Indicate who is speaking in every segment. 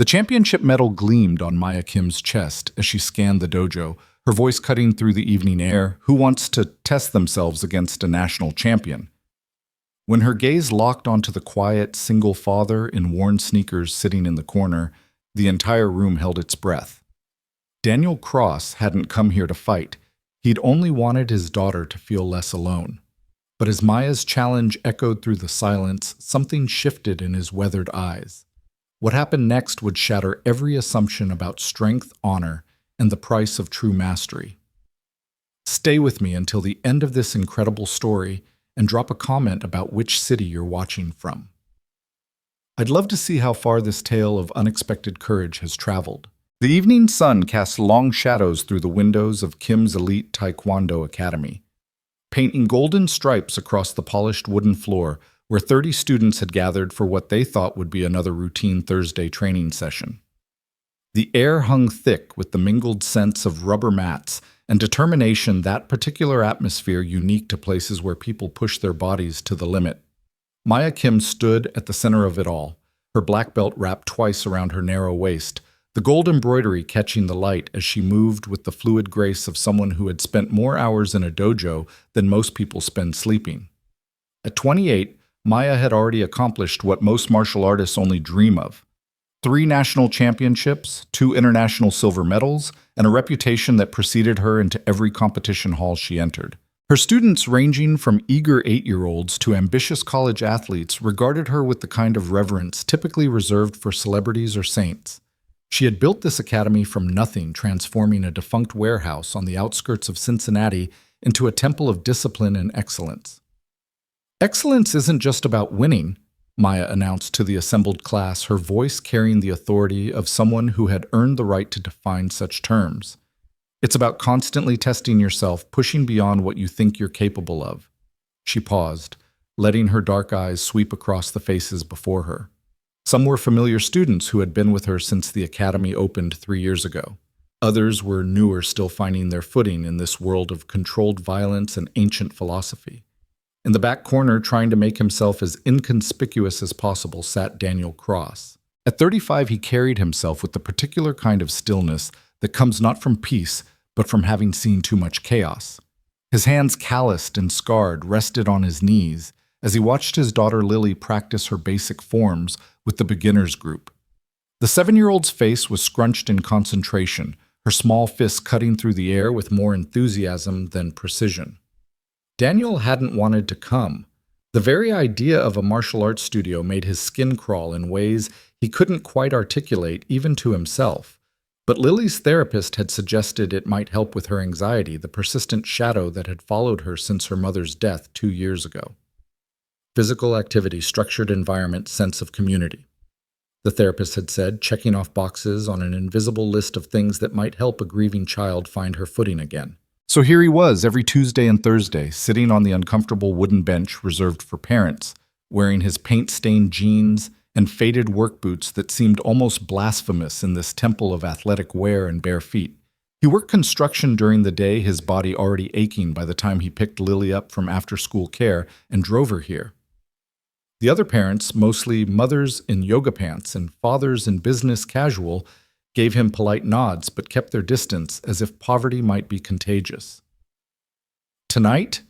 Speaker 1: The championship medal gleamed on Maya Kim's chest as she scanned the dojo, her voice cutting through the evening air. Who wants to test themselves against a national champion? When her gaze locked onto the quiet, single father in worn sneakers sitting in the corner, the entire room held its breath. Daniel Cross hadn't come here to fight. He'd only wanted his daughter to feel less alone. But as Maya's challenge echoed through the silence, something shifted in his weathered eyes. What happened next would shatter every assumption about strength, honor, and the price of true mastery. Stay with me until the end of this incredible story and drop a comment about which city you're watching from. I'd love to see how far this tale of unexpected courage has traveled. The evening sun cast long shadows through the windows of Kim's elite Taekwondo Academy, painting golden stripes across the polished wooden floor where 30 students had gathered for what they thought would be another routine Thursday training session. The air hung thick with the mingled scents of rubber mats and determination, that particular atmosphere unique to places where people push their bodies to the limit. Maya Kim stood at the center of it all, her black belt wrapped twice around her narrow waist, the gold embroidery catching the light as she moved with the fluid grace of someone who had spent more hours in a dojo than most people spend sleeping. At 28, Maya had already accomplished what most martial artists only dream of: 3 national championships, 2 international silver medals, and a reputation that preceded her into every competition hall she entered. Her students, ranging from eager 8-year-olds to ambitious college athletes, regarded her with the kind of reverence typically reserved for celebrities or saints. She had built this academy from nothing, transforming a defunct warehouse on the outskirts of Cincinnati into a temple of discipline and excellence. Excellence isn't just about winning, Maya announced to the assembled class, her voice carrying the authority of someone who had earned the right to define such terms. It's about constantly testing yourself, pushing beyond what you think you're capable of. She paused, letting her dark eyes sweep across the faces before her. Some were familiar students who had been with her since the academy opened 3 years ago. Others were newer, still finding their footing in this world of controlled violence and ancient philosophy. In the back corner, trying to make himself as inconspicuous as possible, sat Daniel Cross. At 35, he carried himself with the particular kind of stillness that comes not from peace, but from having seen too much chaos. His hands, calloused and scarred, rested on his knees as he watched his daughter Lily practice her basic forms with the beginners group. The 7-year-old's face was scrunched in concentration, her small fists cutting through the air with more enthusiasm than precision. Daniel hadn't wanted to come. The very idea of a martial arts studio made his skin crawl in ways he couldn't quite articulate even to himself. But Lily's therapist had suggested it might help with her anxiety, the persistent shadow that had followed her since her mother's death 2 years ago. Physical activity, structured environment, sense of community, the therapist had said, checking off boxes on an invisible list of things that might help a grieving child find her footing again. So here he was every Tuesday and Thursday, sitting on the uncomfortable wooden bench reserved for parents, wearing his paint-stained jeans and faded work boots that seemed almost blasphemous in this temple of athletic wear and bare feet. He worked construction during the day, his body already aching by the time he picked Lily up from after-school care and drove her here. The other parents, mostly mothers in yoga pants and fathers in business casual, gave him polite nods but kept their distance as if poverty might be contagious. Tonight,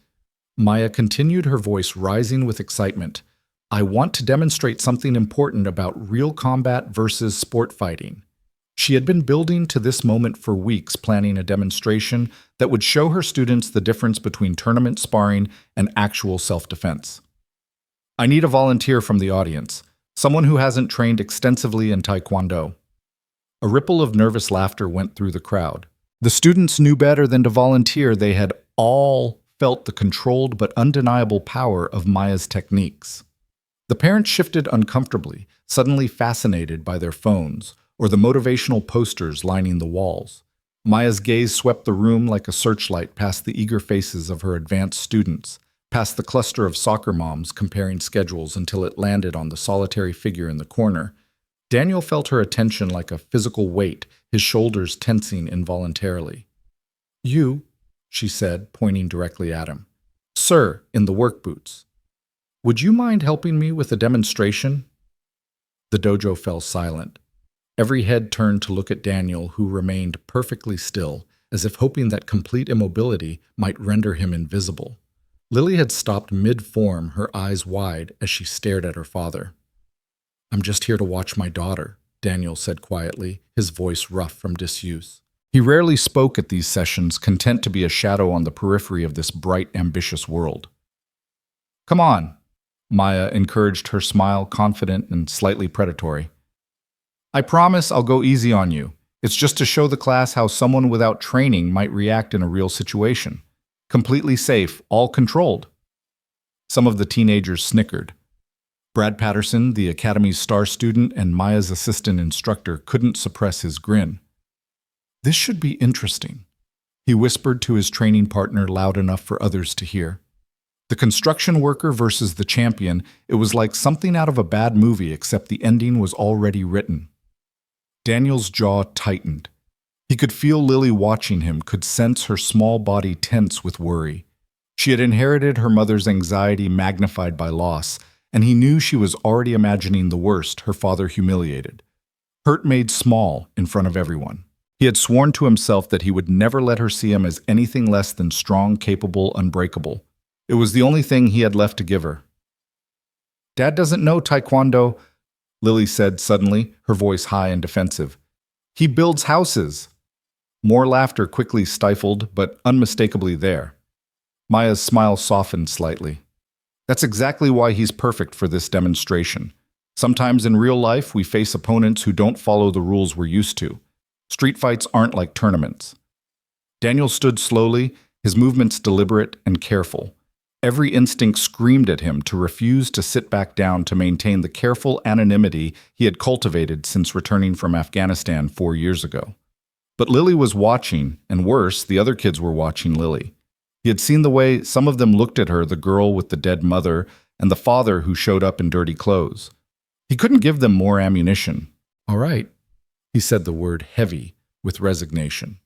Speaker 1: Maya continued, her voice rising with excitement, I want to demonstrate something important about real combat versus sport fighting. She had been building to this moment for weeks, planning a demonstration that would show her students the difference between tournament sparring and actual self-defense. I need a volunteer from the audience, someone who hasn't trained extensively in Taekwondo. A ripple of nervous laughter went through the crowd. The students knew better than to volunteer. They had all felt the controlled but undeniable power of Maya's techniques. The parents shifted uncomfortably, suddenly fascinated by their phones or the motivational posters lining the walls. Maya's gaze swept the room like a searchlight past the eager faces of her advanced students, past the cluster of soccer moms comparing schedules until it landed on the solitary figure in the corner. Daniel felt her attention like a physical weight, his shoulders tensing involuntarily. You, she said, pointing directly at him. Sir, in the work boots. Would you mind helping me with a demonstration? The dojo fell silent. Every head turned to look at Daniel, who remained perfectly still, as if hoping that complete immobility might render him invisible. Lily had stopped mid-form, her eyes wide, as she stared at her father. "I'm just here to watch my daughter," Daniel said quietly, his voice rough from disuse. He rarely spoke at these sessions, content to be a shadow on the periphery of this bright, ambitious world. "Come on," Maya encouraged, her smile confident and slightly predatory. "I promise I'll go easy on you. It's just to show the class how someone without training might react in a real situation. Completely safe, all controlled." Some of the teenagers snickered. Brad Patterson, the Academy's star student and Maya's assistant instructor, couldn't suppress his grin. "This should be interesting," he whispered to his training partner loud enough for others to hear. The construction worker versus the champion, it was like something out of a bad movie, except the ending was already written. Daniel's jaw tightened. He could feel Lily watching him, could sense her small body tense with worry. She had inherited her mother's anxiety magnified by loss, and he knew she was already imagining the worst, her father humiliated. Hurt made small in front of everyone. He had sworn to himself that he would never let her see him as anything less than strong, capable, unbreakable. It was the only thing he had left to give her. "Dad doesn't know Taekwondo," Lily said suddenly, her voice high and defensive. "He builds houses." More laughter quickly stifled, but unmistakably there. Maya's smile softened slightly. "That's exactly why he's perfect for this demonstration. Sometimes in real life, we face opponents who don't follow the rules we're used to. Street fights aren't like tournaments." Daniel stood slowly, his movements deliberate and careful. Every instinct screamed at him to refuse to sit back down, to maintain the careful anonymity he had cultivated since returning from Afghanistan 4 years ago. But Lily was watching, and worse, the other kids were watching Lily. He had seen the way some of them looked at her, the girl with the dead mother, and the father who showed up in dirty clothes. He couldn't give them more ammunition. "All right," he said the word heavy with resignation.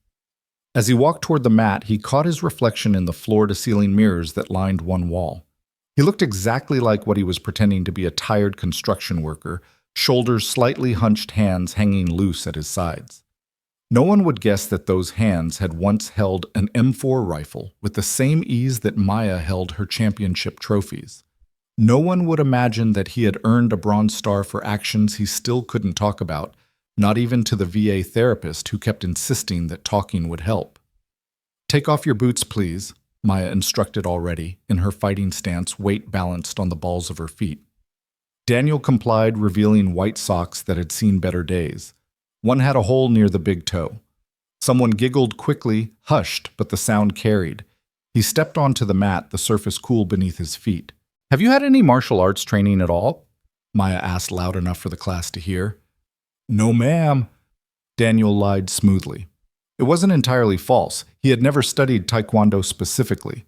Speaker 1: As he walked toward the mat, he caught his reflection in the floor-to-ceiling mirrors that lined one wall. He looked exactly like what he was pretending to be, a tired construction worker, shoulders slightly hunched, hands hanging loose at his sides. No one would guess that those hands had once held an M4 rifle with the same ease that Maya held her championship trophies. No one would imagine that he had earned a Bronze Star for actions he still couldn't talk about, not even to the VA therapist who kept insisting that talking would help. "Take off your boots, please," Maya instructed already, in her fighting stance, weight balanced on the balls of her feet. Daniel complied, revealing white socks that had seen better days. One had a hole near the big toe. Someone giggled quickly, hushed, but the sound carried. He stepped onto the mat, the surface cool beneath his feet. "Have you had any martial arts training at all?" Maya asked loud enough for the class to hear. "No, ma'am," Daniel lied smoothly. It wasn't entirely false. He had never studied Taekwondo specifically.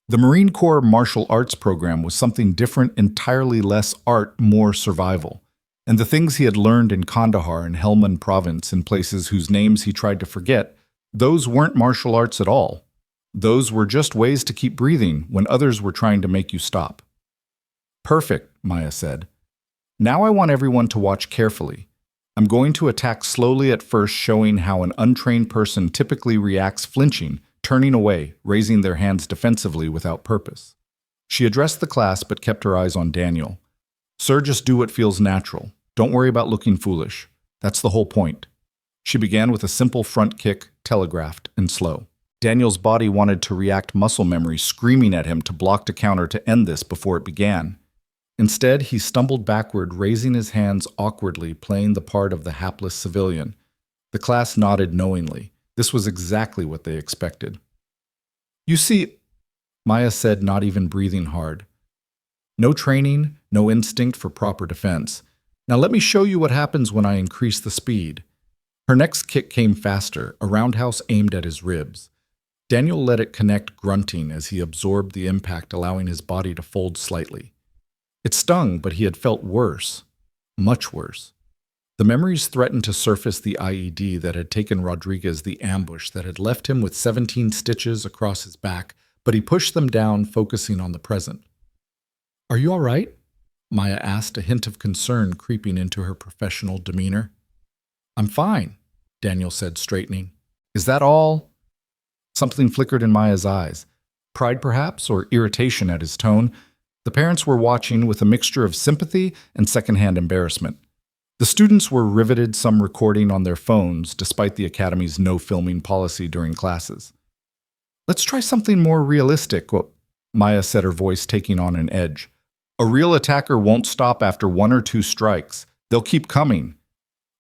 Speaker 1: The Marine Corps martial arts program was something different, entirely less art, more survival. And the things he had learned in Kandahar and Helmand province, in places whose names he tried to forget, those weren't martial arts at all. Those were just ways to keep breathing when others were trying to make you stop. "Perfect," Maya said. "Now I want everyone to watch carefully. I'm going to attack slowly at first, showing how an untrained person typically reacts, flinching, turning away, raising their hands defensively without purpose." She addressed the class but kept her eyes on Daniel. "Sir, just do what feels natural. Don't worry about looking foolish. That's the whole point." She began with a simple front kick, telegraphed and slow. Daniel's body wanted to react, muscle memory screaming at him to block, to counter, to end this before it began. Instead, he stumbled backward, raising his hands awkwardly, playing the part of the hapless civilian. The class nodded knowingly. This was exactly what they expected. "You see," Maya said, not even breathing hard. "No training, no instinct for proper defense. Now let me show you what happens when I increase the speed." Her next kick came faster, a roundhouse aimed at his ribs. Daniel let it connect, grunting as he absorbed the impact, allowing his body to fold slightly. It stung, but he had felt worse. Much worse. The memories threatened to surface, the IED that had taken Rodriguez, the ambush that had left him with 17 stitches across his back, but he pushed them down, focusing on the present. "Are you all right?" Maya asked, a hint of concern creeping into her professional demeanor. I'm fine, Daniel said, straightening. Is that all? Something flickered in Maya's eyes. Pride, perhaps, or irritation at his tone. The parents were watching with a mixture of sympathy and secondhand embarrassment. The students were riveted, some recording on their phones, despite the academy's no filming policy during classes. Let's try something more realistic, Maya said, her voice taking on an edge. A real attacker won't stop after 1 or 2 strikes. They'll keep coming.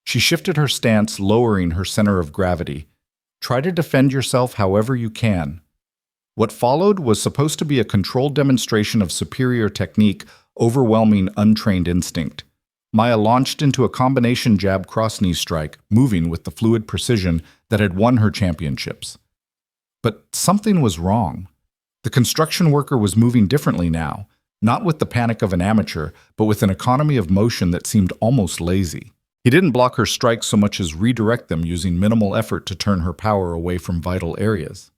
Speaker 1: She shifted her stance, lowering her center of gravity. Try to defend yourself however you can. What followed was supposed to be a controlled demonstration of superior technique, overwhelming untrained instinct. Maya launched into a combination jab cross-knee strike, moving with the fluid precision that had won her championships. But something was wrong. The construction worker was moving differently now, not with the panic of an amateur, but with an economy of motion that seemed almost lazy. He didn't block her strikes so much as redirect them, using minimal effort to turn her power away from vital areas.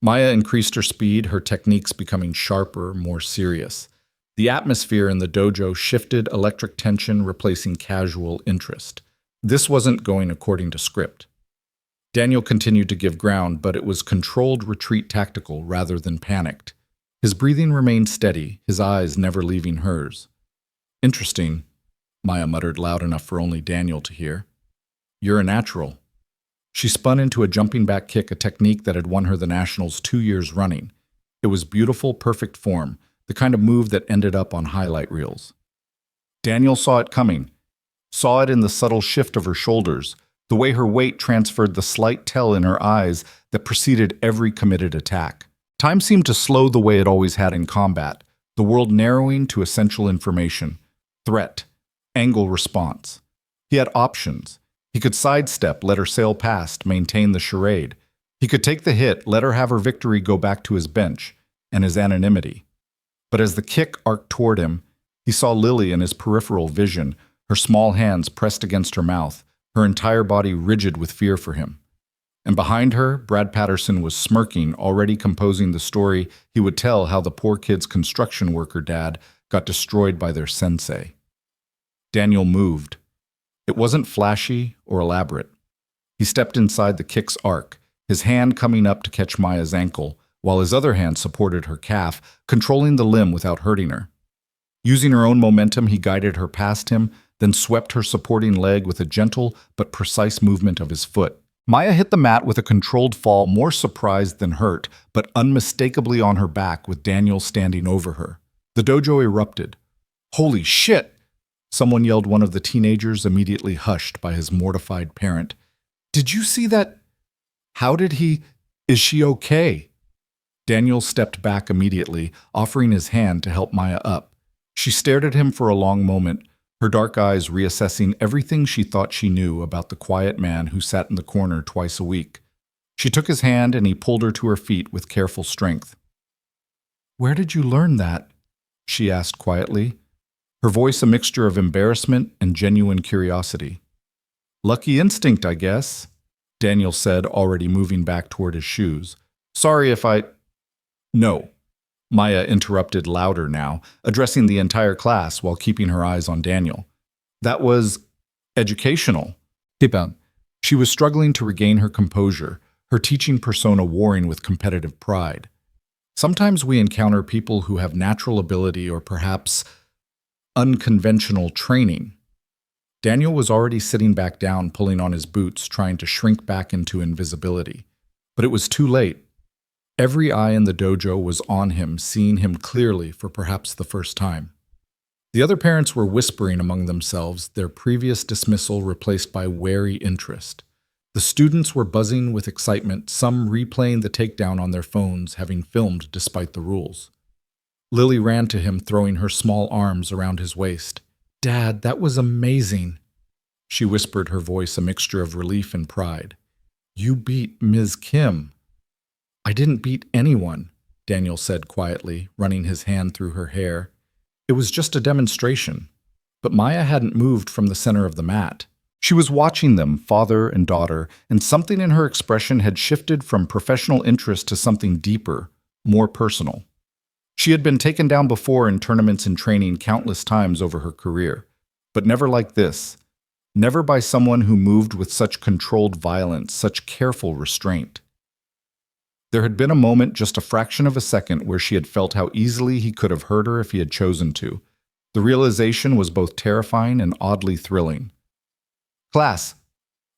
Speaker 1: Maya increased her speed, her techniques becoming sharper, more serious. The atmosphere in the dojo shifted, electric tension replacing casual interest. This wasn't going according to script. Daniel continued to give ground, but it was controlled retreat, tactical rather than panicked. His breathing remained steady, his eyes never leaving hers. Interesting, Maya muttered loud enough for only Daniel to hear. You're a natural. She spun into a jumping back kick, a technique that had won her the Nationals 2 years running. It was beautiful, perfect form, the kind of move that ended up on highlight reels. Daniel saw it coming, saw it in the subtle shift of her shoulders, the way her weight transferred the slight tell in her eyes that preceded every committed attack. Time seemed to slow the way it always had in combat, the world narrowing to essential information, threat, angle, response. He had options. He could sidestep, let her sail past, maintain the charade. He could take the hit, let her have her victory, go back to his bench and his anonymity. But as the kick arced toward him, he saw Lily in his peripheral vision, her small hands pressed against her mouth, her entire body rigid with fear for him. And behind her, Brad Patterson was smirking, already composing the story he would tell how the poor kid's construction worker dad got destroyed by their sensei. Daniel moved. It wasn't flashy or elaborate. He stepped inside the kick's arc, his hand coming up to catch Maya's ankle, while his other hand supported her calf, controlling the limb without hurting her. Using her own momentum, he guided her past him, then swept her supporting leg with a gentle but precise movement of his foot. Maya hit the mat with a controlled fall, more surprised than hurt, but unmistakably on her back with Daniel standing over her. The dojo erupted. Holy shit! Someone yelled, one of the teenagers, immediately hushed by his mortified parent. Did you see that? How did he? Is she okay? Daniel stepped back immediately, offering his hand to help Maya up. She stared at him for a long moment, her dark eyes reassessing everything she thought she knew about the quiet man who sat in the corner twice a week. She took his hand and he pulled her to her feet with careful strength. Where did you learn that? She asked quietly, her voice a mixture of embarrassment and genuine curiosity. Lucky instinct, I guess, Daniel said, already moving back toward his shoes. Sorry if I... No, Maya interrupted louder now, addressing the entire class while keeping her eyes on Daniel. That was educational. She was struggling to regain her composure, her teaching persona warring with competitive pride. Sometimes we encounter people who have natural ability or perhaps unconventional training. Daniel was already sitting back down, pulling on his boots, trying to shrink back into invisibility. But it was too late. Every eye in the dojo was on him, seeing him clearly for perhaps the first time. The other parents were whispering among themselves, their previous dismissal replaced by wary interest. The students were buzzing with excitement, some replaying the takedown on their phones, having filmed despite the rules. Lily ran to him, throwing her small arms around his waist. Dad, that was amazing, she whispered, her voice a mixture of relief and pride. You beat Ms. Kim. I didn't beat anyone, Daniel said quietly, running his hand through her hair. It was just a demonstration. But Maya hadn't moved from the center of the mat. She was watching them, father and daughter, and something in her expression had shifted from professional interest to something deeper, more personal. She had been taken down before in tournaments and training countless times over her career, but never like this. Never by someone who moved with such controlled violence, such careful restraint. There had been a moment, just a fraction of a second, where she had felt how easily he could have hurt her if he had chosen to. The realization was both terrifying and oddly thrilling. "Class,"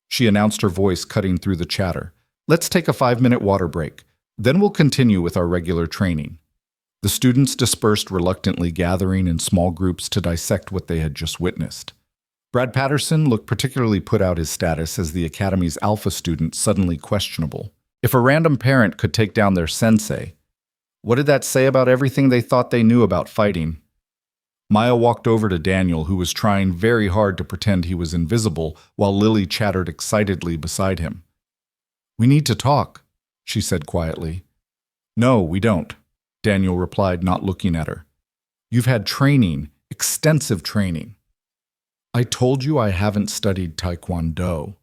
Speaker 1: she announced, her voice cutting through the chatter. "Let's take a 5-minute water break. Then we'll continue with our regular training." The students dispersed reluctantly, gathering in small groups to dissect what they had just witnessed. Brad Patterson looked particularly put out, his status as the academy's alpha student suddenly questionable. If a random parent could take down their sensei, what did that say about everything they thought they knew about fighting? Maya walked over to Daniel, who was trying very hard to pretend he was invisible, while Lily chattered excitedly beside him. "We need to talk," she said quietly. "No, we don't," Daniel replied, not looking at her. "You've had training, extensive training." "I told you I haven't studied Taekwondo."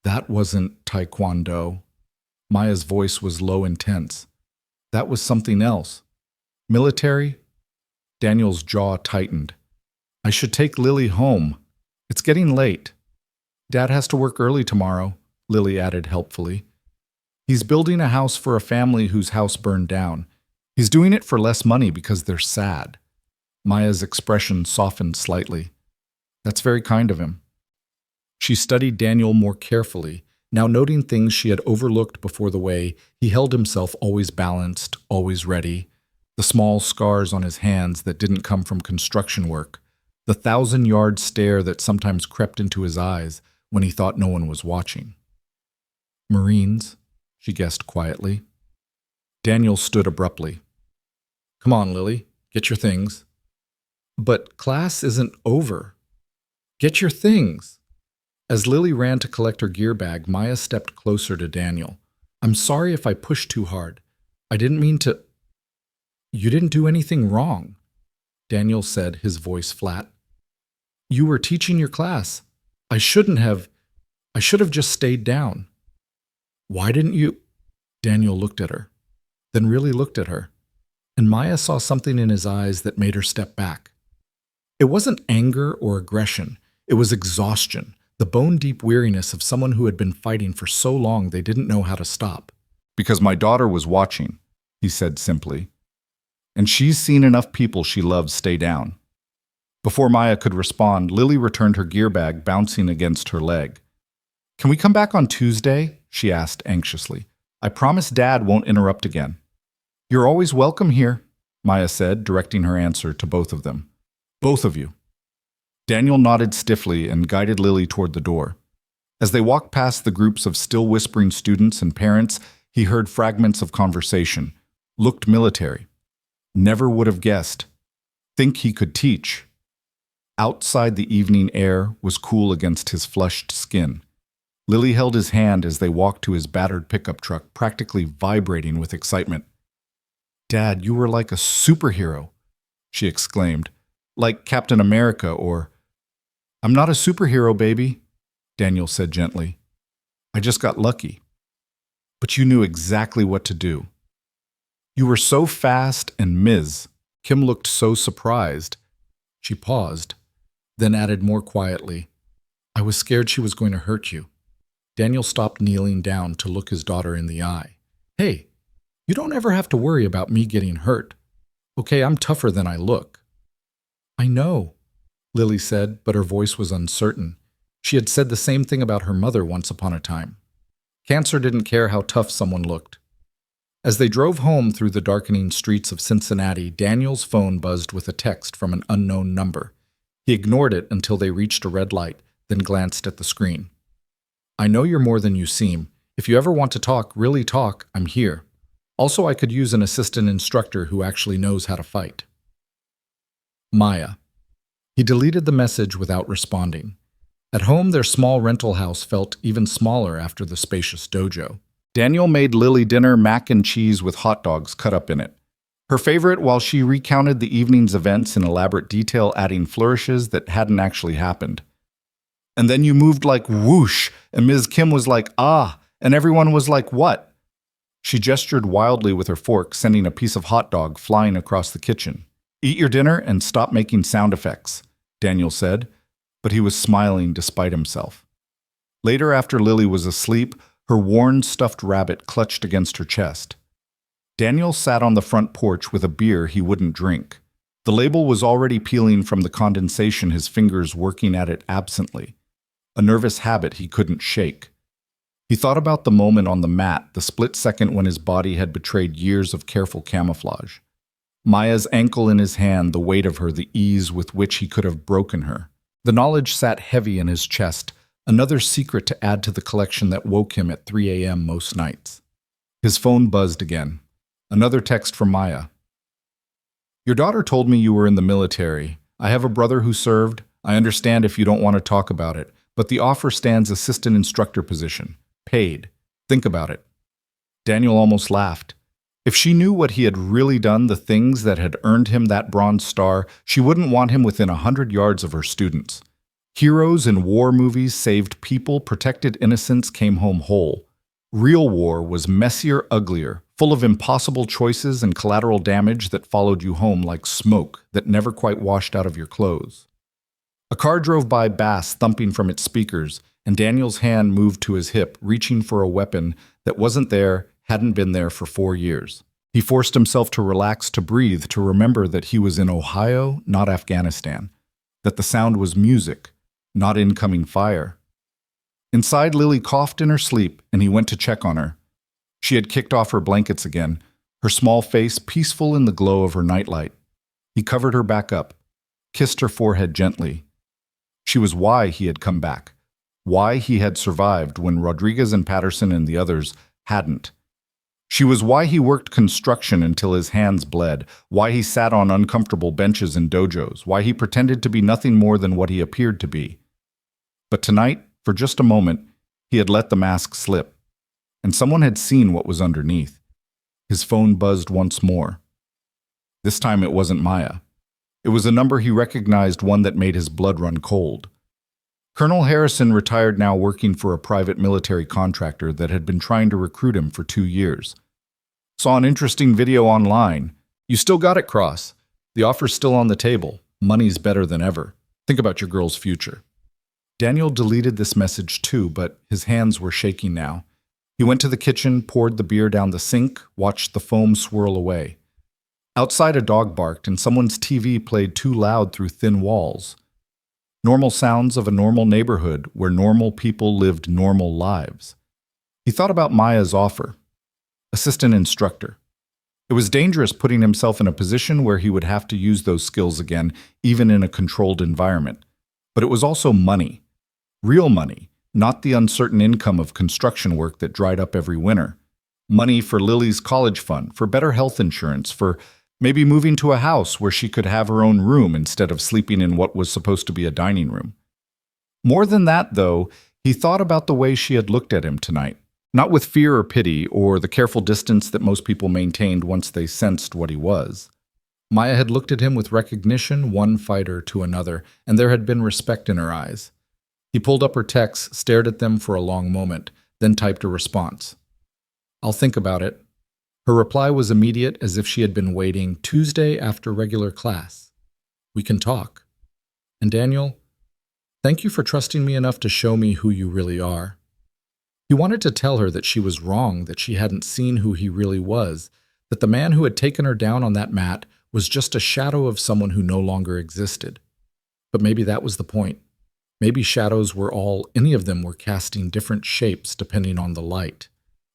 Speaker 1: "That wasn't Taekwondo." Maya's voice was low and tense. "That was something else." "Military?" Daniel's jaw tightened. "I should take Lily home. It's getting late." "Dad has to work early tomorrow," Lily added helpfully. "He's building a house for a family whose house burned down. He's doing it for less money because they're sad." Maya's expression softened slightly. "That's very kind of him." She studied Daniel more carefully, now noting things she had overlooked before: the way he held himself, always balanced, always ready, the small scars on his hands that didn't come from construction work, the 1,000-yard stare that sometimes crept into his eyes when he thought no one was watching. "Marines," she guessed quietly. Daniel stood abruptly. "Come on, Lily, get your things." "But class isn't over." "Get your things." As Lily ran to collect her gear bag, Maya stepped closer to Daniel. "I'm sorry if I pushed too hard. I didn't mean to." "You didn't do anything wrong," Daniel said, his voice flat. "You were teaching your class. I should have just stayed down." "Why didn't you?" Daniel looked at her, then really looked at her, and Maya saw something in his eyes that made her step back. It wasn't anger or aggression. It was exhaustion, the bone-deep weariness of someone who had been fighting for so long they didn't know how to stop. "Because my daughter was watching," he said simply. "And she's seen enough people she loves stay down." Before Maya could respond, Lily returned her gear bag, bouncing against her leg. "Can we come back on Tuesday?" she asked anxiously. "I promise Dad won't interrupt again." "You're always welcome here," Maya said, directing her answer to both of them. "Both of you." Daniel nodded stiffly and guided Lily toward the door. As they walked past the groups of still whispering students and parents, he heard fragments of conversation. "Looked military. Never would have guessed. Think he could teach." Outside, the evening air was cool against his flushed skin. Lily held his hand as they walked to his battered pickup truck, practically vibrating with excitement. "Dad, you were like a superhero," she exclaimed. "Like Captain America or—" "I'm not a superhero, baby," Daniel said gently. "I just got lucky." "But you knew exactly what to do." "You were so fast and Ms." Kim looked so surprised. She paused, then added more quietly, "I was scared she was going to hurt you." Daniel stopped kneeling down to look his daughter in the eye. "Hey, you don't ever have to worry about me getting hurt. Okay, I'm tougher than I look." "I know," Lily said, but her voice was uncertain. She had said the same thing about her mother once upon a time. Cancer didn't care how tough someone looked. As they drove home through the darkening streets of Cincinnati, Daniel's phone buzzed with a text from an unknown number. He ignored it until they reached a red light, then glanced at the screen. "I know you're more than you seem. If you ever want to talk, really talk, I'm here. Also, I could use an assistant instructor who actually knows how to fight. Maya." He deleted the message without responding. At home, their small rental house felt even smaller after the spacious dojo. Daniel made Lily dinner, mac and cheese with hot dogs cut up in it. Her favorite, while she recounted the evening's events in elaborate detail, adding flourishes that hadn't actually happened. "And then you moved like whoosh, and Ms. Kim was like, ah, and everyone was like, what?" She gestured wildly with her fork, sending a piece of hot dog flying across the kitchen. "Eat your dinner and stop making sound effects," Daniel said. but he was smiling despite himself. Later, after Lily was asleep, her worn stuffed rabbit clutched against her chest. Daniel sat on the front porch with a beer he wouldn't drink. The label was already peeling from the condensation, his fingers working at it absently, a nervous habit he couldn't shake. He thought about the moment on the mat, the split second when his body had betrayed years of careful camouflage. Maya's ankle in his hand, the weight of her, the ease with which he could have broken her. The knowledge sat heavy in his chest, another secret to add to the collection that woke him at 3 a.m. most nights. His phone buzzed again. Another text from Maya. Your daughter told me you were in the military. I have a brother who served. I understand if you don't want to talk about it, but the offer stands assistant instructor position. Paid. Think about it. Daniel almost laughed. If she knew what he had really done, the things that had earned him that bronze star, she wouldn't want him within 100 yards of her students. Heroes in war movies saved people, protected innocents, came home whole. Real war was messier, uglier, full of impossible choices and collateral damage that followed you home like smoke that never quite washed out of your clothes. A car drove by, bass thumping from its speakers, and Daniel's hand moved to his hip, reaching for a weapon that wasn't there, hadn't been there for 4 years. He forced himself to relax, to breathe, to remember that he was in Ohio, not Afghanistan, that the sound was music, not incoming fire. Inside, Lily coughed in her sleep, and he went to check on her. She had kicked off her blankets again, her small face peaceful in the glow of her nightlight. He covered her back up, kissed her forehead gently. She was why he had come back, why he had survived when Rodriguez and Patterson and the others hadn't. She was why he worked construction until his hands bled, why he sat on uncomfortable benches in dojos, why he pretended to be nothing more than what he appeared to be. But tonight, for just a moment, he had let the mask slip, and someone had seen what was underneath. His phone buzzed once more. This time it wasn't Maya. It was a number he recognized, one that made his blood run cold. Colonel Harrison, retired now, working for a private military contractor that had been trying to recruit him for 2 years. Saw an interesting video online. You still got it, Cross. The offer's still on the table. Money's better than ever. Think about your girl's future. Daniel deleted this message too, but his hands were shaking now. He went to the kitchen, poured the beer down the sink, watched the foam swirl away. Outside, a dog barked, and someone's TV played too loud through thin walls. Normal sounds of a normal neighborhood where normal people lived normal lives. He thought about Maya's offer. Assistant instructor. It was dangerous putting himself in a position where he would have to use those skills again, even in a controlled environment. But it was also money. Real money, not the uncertain income of construction work that dried up every winter. Money for Lily's college fund, for better health insurance, for maybe moving to a house where she could have her own room instead of sleeping in what was supposed to be a dining room. More than that, though, he thought about the way she had looked at him tonight. Not with fear or pity or the careful distance that most people maintained once they sensed what he was. Maya had looked at him with recognition, one fighter to another, and there had been respect in her eyes. He pulled up her texts, stared at them for a long moment, then typed a response. I'll think about it. Her reply was immediate, as if she had been waiting. Tuesday after regular class. We can talk. And Daniel, thank you for trusting me enough to show me who you really are. He wanted to tell her that she was wrong, that she hadn't seen who he really was, that the man who had taken her down on that mat was just a shadow of someone who no longer existed. But maybe that was the point. Maybe shadows were all, any of them were casting different shapes depending on the light.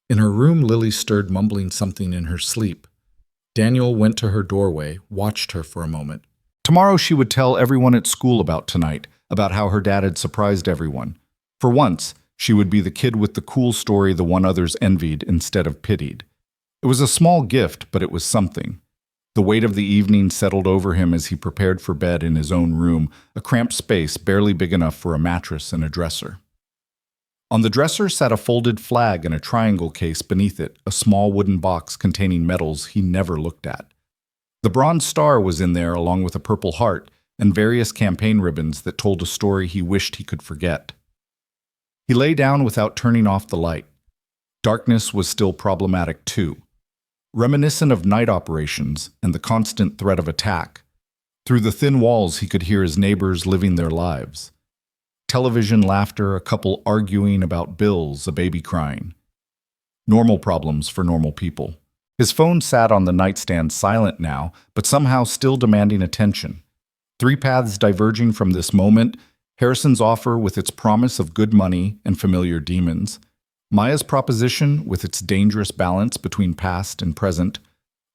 Speaker 1: In her room, Lily stirred, mumbling something in her sleep. Daniel went to her doorway, watched her for a moment. Tomorrow she would tell everyone at school about tonight, about how her dad had surprised everyone. For once, she would be the kid with the cool story, the one others envied instead of pitied. It was a small gift, but it was something. The weight of the evening settled over him as he prepared for bed in his own room, a cramped space barely big enough for a mattress and a dresser. On the dresser sat a folded flag and a triangle case beneath it, a small wooden box containing medals he never looked at. The bronze star was in there along with a purple heart and various campaign ribbons that told a story he wished he could forget. He lay down without turning off the light. Darkness was still problematic too. Reminiscent of night operations and the constant threat of attack. Through the thin walls he could hear his neighbors living their lives. Television laughter, a couple arguing about bills, a baby crying. Normal problems for normal people. His phone sat on the nightstand silent now, but somehow still demanding attention. Three paths diverging from this moment: Harrison's offer with its promise of good money and familiar demons, Maya's proposition with its dangerous balance between past and present,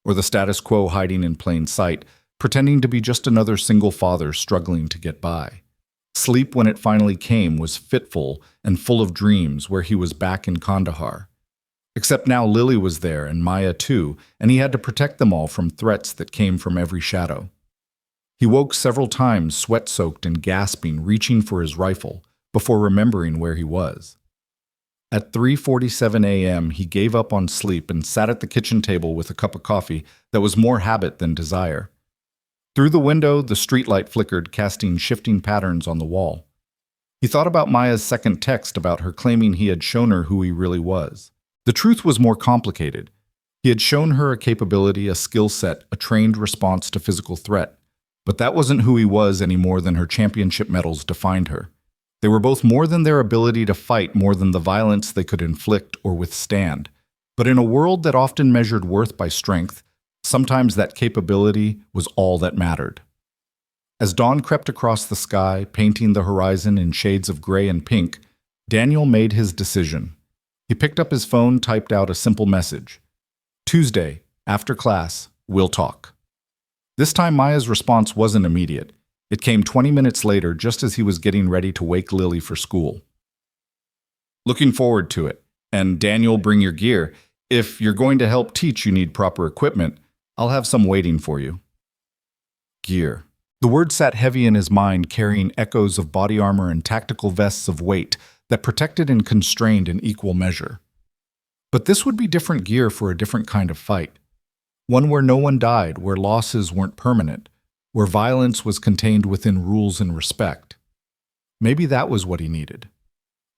Speaker 1: or the status quo hiding in plain sight, pretending to be just another single father struggling to get by. Sleep, when it finally came, was fitful and full of dreams where he was back in Kandahar. Except now Lily was there, and Maya too, and he had to protect them all from threats that came from every shadow. He woke several times, sweat-soaked and gasping, reaching for his rifle, before remembering where he was. At 3:47 a.m., he gave up on sleep and sat at the kitchen table with a cup of coffee that was more habit than desire. Through the window, the streetlight flickered, casting shifting patterns on the wall. He thought about Maya's second text about her claiming he had shown her who he really was. The truth was more complicated. He had shown her a capability, a skill set, a trained response to physical threat. But that wasn't who he was any more than her championship medals defined her. They were both more than their ability to fight, more than the violence they could inflict or withstand. But in a world that often measured worth by strength, sometimes that capability was all that mattered. As dawn crept across the sky, painting the horizon in shades of gray and pink, Daniel made his decision. He picked up his phone, typed out a simple message. "Tuesday, after class, we'll talk." This time Maya's response wasn't immediate. It came 20 minutes later, just as he was getting ready to wake Lily for school. "Looking forward to it. And Daniel, bring your gear. If you're going to help teach, you need proper equipment. I'll have some waiting for you." Gear. The word sat heavy in his mind, carrying echoes of body armor and tactical vests of weight that protected and constrained in equal measure. But this would be different gear for a different kind of fight. One where no one died, where losses weren't permanent, where violence was contained within rules and respect. Maybe that was what he needed.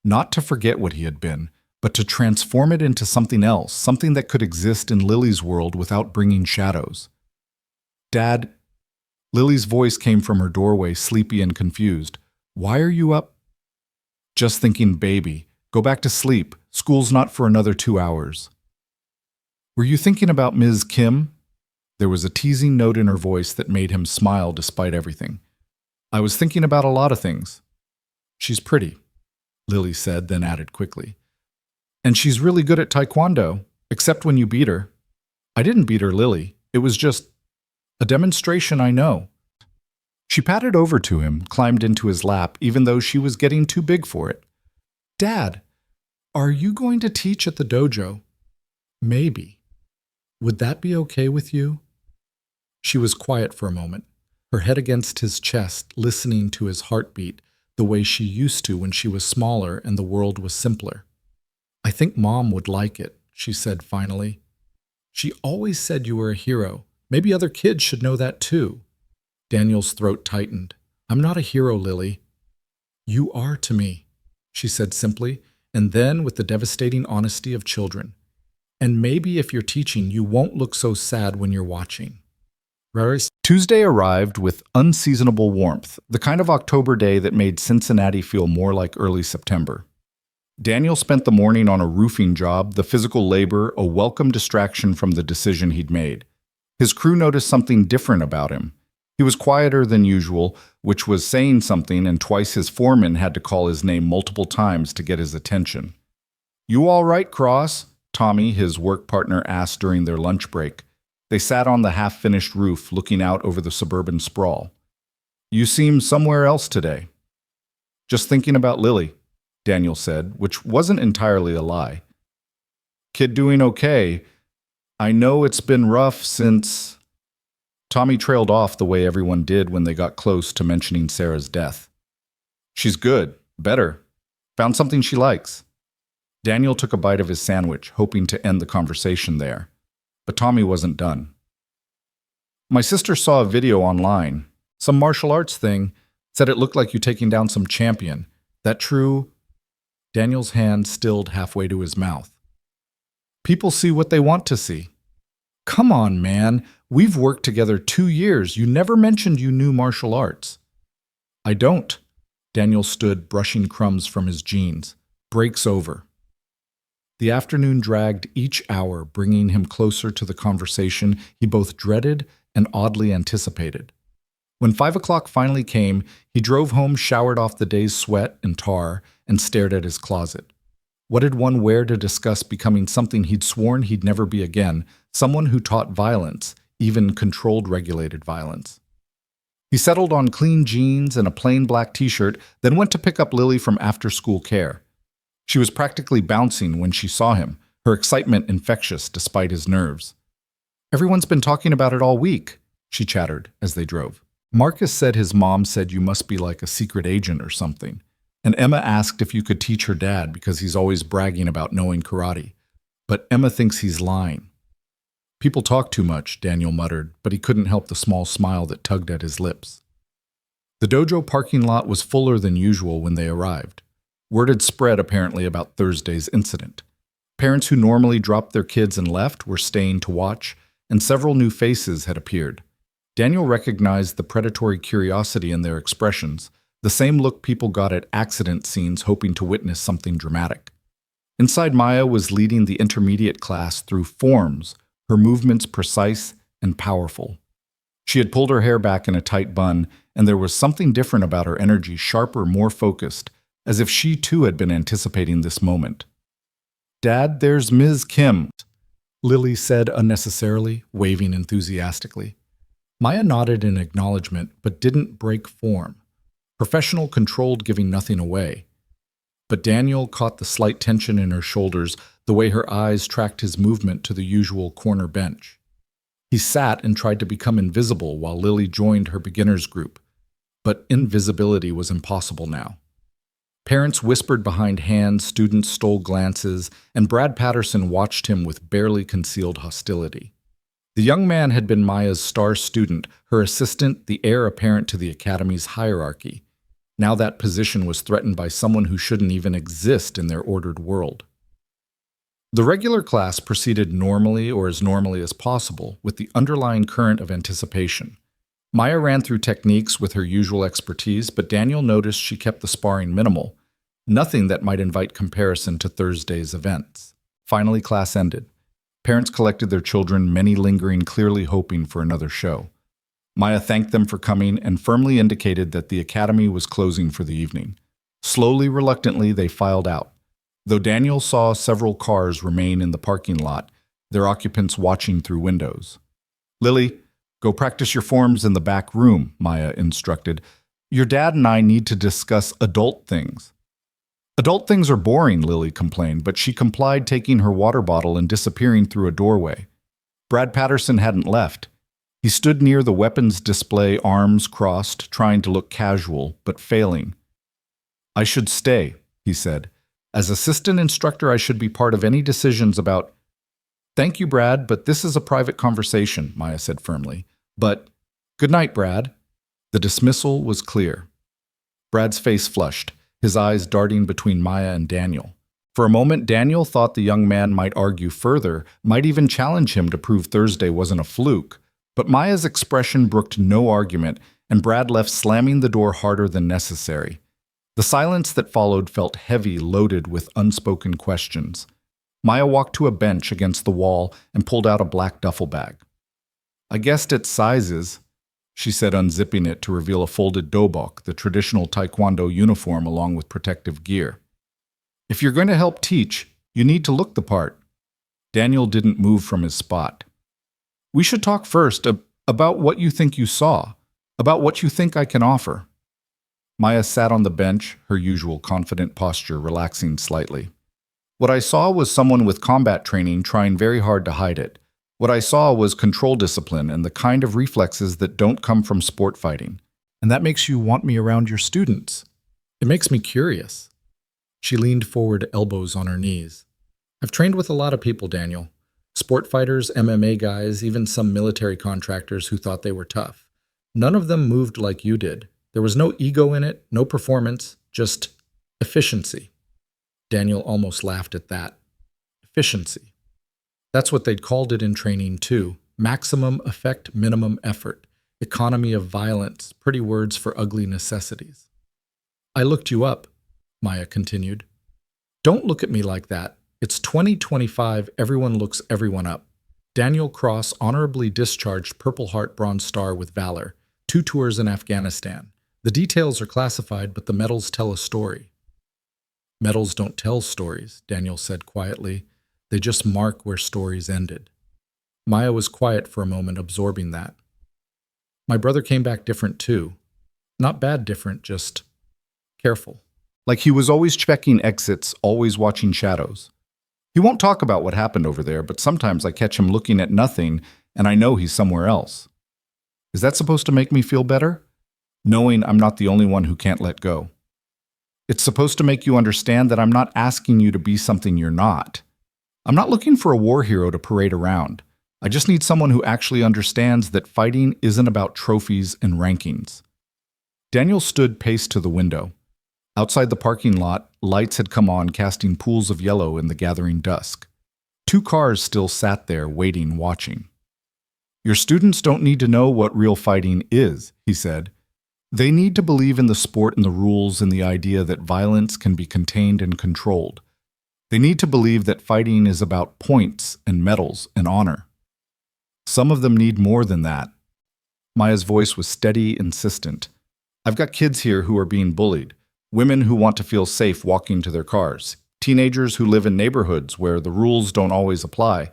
Speaker 1: Not to forget what he had been, but to transform it into something else, something that could exist in Lily's world without bringing shadows. "Dad," Lily's voice came from her doorway, sleepy and confused. "Why are you up?" "Just thinking, baby. Go back to sleep. School's not for another 2 hours." "Were you thinking about Ms. Kim?" There was a teasing note in her voice that made him smile despite everything. "I was thinking about a lot of things." "She's pretty," Lily said, then added quickly. "And she's really good at Taekwondo, except when you beat her." "I didn't beat her, Lily. It was just a demonstration, I know." She patted over to him, climbed into his lap, even though she was getting too big for it. "Dad, are you going to teach at the dojo?" "Maybe. Would that be okay with you?" She was quiet for a moment, her head against his chest, listening to his heartbeat the way she used to when she was smaller and the world was simpler. "I think Mom would like it," she said finally. "She always said you were a hero. Maybe other kids should know that too." Daniel's throat tightened. "I'm not a hero, Lily." "You are to me," she said simply, and then with the devastating honesty of children. "And maybe if you're teaching, you won't look so sad when you're watching." Tuesday arrived with unseasonable warmth, the kind of October day that made Cincinnati feel more like early September. Daniel spent the morning on a roofing job, the physical labor a welcome distraction from the decision he'd made. His crew noticed something different about him. He was quieter than usual, which was saying something, and twice his foreman had to call his name multiple times to get his attention. "You all right, Cross?" Tommy, his work partner, asked during their lunch break. They sat on the half-finished roof, looking out over the suburban sprawl. "You seem somewhere else today." "Just thinking about Lily," Daniel said, which wasn't entirely a lie. "Kid doing okay. I know it's been rough since—" Tommy trailed off the way everyone did when they got close to mentioning Sarah's death. "She's good. Better. Found something she likes." Daniel took a bite of his sandwich, hoping to end the conversation there. But Tommy wasn't done. "My sister saw a video online. Some martial arts thing. Said it looked like you taking down some champion. That true?" Daniel's hand stilled halfway to his mouth. "People see what they want to see." "Come on, man. We've worked together 2 years. You never mentioned you knew martial arts." "I don't." Daniel stood, brushing crumbs from his jeans. Break's over. The afternoon dragged each hour, bringing him closer to the conversation he both dreaded and oddly anticipated. When 5 o'clock finally came, he drove home, showered off the day's sweat and tar, and stared at his closet. What did one wear to discuss becoming something he'd sworn he'd never be again, someone who taught violence, even controlled regulated violence? He settled on clean jeans and a plain black t-shirt, then went to pick up Lily from after-school care. She was practically bouncing when she saw him, her excitement infectious despite his nerves. "Everyone's been talking about it all week," she chattered as they drove. "Marcus said his mom said you must be like a secret agent or something. And Emma asked if you could teach her dad because he's always bragging about knowing karate. But Emma thinks he's lying." "People talk too much," Daniel muttered, but he couldn't help the small smile that tugged at his lips. The dojo parking lot was fuller than usual when they arrived. Word had spread apparently about Thursday's incident. Parents who normally dropped their kids and left were staying to watch, and several new faces had appeared. Daniel recognized the predatory curiosity in their expressions, the same look people got at accident scenes hoping to witness something dramatic. Inside, Maya was leading the intermediate class through forms, her movements precise and powerful. She had pulled her hair back in a tight bun, and there was something different about her energy, sharper, more focused, as if she too had been anticipating this moment. "Dad, there's Ms. Kim," Lily said unnecessarily, waving enthusiastically. Maya nodded in acknowledgement, but didn't break form. Professional, controlled, giving nothing away. But Daniel caught the slight tension in her shoulders, the way her eyes tracked his movement to the usual corner bench. He sat and tried to become invisible while Lily joined her beginners group. But invisibility was impossible now. Parents whispered behind hands, students stole glances, and Brad Patterson watched him with barely concealed hostility. The young man had been Maya's star student, her assistant, the heir apparent to the academy's hierarchy. Now that position was threatened by someone who shouldn't even exist in their ordered world. The regular class proceeded normally or as normally as possible, with the underlying current of anticipation. Maya ran through techniques with her usual expertise, but Daniel noticed she kept the sparring minimal, nothing that might invite comparison to Thursday's events. Finally, class ended. Parents collected their children, many lingering, clearly hoping for another show. Maya thanked them for coming and firmly indicated that the academy was closing for the evening. Slowly, reluctantly, they filed out. Though Daniel saw several cars remain in the parking lot, their occupants watching through windows. "Lily, go practice your forms in the back room," Maya instructed. "Your dad and I need to discuss adult things." "Adult things are boring," Lily complained, but she complied, taking her water bottle and disappearing through a doorway. Brad Patterson hadn't left. He stood near the weapons display, arms crossed, trying to look casual, but failing. "I should stay," he said. "As assistant instructor, I should be part of any decisions about—" "Thank you, Brad, but this is a private conversation," Maya said firmly. "But, good night, Brad." The dismissal was clear. Brad's face flushed, his eyes darting between Maya and Daniel. For a moment, Daniel thought the young man might argue further, might even challenge him to prove Thursday wasn't a fluke. But Maya's expression brooked no argument, and Brad left, slamming the door harder than necessary. The silence that followed felt heavy, loaded with unspoken questions. Maya walked to a bench against the wall and pulled out a black duffel bag. "I guessed its sizes," she said, unzipping it to reveal a folded dobok, the traditional Taekwondo uniform along with protective gear. "If you're going to help teach, you need to look the part." Daniel didn't move from his spot. "We should talk first about what you think you saw, about what you think I can offer." Maya sat on the bench, her usual confident posture relaxing slightly. "What I saw was someone with combat training trying very hard to hide it. What I saw was control discipline and the kind of reflexes that don't come from sport fighting. And that makes you want me around your students. It makes me curious." She leaned forward, elbows on her knees. "I've trained with a lot of people, Daniel. Sport fighters, MMA guys, even some military contractors who thought they were tough. None of them moved like you did. There was no ego in it, no performance, just efficiency." Daniel almost laughed at that. Efficiency. That's what they'd called it in training too. Maximum effect, minimum effort. Economy of violence, pretty words for ugly necessities. I looked you up, Maya continued. Don't look at me like that. It's 2025, everyone looks everyone up. Daniel Cross honorably discharged Purple Heart Bronze Star with valor, 2 tours in Afghanistan. The details are classified, but the medals tell a story. Medals don't tell stories, Daniel said quietly. They just mark where stories ended. Maya was quiet for a moment, absorbing that. My brother came back different too. Not bad different, just careful. Like he was always checking exits, always watching shadows. He won't talk about what happened over there, but sometimes I catch him looking at nothing and I know he's somewhere else. Is that supposed to make me feel better? Knowing I'm not the only one who can't let go. It's supposed to make you understand that I'm not asking you to be something you're not. I'm not looking for a war hero to parade around. I just need someone who actually understands that fighting isn't about trophies and rankings. Daniel stood paced to the window. Outside the parking lot, lights had come on, casting pools of yellow in the gathering dusk. 2 cars still sat there, waiting, watching. Your students don't need to know what real fighting is, he said. They need to believe in the sport and the rules and the idea that violence can be contained and controlled. They need to believe that fighting is about points and medals and honor. Some of them need more than that. Maya's voice was steady, insistent. I've got kids here who are being bullied. Women who want to feel safe walking to their cars. Teenagers who live in neighborhoods where the rules don't always apply.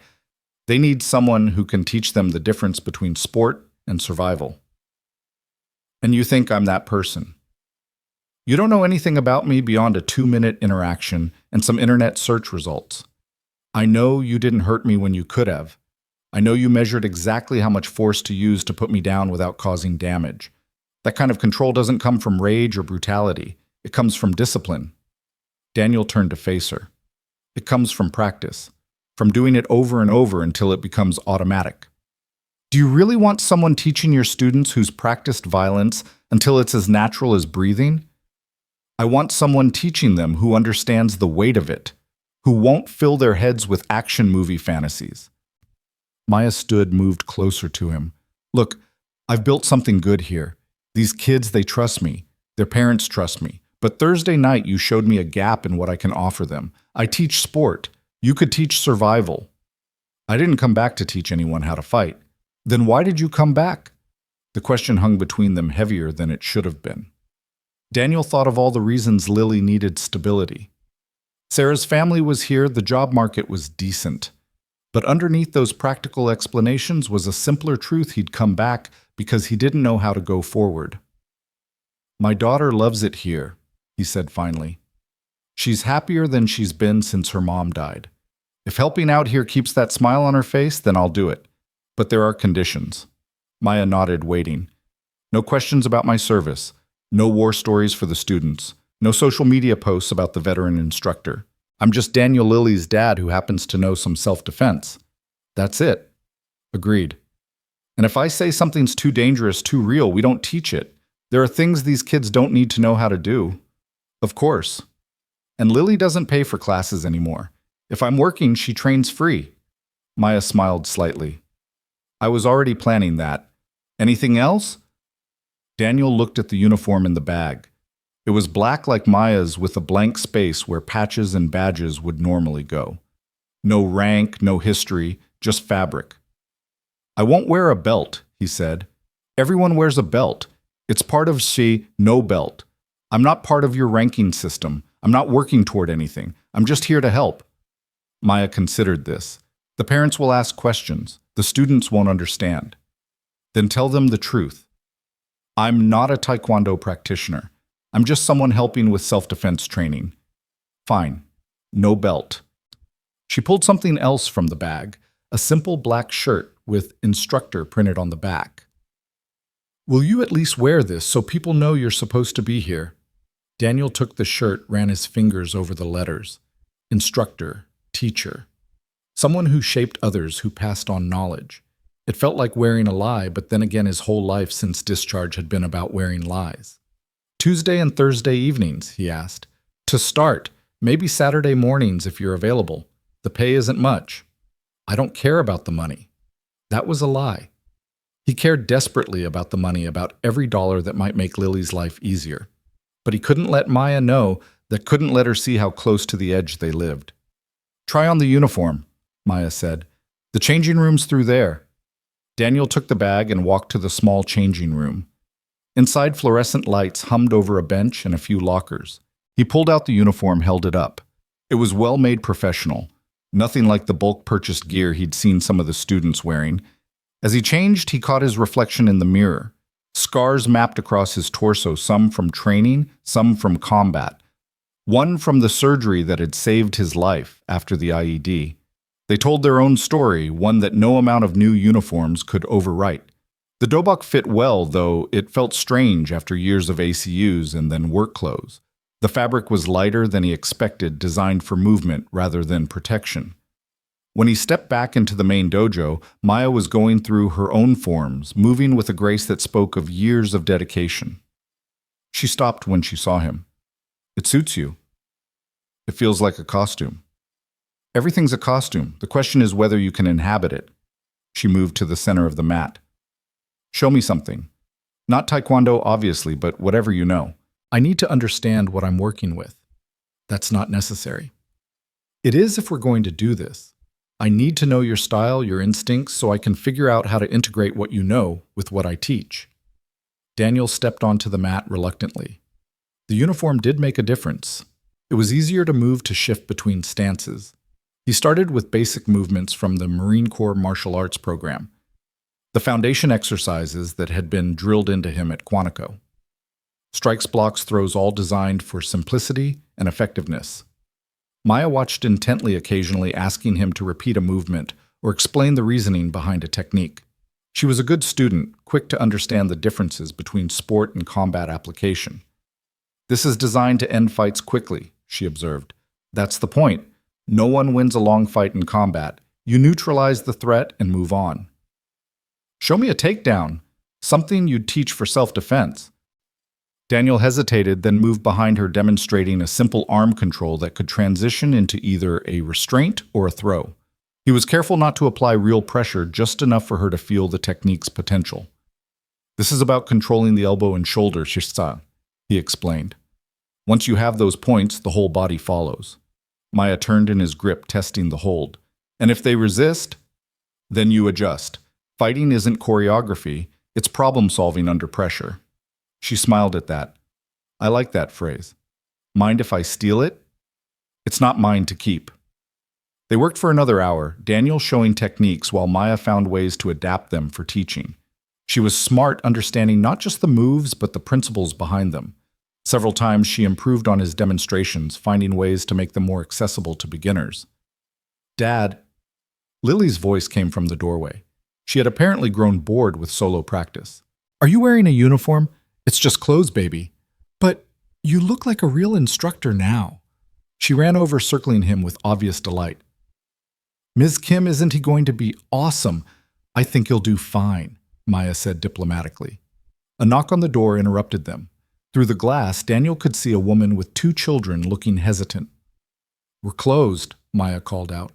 Speaker 1: They need someone who can teach them the difference between sport and survival. And you think I'm that person. You don't know anything about me beyond a 2-minute interaction and some internet search results. I know you didn't hurt me when you could have. I know you measured exactly how much force to use to put me down without causing damage. That kind of control doesn't come from rage or brutality. It comes from discipline. Daniel turned to face her. It comes from practice, from doing it over and over until it becomes automatic. Do you really want someone teaching your students who's practiced violence until it's as natural as breathing? I want someone teaching them who understands the weight of it, who won't fill their heads with action movie fantasies. Maya stood, moved closer to him. Look, I've built something good here. These kids, they trust me. Their parents trust me. But Thursday night, you showed me a gap in what I can offer them. I teach sport. You could teach survival. I didn't come back to teach anyone how to fight. Then why did you come back? The question hung between them, heavier than it should have been. Daniel thought of all the reasons Lily needed stability. Sarah's family was here, the job market was decent. But underneath those practical explanations was a simpler truth: he'd come back because he didn't know how to go forward. My daughter loves it here, he said finally. She's happier than she's been since her mom died. If helping out here keeps that smile on her face, then I'll do it. But there are conditions. Maya nodded, waiting. No questions about my service. No war stories for the students. No social media posts about the veteran instructor. I'm just Daniel Lily's dad who happens to know some self-defense. That's it. Agreed. And if I say something's too dangerous, too real, we don't teach it. There are things these kids don't need to know how to do. Of course. And Lily doesn't pay for classes anymore. If I'm working, she trains free. Maya smiled slightly. I was already planning that. Anything else? Daniel looked at the uniform in the bag. It was black like Maya's, with a blank space where patches and badges would normally go. No rank, no history, just fabric. I won't wear a belt, he said. Everyone wears a belt. It's part of no belt. I'm not part of your ranking system. I'm not working toward anything. I'm just here to help. Maya considered this. The parents will ask questions. The students won't understand. Then tell them the truth. I'm not a Taekwondo practitioner. I'm just someone helping with self-defense training. Fine. No belt. She pulled something else from the bag, a simple black shirt with instructor printed on the back. Will you at least wear this so people know you're supposed to be here? Daniel took the shirt, ran his fingers over the letters. Instructor, teacher. Someone who shaped others, who passed on knowledge. It felt like wearing a lie, but then again his whole life since discharge had been about wearing lies. Tuesday and Thursday evenings, he asked. To start, maybe Saturday mornings if you're available. The pay isn't much. I don't care about the money. That was a lie. He cared desperately about the money, about every dollar that might make Lily's life easier. But he couldn't let Maya know, that couldn't let her see how close to the edge they lived. "Try on the uniform," Maya said. "The changing room's through there." Daniel took the bag and walked to the small changing room. Inside, fluorescent lights hummed over a bench and a few lockers. He pulled out the uniform, held it up. It was well-made professional, nothing like the bulk-purchased gear he'd seen some of the students wearing. As he changed, he caught his reflection in the mirror. Scars mapped across his torso, some from training, some from combat. One from the surgery that had saved his life after the IED. They told their own story, one that no amount of new uniforms could overwrite. The dobok fit well, though it felt strange after years of ACUs and then work clothes. The fabric was lighter than he expected, designed for movement rather than protection. When he stepped back into the main dojo, Maya was going through her own forms, moving with a grace that spoke of years of dedication. She stopped when she saw him. "It suits you. It feels like a costume." "Everything's a costume. The question is whether you can inhabit it." She moved to the center of the mat. "Show me something. Not Taekwondo, obviously, but whatever you know. I need to understand what I'm working with." "That's not necessary." "It is if we're going to do this. I need to know your style, your instincts, so I can figure out how to integrate what you know with what I teach." Daniel stepped onto the mat reluctantly. The uniform did make a difference. It was easier to move, to shift between stances. He started with basic movements from the Marine Corps martial arts program, the foundation exercises that had been drilled into him at Quantico. Strikes, blocks, throws, all designed for simplicity and effectiveness. Maya watched intently, occasionally asking him to repeat a movement or explain the reasoning behind a technique. She was a good student, quick to understand the differences between sport and combat application. "This is designed to end fights quickly," she observed. "That's the point. No one wins a long fight in combat. You neutralize the threat and move on." "Show me a takedown, something you'd teach for self-defense." Daniel hesitated, then moved behind her, demonstrating a simple arm control that could transition into either a restraint or a throw. He was careful not to apply real pressure, just enough for her to feel the technique's potential. "This is about controlling the elbow and shoulder, shisa," he explained. "Once you have those points, the whole body follows." Maya turned in his grip, testing the hold. "And if they resist, then you adjust. Fighting isn't choreography, it's problem-solving under pressure." She smiled at that. "I like that phrase. Mind if I steal it? It's not mine to keep." They worked for another hour, Daniel showing techniques while Maya found ways to adapt them for teaching. She was smart, understanding not just the moves, but the principles behind them. Several times she improved on his demonstrations, finding ways to make them more accessible to beginners. "Dad," Lily's voice came from the doorway. She had apparently grown bored with solo practice. "Are you wearing a uniform? It's just clothes, baby. But you look like a real instructor now." She ran over, circling him with obvious delight. "Ms. Kim, isn't he going to be awesome?" "I think he'll do fine," Maya said diplomatically. A knock on the door interrupted them. Through the glass, Daniel could see a woman with 2 children looking hesitant. "We're closed," Maya called out.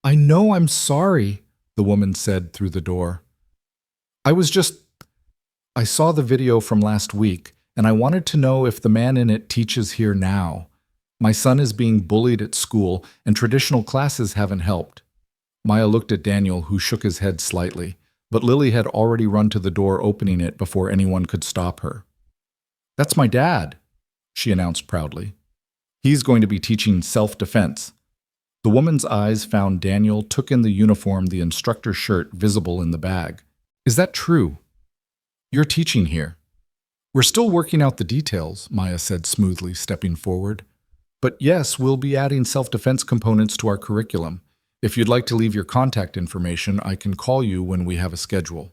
Speaker 1: "I know, I'm sorry," the woman said through the door. I saw the video from last week, and I wanted to know if the man in it teaches here now. My son is being bullied at school, and traditional classes haven't helped." Maya looked at Daniel, who shook his head slightly, but Lily had already run to the door, opening it before anyone could stop her. "That's my dad," she announced proudly. "He's going to be teaching self-defense." The woman's eyes found Daniel, took in the uniform, the instructor's shirt visible in the bag. "Is that true? You're teaching here?" "We're still working out the details," Maya said smoothly, stepping forward. "But yes, we'll be adding self-defense components to our curriculum. If you'd like to leave your contact information, I can call you when we have a schedule."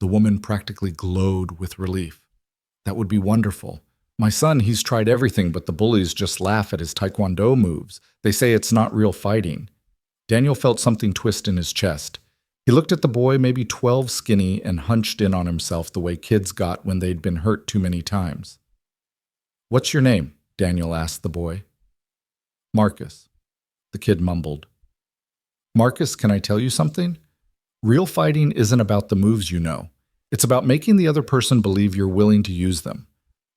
Speaker 1: The woman practically glowed with relief. "That would be wonderful. My son, he's tried everything, but the bullies just laugh at his Taekwondo moves. They say it's not real fighting." Daniel felt something twist in his chest. He looked at the boy, maybe 12, skinny, and hunched in on himself the way kids got when they'd been hurt too many times. "What's your name?" Daniel asked the boy. "Marcus," the kid mumbled. "Marcus, can I tell you something? Real fighting isn't about the moves you know. It's about making the other person believe you're willing to use them.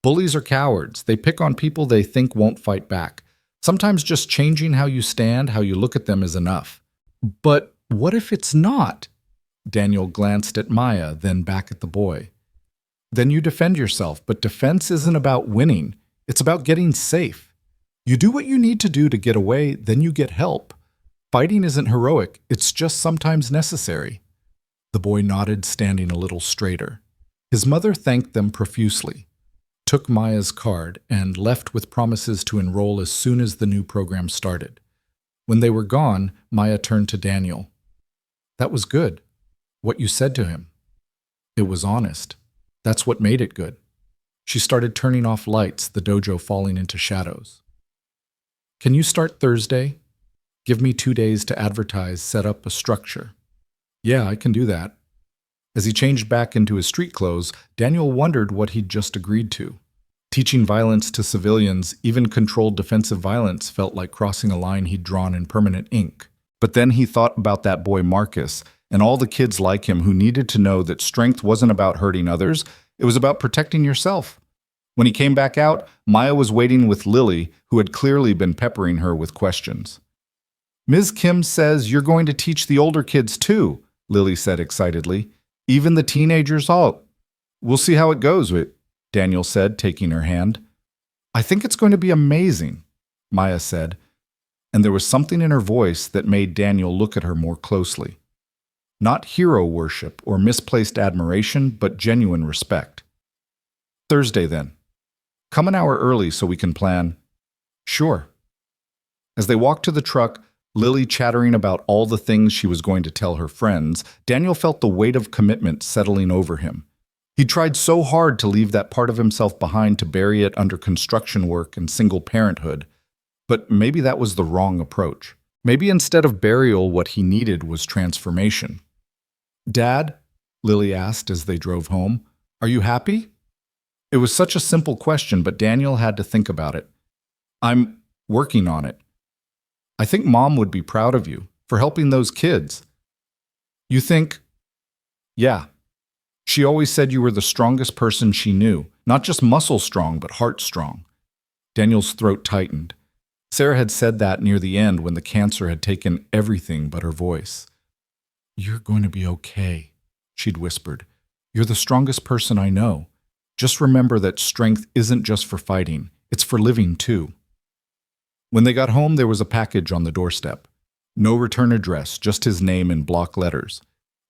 Speaker 1: Bullies are cowards. They pick on people they think won't fight back. Sometimes just changing how you stand, how you look at them is enough. But what if it's not? Daniel glanced at Maya, then back at the boy. Then you defend yourself, but defense isn't about winning. It's about getting safe. You do what you need to do to get away, then you get help. Fighting isn't heroic, it's just sometimes necessary. The boy nodded, standing a little straighter. His mother thanked them profusely, took Maya's card, and left with promises to enroll as soon as the new program started. When they were gone, Maya turned to Daniel. That was good. What you said to him. It was honest. That's what made it good. She started turning off lights, the dojo falling into shadows. Can you start Thursday? Give me 2 days to advertise, set up a structure. Yeah, I can do that. As he changed back into his street clothes, Daniel wondered what he'd just agreed to. Teaching violence to civilians, even controlled defensive violence, felt like crossing a line he'd drawn in permanent ink. But then he thought about that boy Marcus and all the kids like him who needed to know that strength wasn't about hurting others, it was about protecting yourself. When he came back out, Maya was waiting with Lily, who had clearly been peppering her with questions. Ms. Kim says you're going to teach the older kids too, Lily said excitedly. Even the teenagers all. We'll see how it goes, Daniel said, taking her hand. I think it's going to be amazing, Maya said, and there was something in her voice that made Daniel look at her more closely. Not hero worship or misplaced admiration, but genuine respect. Thursday, then. Come an hour early so we can plan. Sure. As they walked to the truck, Lily chattering about all the things she was going to tell her friends, Daniel felt the weight of commitment settling over him. He tried so hard to leave that part of himself behind to bury it under construction work and single parenthood, but maybe that was the wrong approach. Maybe instead of burial, what he needed was transformation. Dad, Lily asked as they drove home, are you happy? It was such a simple question, but Daniel had to think about it. I'm working on it. I think Mom would be proud of you for helping those kids. You think? Yeah. She always said you were the strongest person she knew, not just muscle strong, but heart strong. Daniel's throat tightened. Sarah had said that near the end when the cancer had taken everything but her voice. You're going to be okay, she'd whispered. You're the strongest person I know. Just remember that strength isn't just for fighting, it's for living too. When they got home, there was a package on the doorstep. No return address, just his name in block letters.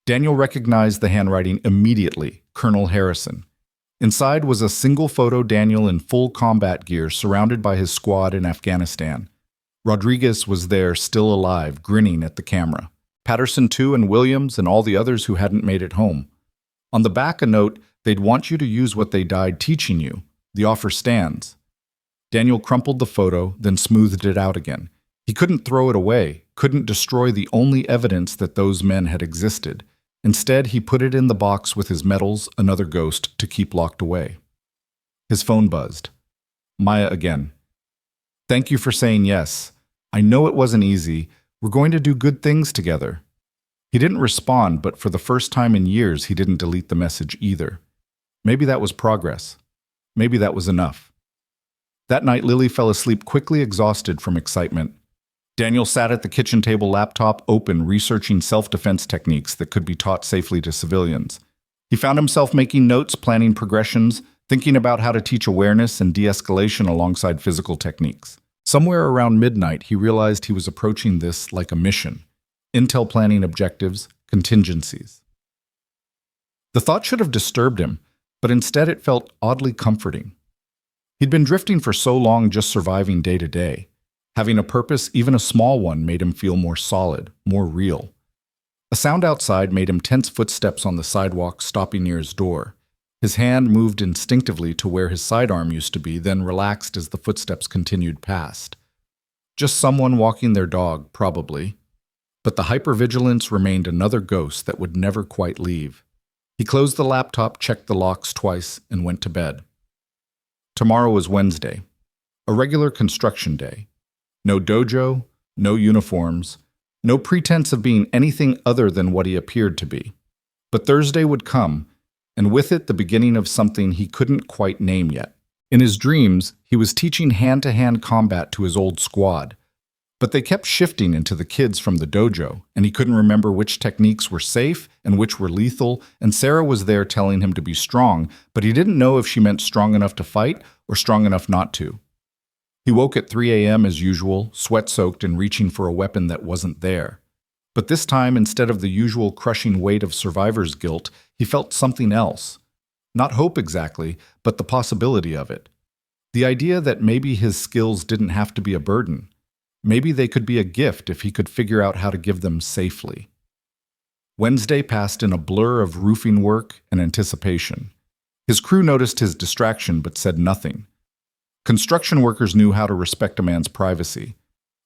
Speaker 1: Daniel recognized the handwriting immediately, Colonel Harrison. Inside was a single photo Daniel in full combat gear surrounded by his squad in Afghanistan. Rodriguez was there, still alive, grinning at the camera. Patterson too, and Williams and all the others who hadn't made it home. On the back a note, they'd want you to use what they died teaching you. The offer stands. Daniel crumpled the photo, then smoothed it out again. He couldn't throw it away, couldn't destroy the only evidence that those men had existed. Instead, he put it in the box with his medals, another ghost, to keep locked away. His phone buzzed. Maya again. Thank you for saying yes. I know it wasn't easy. We're going to do good things together. He didn't respond, but for the first time in years, he didn't delete the message either. Maybe that was progress. Maybe that was enough. That night, Lily fell asleep quickly, exhausted from excitement. Daniel sat at the kitchen table, laptop open, researching self-defense techniques that could be taught safely to civilians. He found himself making notes, planning progressions, thinking about how to teach awareness and de-escalation alongside physical techniques. Somewhere around midnight, he realized he was approaching this like a mission. Intel planning objectives, contingencies. The thought should have disturbed him, but instead it felt oddly comforting. He'd been drifting for so long, just surviving day to day. Having a purpose, even a small one, made him feel more solid, more real. A sound outside made him tense footsteps on the sidewalk, stopping near his door. His hand moved instinctively to where his sidearm used to be, then relaxed as the footsteps continued past. Just someone walking their dog, probably. But the hypervigilance remained another ghost that would never quite leave. He closed the laptop, checked the locks twice, and went to bed. Tomorrow was Wednesday, a regular construction day. No dojo, no uniforms, no pretense of being anything other than what he appeared to be. But Thursday would come, and with it the beginning of something he couldn't quite name yet. In his dreams, he was teaching hand-to-hand combat to his old squad. But they kept shifting into the kids from the dojo, and he couldn't remember which techniques were safe and which were lethal, and Sarah was there telling him to be strong, but he didn't know if she meant strong enough to fight or strong enough not to. He woke at 3 a.m. as usual, sweat-soaked and reaching for a weapon that wasn't there. But this time, instead of the usual crushing weight of survivor's guilt, he felt something else. Not hope exactly, but the possibility of it. The idea that maybe his skills didn't have to be a burden. Maybe they could be a gift if he could figure out how to give them safely. Wednesday passed in a blur of roofing work and anticipation. His crew noticed his distraction but said nothing. Construction workers knew how to respect a man's privacy.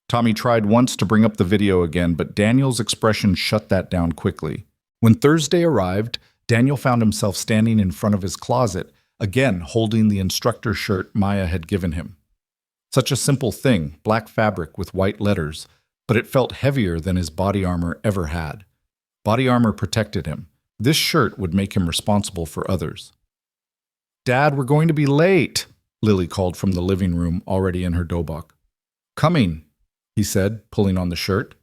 Speaker 1: Tommy tried once to bring up the video again, but Daniel's expression shut that down quickly. When Thursday arrived, Daniel found himself standing in front of his closet, again holding the instructor shirt Maya had given him. Such a simple thing, black fabric with white letters, but it felt heavier than his body armor ever had. Body armor protected him. This shirt would make him responsible for others. "Dad, we're going to be late," Lily called from the living room, already in her dobok. "Coming," he said, pulling on the shirt.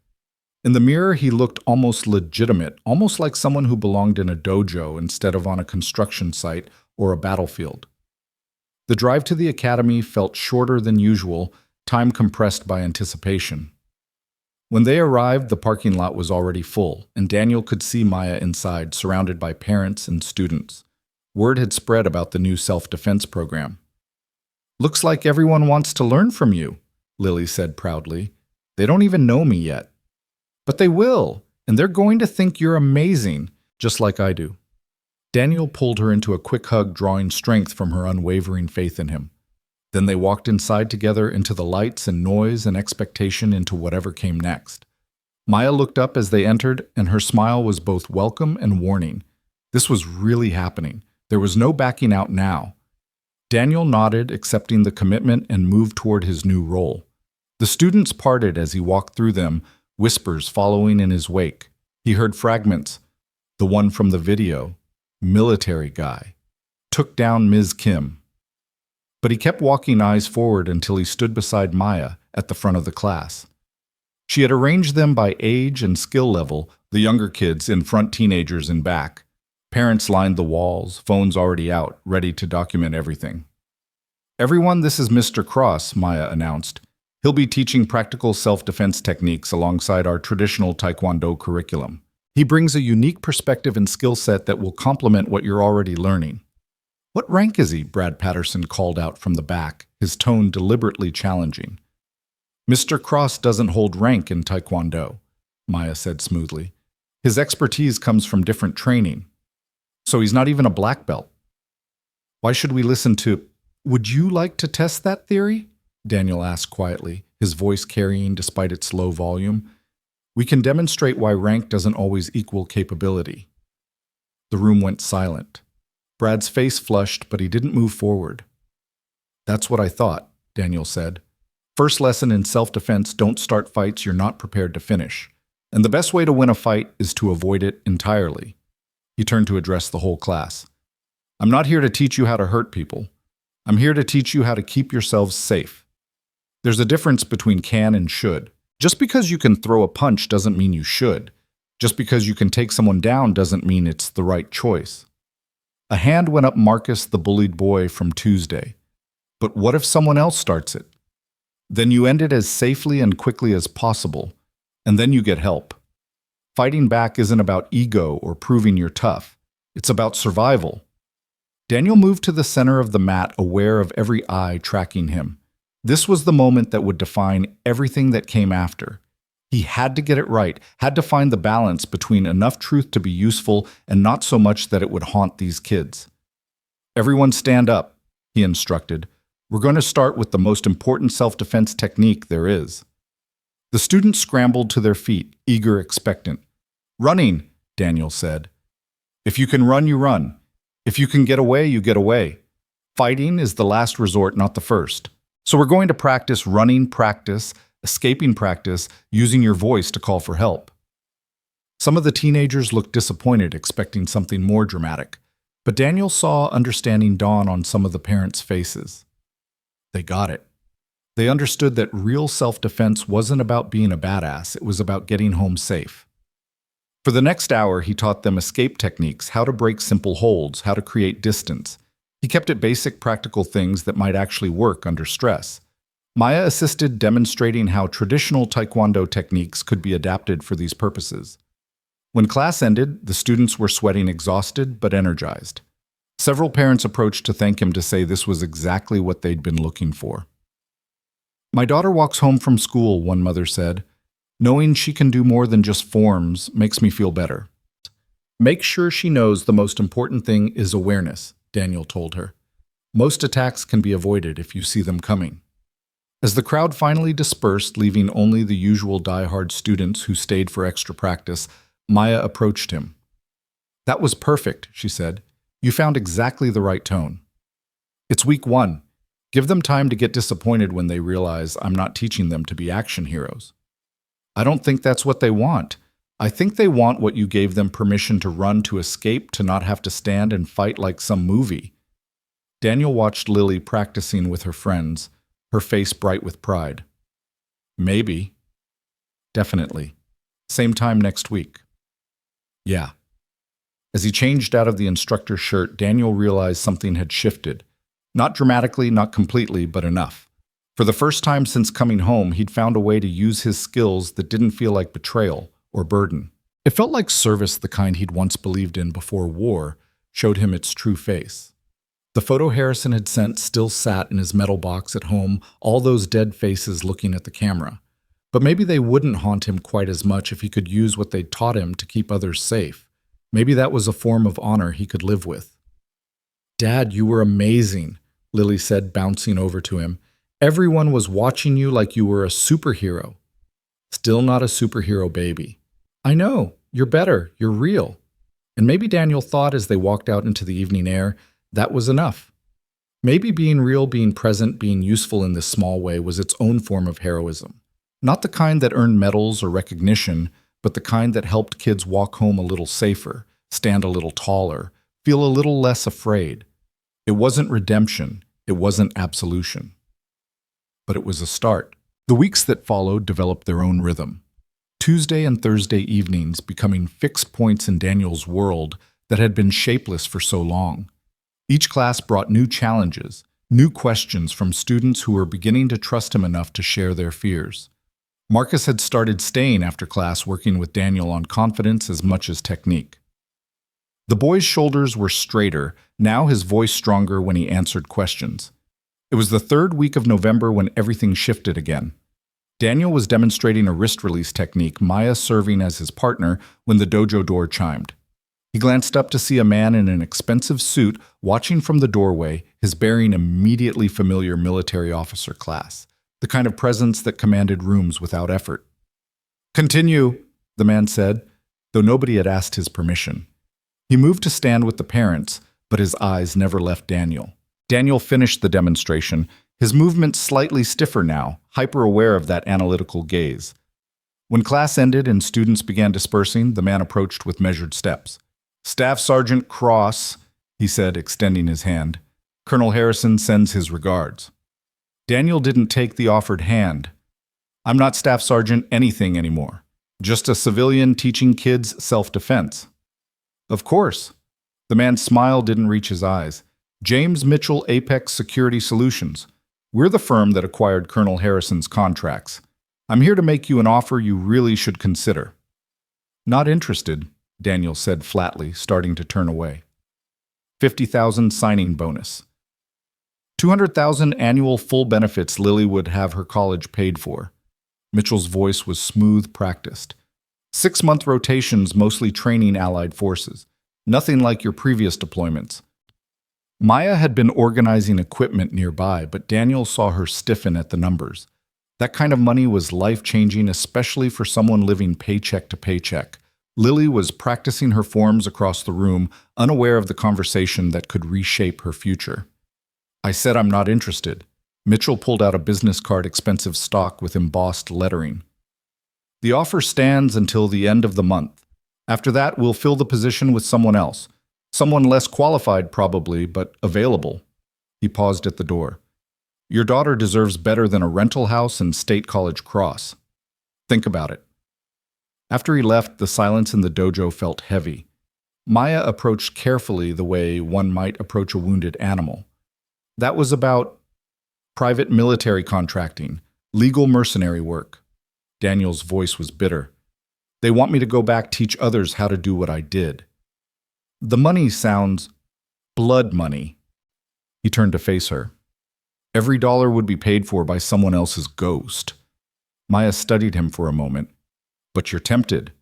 Speaker 1: In the mirror, he looked almost legitimate, almost like someone who belonged in a dojo instead of on a construction site or a battlefield. The drive to the academy felt shorter than usual, time compressed by anticipation. When they arrived, the parking lot was already full, and Daniel could see Maya inside, surrounded by parents and students. Word had spread about the new self-defense program. "Looks like everyone wants to learn from you," Lily said proudly. "They don't even know me yet." "But they will, and they're going to think you're amazing, just like I do." Daniel pulled her into a quick hug, drawing strength from her unwavering faith in him. Then they walked inside together into the lights and noise and expectation into whatever came next. Maya looked up as they entered, and her smile was both welcome and warning. This was really happening. There was no backing out now. Daniel nodded, accepting the commitment, and moved toward his new role. The students parted as he walked through them, whispers following in his wake. He heard fragments. The one from the video. Military guy. Took down Ms. Kim. But he kept walking eyes forward until he stood beside Maya at the front of the class. She had arranged them by age and skill level, the younger kids in front, teenagers in back. Parents lined the walls, phones already out, ready to document everything. "Everyone, this is Mr. Cross," Maya announced. "He'll be teaching practical self-defense techniques alongside our traditional Taekwondo curriculum. He brings a unique perspective and skill set that will complement what you're already learning." "What rank is he?" Brad Patterson called out from the back, his tone deliberately challenging. "Mr. Cross doesn't hold rank in Taekwondo," Maya said smoothly. "His expertise comes from different training. So he's not even a black belt." "Why should we listen to—" "Would you like to test that theory?" Daniel asked quietly, his voice carrying despite its low volume. "We can demonstrate why rank doesn't always equal capability." The room went silent. Brad's face flushed, but he didn't move forward. "That's what I thought," Daniel said. "First lesson in self-defense, don't start fights you're not prepared to finish. And the best way to win a fight is to avoid it entirely." He turned to address the whole class. "I'm not here to teach you how to hurt people. I'm here to teach you how to keep yourselves safe. There's a difference between can and should. Just because you can throw a punch doesn't mean you should. Just because you can take someone down doesn't mean it's the right choice." A hand went up Marcus, the bullied boy from Tuesday. "But what if someone else starts it? Then you end it as safely and quickly as possible, and then you get help. Fighting back isn't about ego or proving you're tough. It's about survival." Daniel moved to the center of the mat, aware of every eye tracking him. This was the moment that would define everything that came after. He had to get it right, had to find the balance between enough truth to be useful and not so much that it would haunt these kids. "Everyone stand up," he instructed. "We're going to start with the most important self-defense technique there is." The students scrambled to their feet, eager, expectant. "Running," Daniel said. "If you can run, you run. If you can get away, you get away. Fighting is the last resort, not the first. So we're going to practice running practice, escaping practice, using your voice to call for help." Some of the teenagers looked disappointed, expecting something more dramatic. But Daniel saw understanding dawn on some of the parents' faces. They got it. They understood that real self-defense wasn't about being a badass, it was about getting home safe. For the next hour, he taught them escape techniques, how to break simple holds, how to create distance. He kept it basic, practical things that might actually work under stress. Maya assisted, demonstrating how traditional Taekwondo techniques could be adapted for these purposes. When class ended, the students were sweating, exhausted but energized. Several parents approached to thank him, to say this was exactly what they'd been looking for. "My daughter walks home from school," one mother said. "Knowing she can do more than just forms makes me feel better." "Make sure she knows the most important thing is awareness," Daniel told her. "Most attacks can be avoided if you see them coming." As the crowd finally dispersed, leaving only the usual die-hard students who stayed for extra practice, Maya approached him. "That was perfect," she said. "You found exactly the right tone. It's week 1. Give them time to get disappointed when they realize I'm not teaching them to be action heroes." "I don't think that's what they want. I think they want what you gave them permission to run, to escape, to not have to stand and fight like some movie." Daniel watched Lily practicing with her friends, her face bright with pride. "Maybe. Definitely. Same time next week." "Yeah." As he changed out of the instructor's shirt, Daniel realized something had shifted. Not dramatically, not completely, but enough. For the first time since coming home, he'd found a way to use his skills that didn't feel like betrayal or burden. It felt like service, the kind he'd once believed in before war showed him its true face. The photo Harrison had sent still sat in his metal box at home, all those dead faces looking at the camera. But maybe they wouldn't haunt him quite as much if he could use what they'd taught him to keep others safe. Maybe that was a form of honor he could live with. "Dad, you were amazing," Lily said, bouncing over to him. "Everyone was watching you like you were a superhero." "Still not a superhero, baby." "I know. You're better. You're real." And maybe Daniel thought, as they walked out into the evening air, that was enough. Maybe being real, being present, being useful in this small way was its own form of heroism. Not the kind that earned medals or recognition, but the kind that helped kids walk home a little safer, stand a little taller, feel a little less afraid. It wasn't redemption. It wasn't absolution. But it was a start. The weeks that followed developed their own rhythm. Tuesday and Thursday evenings becoming fixed points in Daniel's world that had been shapeless for so long. Each class brought new challenges, new questions from students who were beginning to trust him enough to share their fears. Marcus had started staying after class, working with Daniel on confidence as much as technique. The boy's shoulders were straighter, now his voice stronger when he answered questions. It was the 3rd week of November when everything shifted again. Daniel was demonstrating a wrist release technique, Maya serving as his partner, when the dojo door chimed. He glanced up to see a man in an expensive suit watching from the doorway, his bearing immediately familiar military officer class, the kind of presence that commanded rooms without effort. "Continue," the man said, though nobody had asked his permission. He moved to stand with the parents, but his eyes never left Daniel. Daniel finished the demonstration, his movements slightly stiffer now, hyper-aware of that analytical gaze. When class ended and students began dispersing, the man approached with measured steps. "Staff Sergeant Cross," he said, extending his hand. "Colonel Harrison sends his regards." Daniel didn't take the offered hand. "I'm not Staff Sergeant anything anymore. Just a civilian teaching kids self-defense." "Of course." The man's smile didn't reach his eyes. "James Mitchell, Apex Security Solutions. We're the firm that acquired Colonel Harrison's contracts. I'm here to make you an offer you really should consider." "Not interested," Daniel said flatly, starting to turn away. 50,000 signing bonus. 200,000 annual full benefits. Lily would have her college paid for. Mitchell's voice was smooth, practiced. 6-month rotations, mostly training allied forces. Nothing like your previous deployments. Maya had been organizing equipment nearby, but Daniel saw her stiffen at the numbers. That kind of money was life-changing, especially for someone living paycheck to paycheck. Lily was practicing her forms across the room, unaware of the conversation that could reshape her future. "I said I'm not interested." Mitchell pulled out a business card, expensive stock with embossed lettering. "The offer stands until the end of the month. After that, we'll fill the position with someone else. Someone less qualified, probably, but available. He paused at the door. Your daughter deserves better than a rental house in State College Cross. Think about it. After he left, the silence in the dojo felt heavy. Maya approached carefully the way one might approach a wounded animal. That was about private military contracting, legal mercenary work. Daniel's voice was bitter. They want me to go back teach others how to do what I did. The money sounds blood money. He turned to face her. Every dollar would be paid for by someone else's ghost. Maya studied him for a moment. But you're tempted.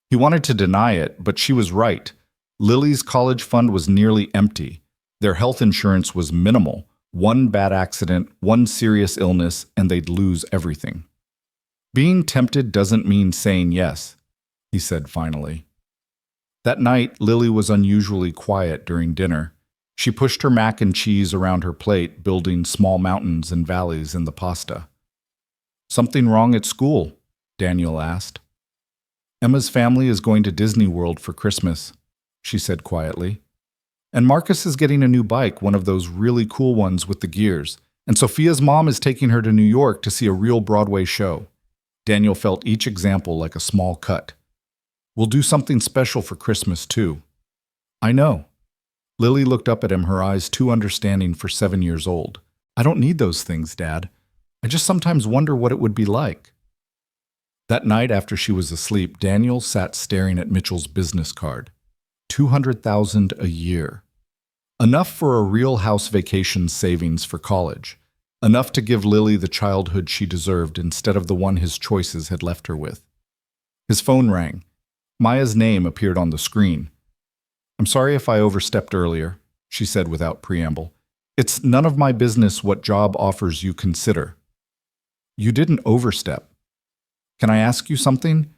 Speaker 1: He wanted to deny it, but she was right. Lily's college fund was nearly empty. Their health insurance was minimal. One bad accident, one serious illness, and they'd lose everything. Being tempted doesn't mean saying yes, he said finally. That night, Lily was unusually quiet during dinner. She pushed her mac and cheese around her plate, building small mountains and valleys in the pasta. Something wrong at school? Daniel asked. Emma's family is going to Disney World for Christmas, she said quietly. And Marcus is getting a new bike, one of those really cool ones with the gears. And Sophia's mom is taking her to New York to see a real Broadway show. Daniel felt each example like a small cut. We'll do something special for Christmas, too. I know. Lily looked up at him, her eyes too understanding for 7 years old. I don't need those things, Dad. I just sometimes wonder what it would be like. That night after she was asleep, Daniel sat staring at Mitchell's business card. $200,000 a year. Enough for a real house vacation savings for college. Enough to give Lily the childhood she deserved instead of the one his choices had left her with. His phone rang. Maya's name appeared on the screen. I'm sorry if I overstepped earlier, she said without preamble. It's none of my business what job offers you consider. You didn't overstep. Can I ask you something?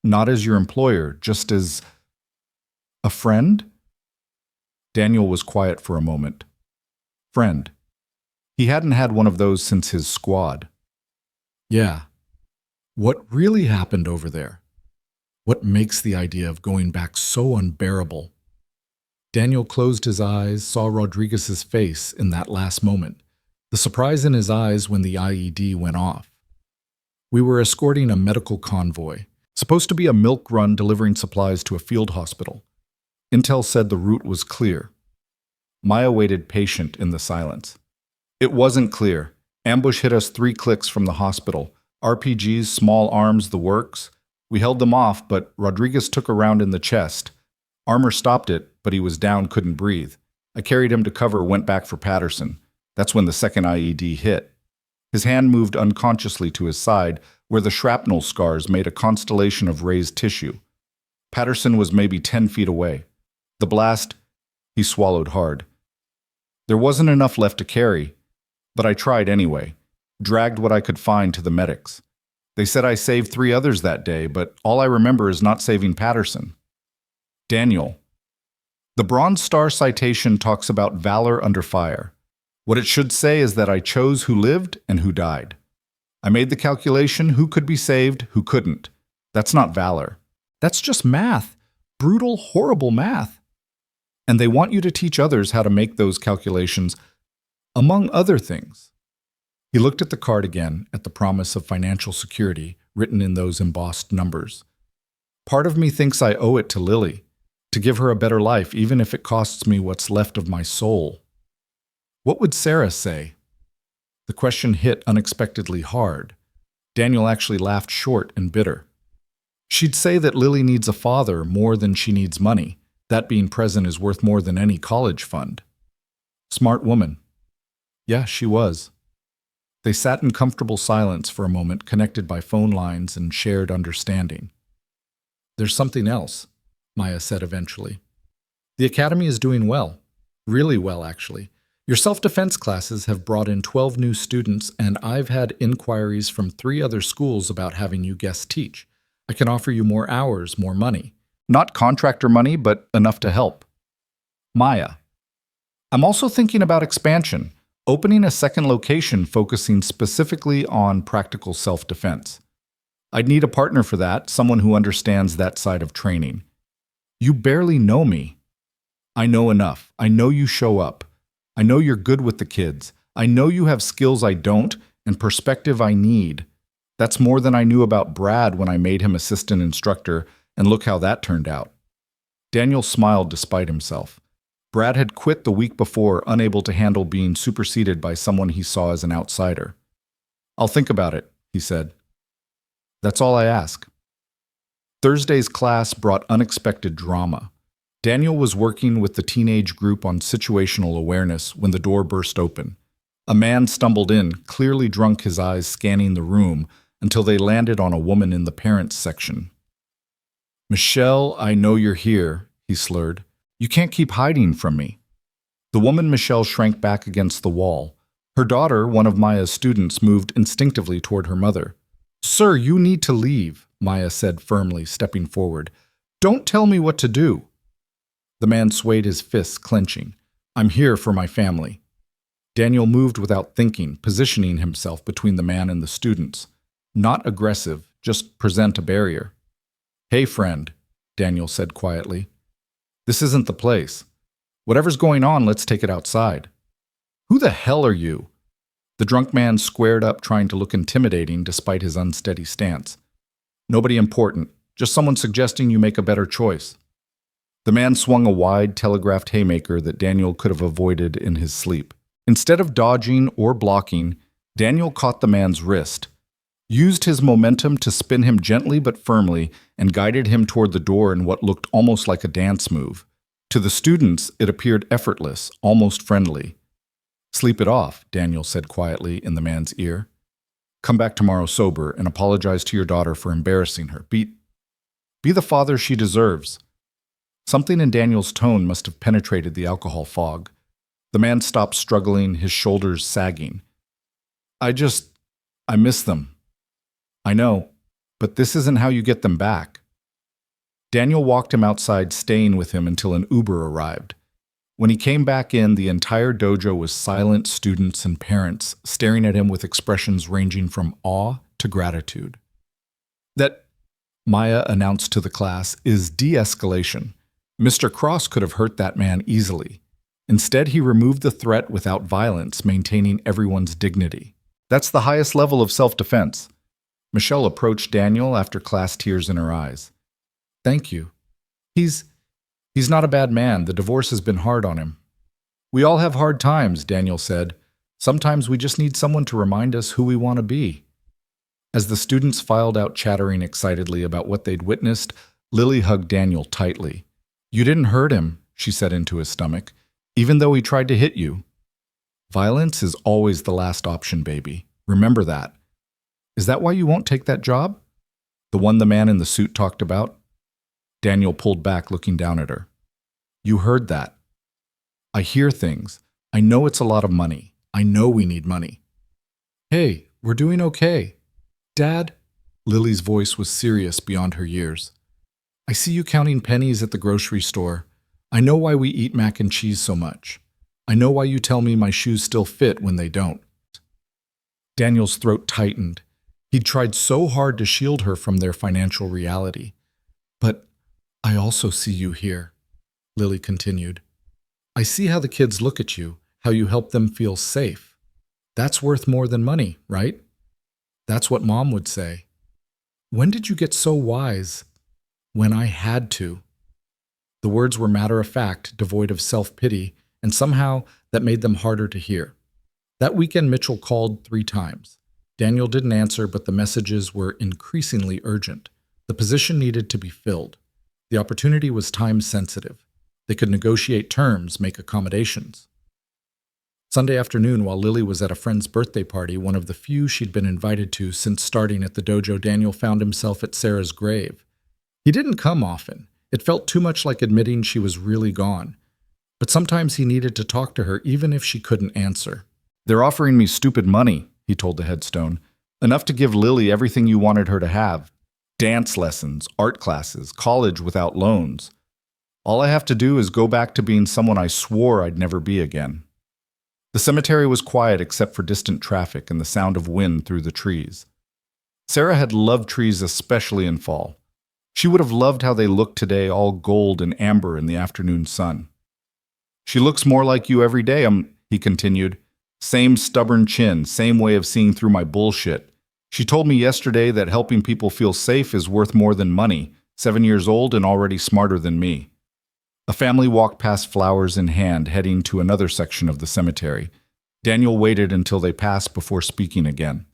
Speaker 1: Not as your employer, just as a friend? Daniel was quiet for a moment. Friend. He hadn't had one of those since his squad. Yeah. What really happened over there? What makes the idea of going back so unbearable? Daniel closed his eyes, saw Rodriguez's face in that last moment, the surprise in his eyes when the IED went off. We were escorting a medical convoy, supposed to be a milk run delivering supplies to a field hospital. Intel said the route was clear. Maya waited patient in the silence. It wasn't clear. Ambush hit us 3 clicks from the hospital. RPGs, small arms, the works. We held them off, but Rodriguez took a round in the chest. Armor stopped it, but he was down, couldn't breathe. I carried him to cover, went back for Patterson. That's when the second IED hit. His hand moved unconsciously to his side, where the shrapnel scars made a constellation of raised tissue. Patterson was maybe 10 feet away. The blast, he swallowed hard. There wasn't enough left to carry, but I tried anyway, dragged what I could find to the medics. They said I saved 3 others that day, but all I remember is not saving Patterson. Daniel. The Bronze Star citation talks about valor under fire. What it should say is that I chose who lived and who died. I made the calculation who could be saved, who couldn't. That's not valor. That's just math. Brutal, horrible math. And they want you to teach others how to make those calculations, among other things. He looked at the card again, at the promise of financial security written in those embossed numbers. Part of me thinks I owe it to Lily, to give her a better life, even if it costs me what's left of my soul. What would Sarah say? The question hit unexpectedly hard. Daniel actually laughed short and bitter. She'd say that Lily needs a father more than she needs money. That being present is worth more than any college fund. Smart woman. Yeah, she was. They sat in comfortable silence for a moment, connected by phone lines and shared understanding. There's something else, Maya said eventually. The academy is doing well. Really well, actually. Your self-defense classes have brought in 12 new students, and I've had inquiries from 3 other schools about having you guest teach. I can offer you more hours, more money. Not contractor money, but enough to help. Maya. I'm also thinking about expansion, opening a second location focusing specifically on practical self-defense. I'd need a partner for that, someone who understands that side of training. You barely know me. I know enough. I know you show up. I know you're good with the kids. I know you have skills I don't and perspective I need. That's more than I knew about Brad when I made him assistant instructor, and look how that turned out." Daniel smiled despite himself. Brad had quit the week before, unable to handle being superseded by someone he saw as an outsider. "I'll think about it," he said. "That's all I ask." Thursday's class brought unexpected drama. Daniel was working with the teenage group on situational awareness when the door burst open. A man stumbled in, clearly drunk, his eyes scanning the room until they landed on a woman in the parents section. "Michelle, I know you're here," he slurred. "You can't keep hiding from me." The woman Michelle shrank back against the wall. Her daughter, one of Maya's students, moved instinctively toward her mother. "Sir, you need to leave," Maya said firmly, stepping forward. "Don't tell me what to do." The man swayed, his fists clenching. "I'm here for my family." Daniel moved without thinking, positioning himself between the man and the students. Not aggressive, just present a barrier. "Hey, friend," Daniel said quietly. "This isn't the place. Whatever's going on, let's take it outside." "Who the hell are you?" The drunk man squared up, trying to look intimidating despite his unsteady stance. "Nobody important, just someone suggesting you make a better choice." The man swung a wide, telegraphed haymaker that Daniel could have avoided in his sleep. Instead of dodging or blocking, Daniel caught the man's wrist, used his momentum to spin him gently but firmly, and guided him toward the door in what looked almost like a dance move. To the students, it appeared effortless, almost friendly. "Sleep it off," Daniel said quietly in the man's ear. "Come back tomorrow sober and apologize to your daughter for embarrassing her. Be the father she deserves." Something in Daniel's tone must have penetrated the alcohol fog. The man stopped struggling, his shoulders sagging. I miss them." "I know, but this isn't how you get them back." Daniel walked him outside, staying with him until an Uber arrived. When he came back in, the entire dojo was silent, students and parents staring at him with expressions ranging from awe to gratitude. "That," Maya announced to the class, "is de-escalation. Mr. Cross could have hurt that man easily. Instead, he removed the threat without violence, maintaining everyone's dignity. That's the highest level of self-defense." Michelle approached Daniel after class, tears in her eyes. "Thank you. He's not a bad man. The divorce has been hard on him." "We all have hard times," Daniel said. "Sometimes we just need someone to remind us who we want to be." As the students filed out chattering excitedly about what they'd witnessed, Lily hugged Daniel tightly. "You didn't hurt him," she said into his stomach, "even though he tried to hit you." "Violence is always the last option, baby. Remember that." "Is that why you won't take that job? The one the man in the suit talked about?" Daniel pulled back, looking down at her. "You heard that. I hear things. I know it's a lot of money. I know we need money." "Hey, we're doing okay. Dad?" Lily's voice was serious beyond her years. "I see you counting pennies at the grocery store. I know why we eat mac and cheese so much. I know why you tell me my shoes still fit when they don't." Daniel's throat tightened. He'd tried so hard to shield her from their financial reality. "But I also see you here," Lily continued. "I see how the kids look at you, how you help them feel safe. That's worth more than money, right? That's what Mom would say. When did you get so wise?" "When I had to." The words were matter-of-fact, devoid of self-pity, and somehow that made them harder to hear. That weekend, Mitchell called 3 times. Daniel didn't answer, but the messages were increasingly urgent. The position needed to be filled. The opportunity was time-sensitive. They could negotiate terms, make accommodations. Sunday afternoon, while Lily was at a friend's birthday party, one of the few she'd been invited to since starting at the dojo, Daniel found himself at Sarah's grave. He didn't come often. It felt too much like admitting she was really gone. But sometimes he needed to talk to her, even if she couldn't answer. "They're offering me stupid money," he told the headstone. "Enough to give Lily everything you wanted her to have. Dance lessons, art classes, college without loans. All I have to do is go back to being someone I swore I'd never be again." The cemetery was quiet except for distant traffic and the sound of wind through the trees. Sarah had loved trees, especially in fall. She would have loved how they looked today, all gold and amber in the afternoon sun. She looks more like you every day, he continued. Same stubborn chin, same way of seeing through my bullshit. She told me yesterday that helping people feel safe is worth more than money, 7 years old and already smarter than me. A family walked past, flowers in hand, heading to another section of the cemetery. Daniel waited until they passed before speaking again.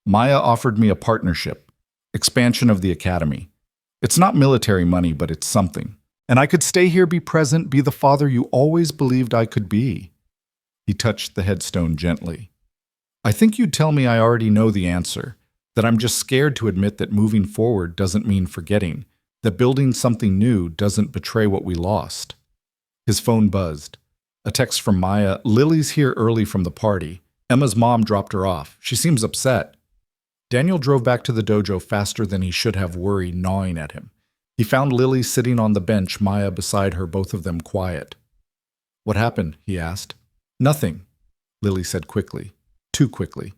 Speaker 1: Maya offered me a partnership, expansion of the academy. It's not military money, but it's something. And I could stay here, be present, be the father you always believed I could be. He touched the headstone gently. I think you'd tell me I already know the answer, that I'm just scared to admit that moving forward doesn't mean forgetting, that building something new doesn't betray what we lost. His phone buzzed. A text from Maya. Lily's here early from the party. Emma's mom dropped her off. She seems upset. Daniel drove back to the dojo faster than he should have, worry gnawing at him. He found Lily sitting on the bench, Maya beside her, both of them quiet. What happened? He asked. Nothing, Lily said quickly. Too quickly.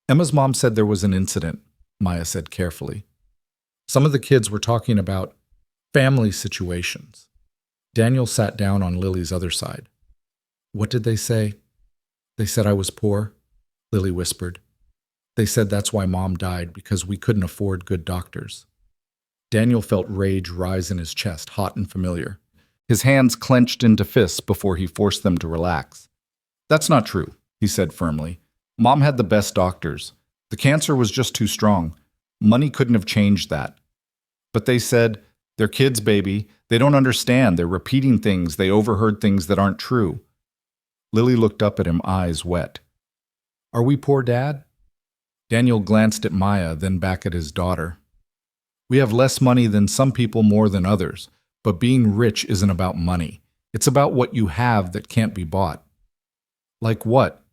Speaker 1: Emma's mom said there was an incident, Maya said carefully. Some of the kids were talking about family situations. Daniel sat down on Lily's other side. What did they say? They said I was poor, Lily whispered. They said that's why Mom died, because we couldn't afford good doctors. Daniel felt rage rise in his chest, hot and familiar. His hands clenched into fists before he forced them to relax. That's not true, he said firmly. Mom had the best doctors. The cancer was just too strong. Money couldn't have changed that. But they said, they're kids, baby. They don't understand. They're repeating things. They overheard things that aren't true. Lily looked up at him, eyes wet. Are we poor, Dad? Daniel glanced at Maya, then back at his daughter. We have less money than some people, more than others. But being rich isn't about money. It's about what you have that can't be bought. Like what?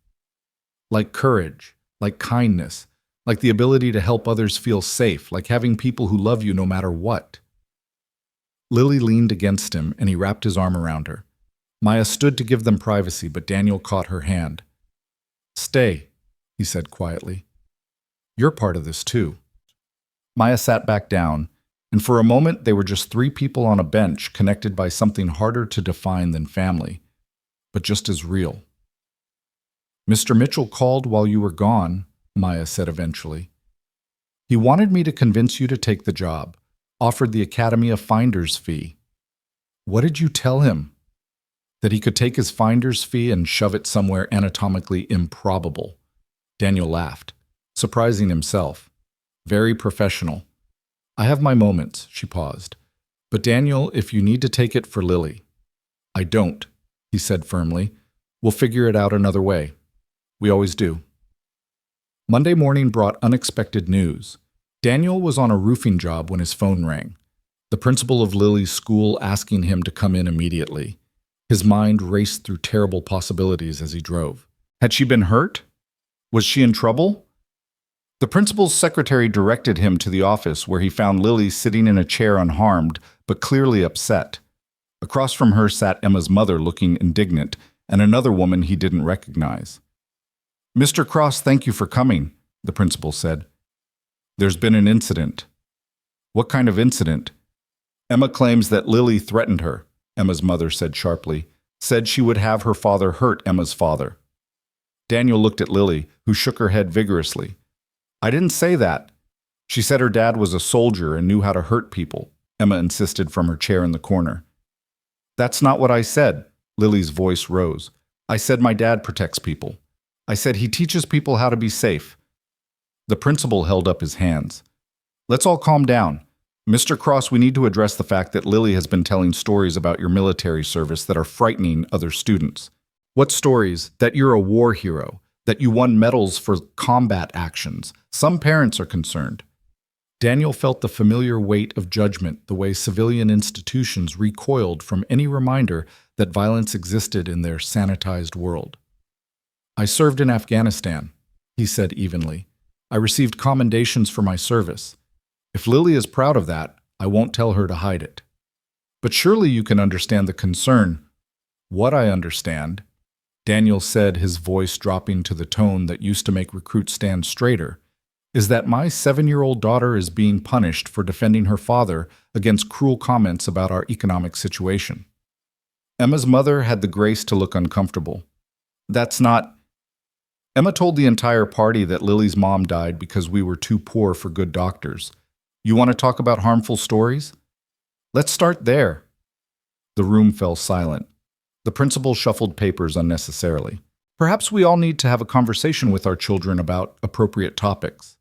Speaker 1: Like courage, like kindness, like the ability to help others feel safe, like having people who love you no matter what. Lily leaned against him, and he wrapped his arm around her. Maya stood to give them privacy, but Daniel caught her hand. Stay, he said quietly. You're part of this too. Maya sat back down, and for a moment they were just three people on a bench connected by something harder to define than family, but just as real. Mr. Mitchell called while you were gone, Maya said eventually. He wanted me to convince you to take the job, offered the academy a finder's fee. What did you tell him? That he could take his finder's fee and shove it somewhere anatomically improbable. Daniel laughed, surprising himself. Very professional. I have my moments, she paused. But Daniel, if you need to take it for Lily. I don't, he said firmly. We'll figure it out another way. We always do. Monday morning brought unexpected news. Daniel was on a roofing job when his phone rang. The principal of Lily's school asking him to come in immediately. His mind raced through terrible possibilities as he drove. Had she been hurt? Was she in trouble? The principal's secretary directed him to the office, where he found Lily sitting in a chair unharmed, but clearly upset. Across from her sat Emma's mother, looking indignant, and another woman he didn't recognize. Mr. Cross, thank you for coming, the principal said. There's been an incident. What kind of incident? Emma claims that Lily threatened her, Emma's mother said sharply, said she would have her father hurt Emma's father. Daniel looked at Lily, who shook her head vigorously. I didn't say that. She said her dad was a soldier and knew how to hurt people, Emma insisted from her chair in the corner. That's not what I said, Lily's voice rose. I said my dad protects people. I said he teaches people how to be safe. The principal held up his hands. Let's all calm down. Mr. Cross, we need to address the fact that Lily has been telling stories about your military service that are frightening other students. What stories? That you're a war hero, that you won medals for combat actions. Some parents are concerned. Daniel felt the familiar weight of judgment, the way civilian institutions recoiled from any reminder that violence existed in their sanitized world. I served in Afghanistan, he said evenly. I received commendations for my service. If Lily is proud of that, I won't tell her to hide it. But surely you can understand the concern. What I understand, Daniel said, his voice dropping to the tone that used to make recruits stand straighter, is that my 7-year-old daughter is being punished for defending her father against cruel comments about our economic situation. Emma's mother had the grace to look uncomfortable. That's not... Emma told the entire party that Lily's mom died because we were too poor for good doctors. You want to talk about harmful stories? Let's start there. The room fell silent. The principal shuffled papers unnecessarily. Perhaps we all need to have a conversation with our children about appropriate topics.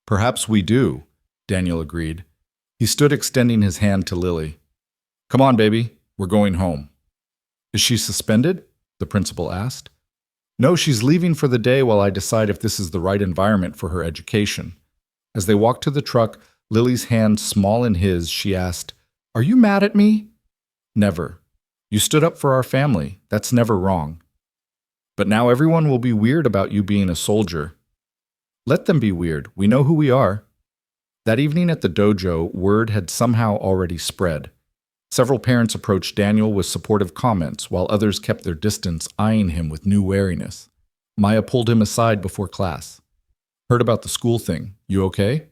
Speaker 1: Perhaps we do, Daniel agreed. He stood extending his hand to Lily. Come on, baby, we're going home. Is she suspended? The principal asked. No, she's leaving for the day while I decide if this is the right environment for her education. As they walked to the truck, Lily's hand small in his, she asked, Are you mad at me? Never. You stood up for our family. That's never wrong. But now everyone will be weird about you being a soldier. Let them be weird. We know who we are. That evening at the dojo, word had somehow already spread. Several parents approached Daniel with supportive comments, while others kept their distance, eyeing him with new wariness. Maya pulled him aside before class. Heard about the school thing. You okay?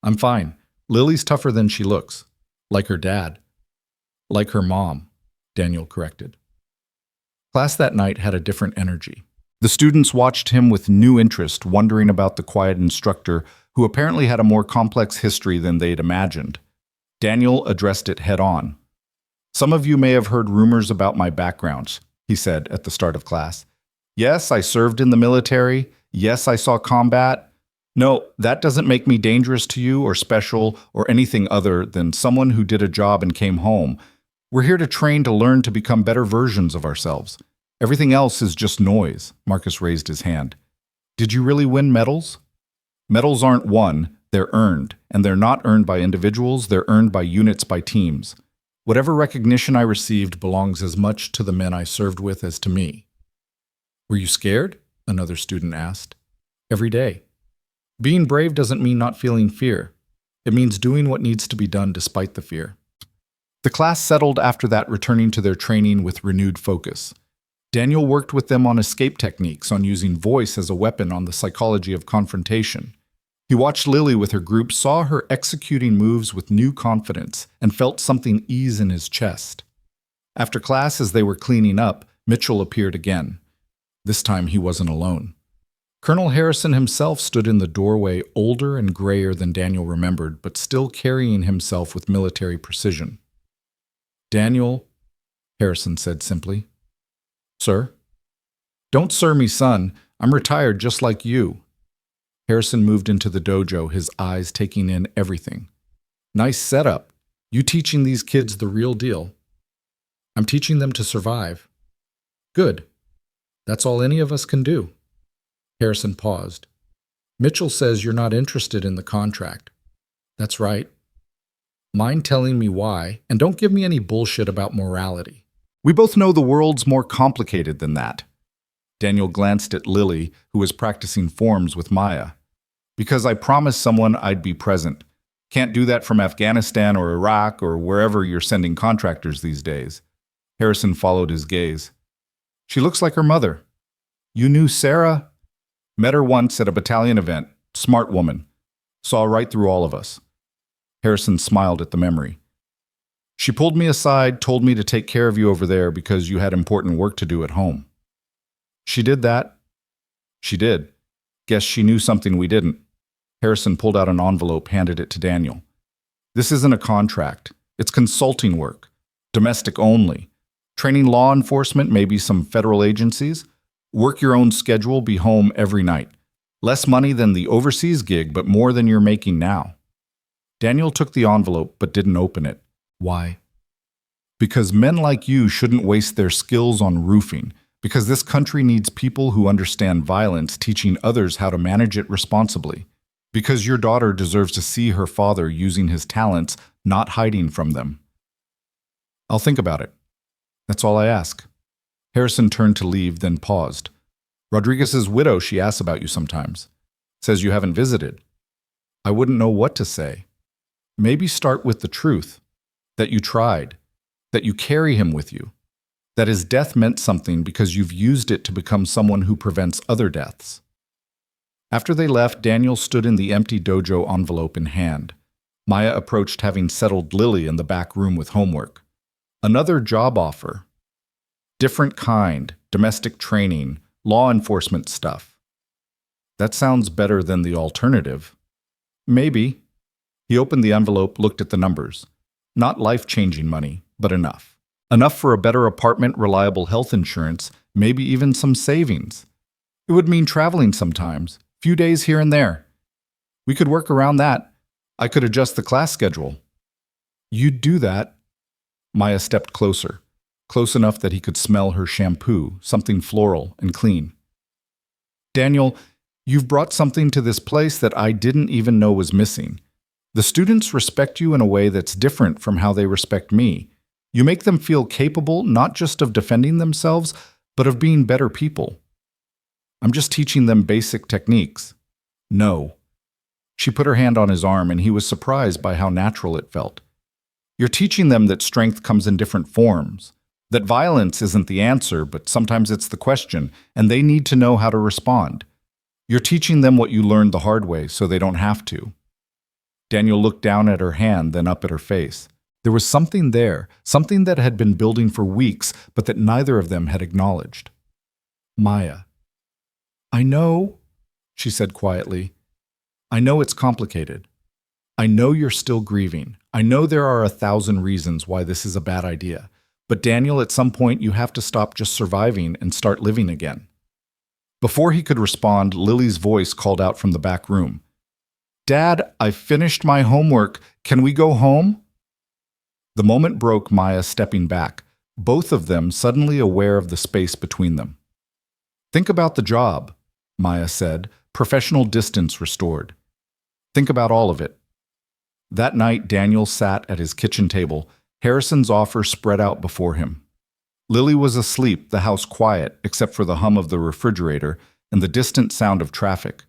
Speaker 1: I'm fine. Lily's tougher than she looks. Like her dad. Like her mom, Daniel corrected. Class that night had a different energy. The students watched him with new interest, wondering about the quiet instructor who apparently had a more complex history than they'd imagined. Daniel addressed it head-on. Some of you may have heard rumors about my backgrounds, he said at the start of class. Yes, I served in the military. Yes, I saw combat. No, that doesn't make me dangerous to you or special or anything other than someone who did a job and came home. We're here to train to learn to become better versions of ourselves. Everything else is just noise. Marcus raised his hand. Did you really win medals? Medals aren't won, they're earned, and they're not earned by individuals, they're earned by units, by teams. Whatever recognition I received belongs as much to the men I served with as to me. Were you scared? Another student asked. Every day. Being brave doesn't mean not feeling fear. It means doing what needs to be done despite the fear. The class settled after that, returning to their training with renewed focus. Daniel worked with them on escape techniques, on using voice as a weapon, on the psychology of confrontation. He watched Lily with her group, saw her executing moves with new confidence, and felt something ease in his chest. After class, as they were cleaning up, Mitchell appeared again. This time he wasn't alone. Colonel Harrison himself stood in the doorway, older and grayer than Daniel remembered, but still carrying himself with military precision. Daniel, Harrison said simply. Sir? Don't sir me, son. I'm retired just like you. Harrison moved into the dojo, his eyes taking in everything. Nice setup. You teaching these kids the real deal. I'm teaching them to survive. Good. That's all any of us can do. Harrison paused. Mitchell says you're not interested in the contract. That's right. Mind telling me why, and don't give me any bullshit about morality. We both know the world's more complicated than that. Daniel glanced at Lily, who was practicing forms with Maya. Because I promised someone I'd be present. Can't do that from Afghanistan or Iraq or wherever you're sending contractors these days. Harrison followed his gaze. She looks like her mother. You knew Sarah? Met her once at a battalion event. Smart woman. Saw right through all of us. Harrison smiled at the memory. She pulled me aside, told me to take care of you over there because you had important work to do at home. She did that? She did. Guess she knew something we didn't. Harrison pulled out an envelope, handed it to Daniel. This isn't a contract. It's consulting work. Domestic only. Training law enforcement, maybe some federal agencies. Work your own schedule, be home every night. Less money than the overseas gig, but more than you're making now. Daniel took the envelope, but didn't open it. Why? Because men like you shouldn't waste their skills on roofing. Because this country needs people who understand violence, teaching others how to manage it responsibly. Because your daughter deserves to see her father using his talents, not hiding from them. I'll think about it. That's all I ask. Harrison turned to leave, then paused. Rodriguez's widow, she asks about you sometimes. Says you haven't visited. I wouldn't know what to say. Maybe start with the truth. That you tried. That you carry him with you. That his death meant something because you've used it to become someone who prevents other deaths. After they left, Daniel stood in the empty dojo, envelope in hand. Maya approached, having settled Lily in the back room with homework. Another job offer. Different kind, domestic training, law enforcement stuff. That sounds better than the alternative. Maybe. He opened the envelope, looked at the numbers. Not life-changing money, but enough. Enough for a better apartment, reliable health insurance, maybe even some savings. It would mean traveling sometimes, few days here and there. We could work around that. I could adjust the class schedule. You'd do that? Maya stepped closer, close enough that he could smell her shampoo, something floral and clean. Daniel, you've brought something to this place that I didn't even know was missing. The students respect you in a way that's different from how they respect me. You make them feel capable not just of defending themselves, but of being better people. I'm just teaching them basic techniques. No. She put her hand on his arm, and he was surprised by how natural it felt. You're teaching them that strength comes in different forms, that violence isn't the answer, but sometimes it's the question, and they need to know how to respond. You're teaching them what you learned the hard way so they don't have to. Daniel looked down at her hand, then up at her face. There was something there, something that had been building for weeks, but that neither of them had acknowledged. Maya. I know, she said quietly. I know it's complicated. I know you're still grieving. I know there are 1,000 reasons why this is a bad idea. But Daniel, at some point you have to stop just surviving and start living again. Before he could respond, Lily's voice called out from the back room. Dad, I finished my homework. Can we go home? The moment broke Maya stepping back, both of them suddenly aware of the space between them. Think about the job, Maya said, professional distance restored. Think about all of it. That night, Daniel sat at his kitchen table, Harrison's offer spread out before him. Lily was asleep, the house quiet, except for the hum of the refrigerator and the distant sound of traffic.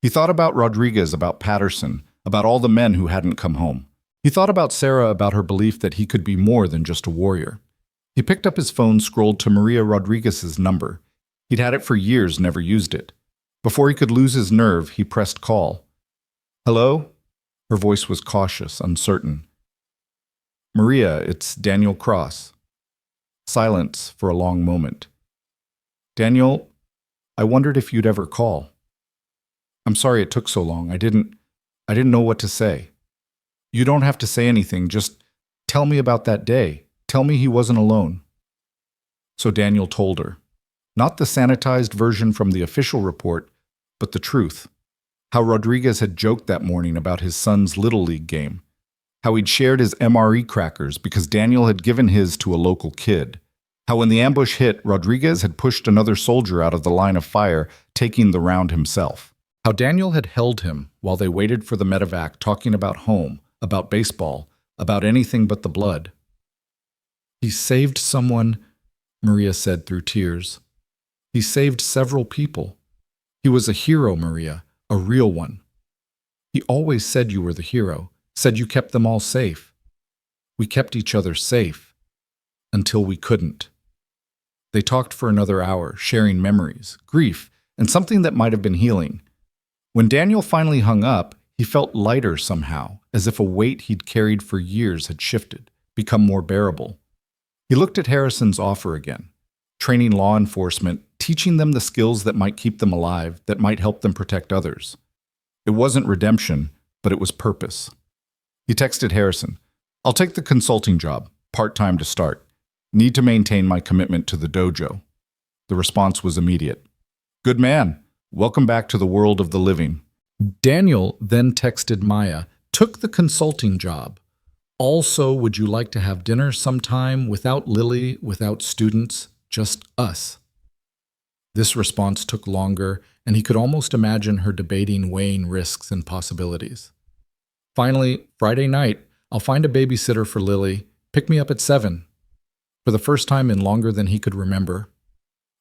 Speaker 1: He thought about Rodriguez, about Patterson, about all the men who hadn't come home. He thought about Sarah, about her belief that he could be more than just a warrior. He picked up his phone, scrolled to Maria Rodriguez's number. He'd had it for years, never used it. Before he could lose his nerve, he pressed call. Hello? Her voice was cautious, uncertain. Maria, it's Daniel Cross. Silence for a long moment. Daniel, I wondered if you'd ever call. I'm sorry it took so long. I didn't know what to say. You don't have to say anything. Just tell me about that day. Tell me he wasn't alone. So Daniel told her. Not the sanitized version from the official report, but the truth. How Rodriguez had joked that morning about his son's Little League game. How he'd shared his MRE crackers because Daniel had given his to a local kid. How when the ambush hit, Rodriguez had pushed another soldier out of the line of fire, taking the round himself. How Daniel had held him while they waited for the medevac, talking about home, about baseball, about anything but the blood. He saved someone, Maria said through tears. He saved several people. He was a hero, Maria, a real one. He always said you were the hero, said you kept them all safe. We kept each other safe, until we couldn't. They talked for another hour, sharing memories, grief, and something that might have been healing. When Daniel finally hung up, he felt lighter somehow, as if a weight he'd carried for years had shifted, become more bearable. He looked at Harrison's offer again. Training law enforcement, teaching them the skills that might keep them alive, that might help them protect others. It wasn't redemption, but it was purpose. He texted Harrison, I'll take the consulting job, part-time to start. Need to maintain my commitment to the dojo. The response was immediate. Good man. Welcome back to the world of the living. Daniel then texted Maya, took the consulting job. Also, would you like to have dinner sometime without Lily, without students, just us? This response took longer, and he could almost imagine her debating, weighing risks and possibilities. Finally, Friday night, I'll find a babysitter for Lily. Pick me up at 7. For the first time in longer than he could remember,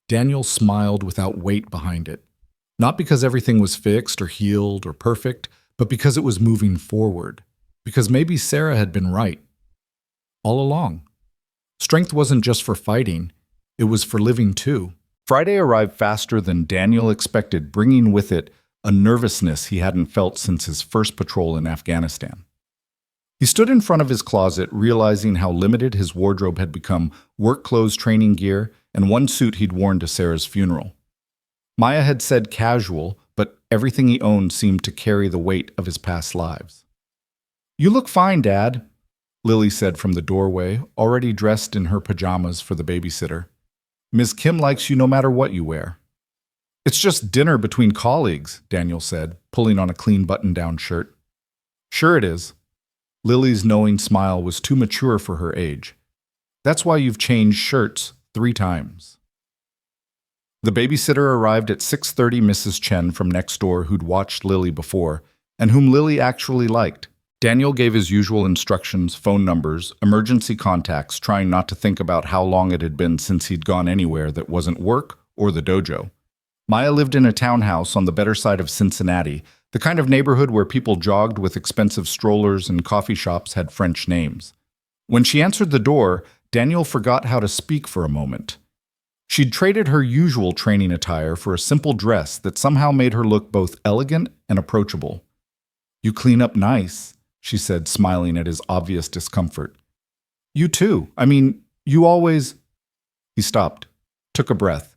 Speaker 1: Daniel smiled without weight behind it. Not because everything was fixed or healed or perfect, but because it was moving forward. Because maybe Sarah had been right. All along. Strength wasn't just for fighting, it was for living too. Friday arrived faster than Daniel expected, bringing with it a nervousness he hadn't felt since his first patrol in Afghanistan. He stood in front of his closet, realizing how limited his wardrobe had become: work clothes, training gear, and one suit he'd worn to Sarah's funeral. Maya had said casual, but everything he owned seemed to carry the weight of his past lives. "You look fine, Dad," Lily said from the doorway, already dressed in her pajamas for the babysitter. "Ms. Kim likes you no matter what you wear." "It's just dinner between colleagues," Daniel said, pulling on a clean button-down shirt. "Sure it is." Lily's knowing smile was too mature for her age. "That's why you've changed shirts 3 times. The babysitter arrived at 6:30. Mrs. Chen from next door, who'd watched Lily before, and whom Lily actually liked. Daniel gave his usual instructions: phone numbers, emergency contacts, trying not to think about how long it had been since he'd gone anywhere that wasn't work or the dojo. Maya lived in a townhouse on the better side of Cincinnati, the kind of neighborhood where people jogged with expensive strollers and coffee shops had French names. When she answered the door, Daniel forgot how to speak for a moment. She'd traded her usual training attire for a simple dress that somehow made her look both elegant and approachable. "You clean up nice," she said, smiling at his obvious discomfort. "You too. I mean, you always—" He stopped, took a breath.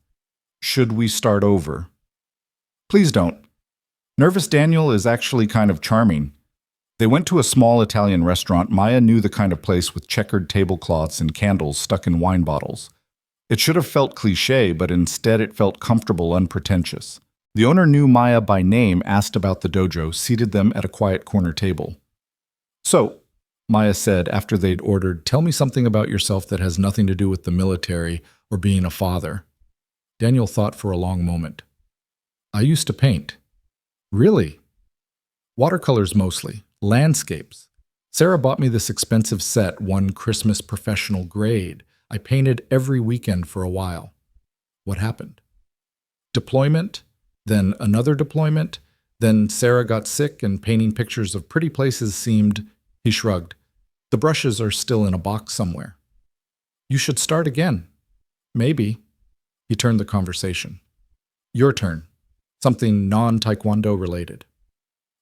Speaker 1: "Should we start over?" "Please don't." Nervous Daniel is actually kind of charming. They went to a small Italian restaurant. Maya knew the kind of place with checkered tablecloths and candles stuck in wine bottles. It should have felt cliché, but instead it felt comfortable, unpretentious. The owner knew Maya by name, asked about the dojo, seated them at a quiet corner table. "So," Maya said after they'd ordered, "tell me something about yourself that has nothing to do with the military or being a father." Daniel thought for a long moment. "I used to paint." "Really?" "Watercolors mostly, landscapes. Sarah bought me this expensive set, one Christmas professional grade. I painted every weekend for a while." "What happened?" "Deployment, then another deployment, then Sarah got sick and painting pictures of pretty places seemed—" He shrugged. "The brushes are still in a box somewhere." "You should start again." "Maybe." He turned the conversation. "Your turn. Something non-Taekwondo related."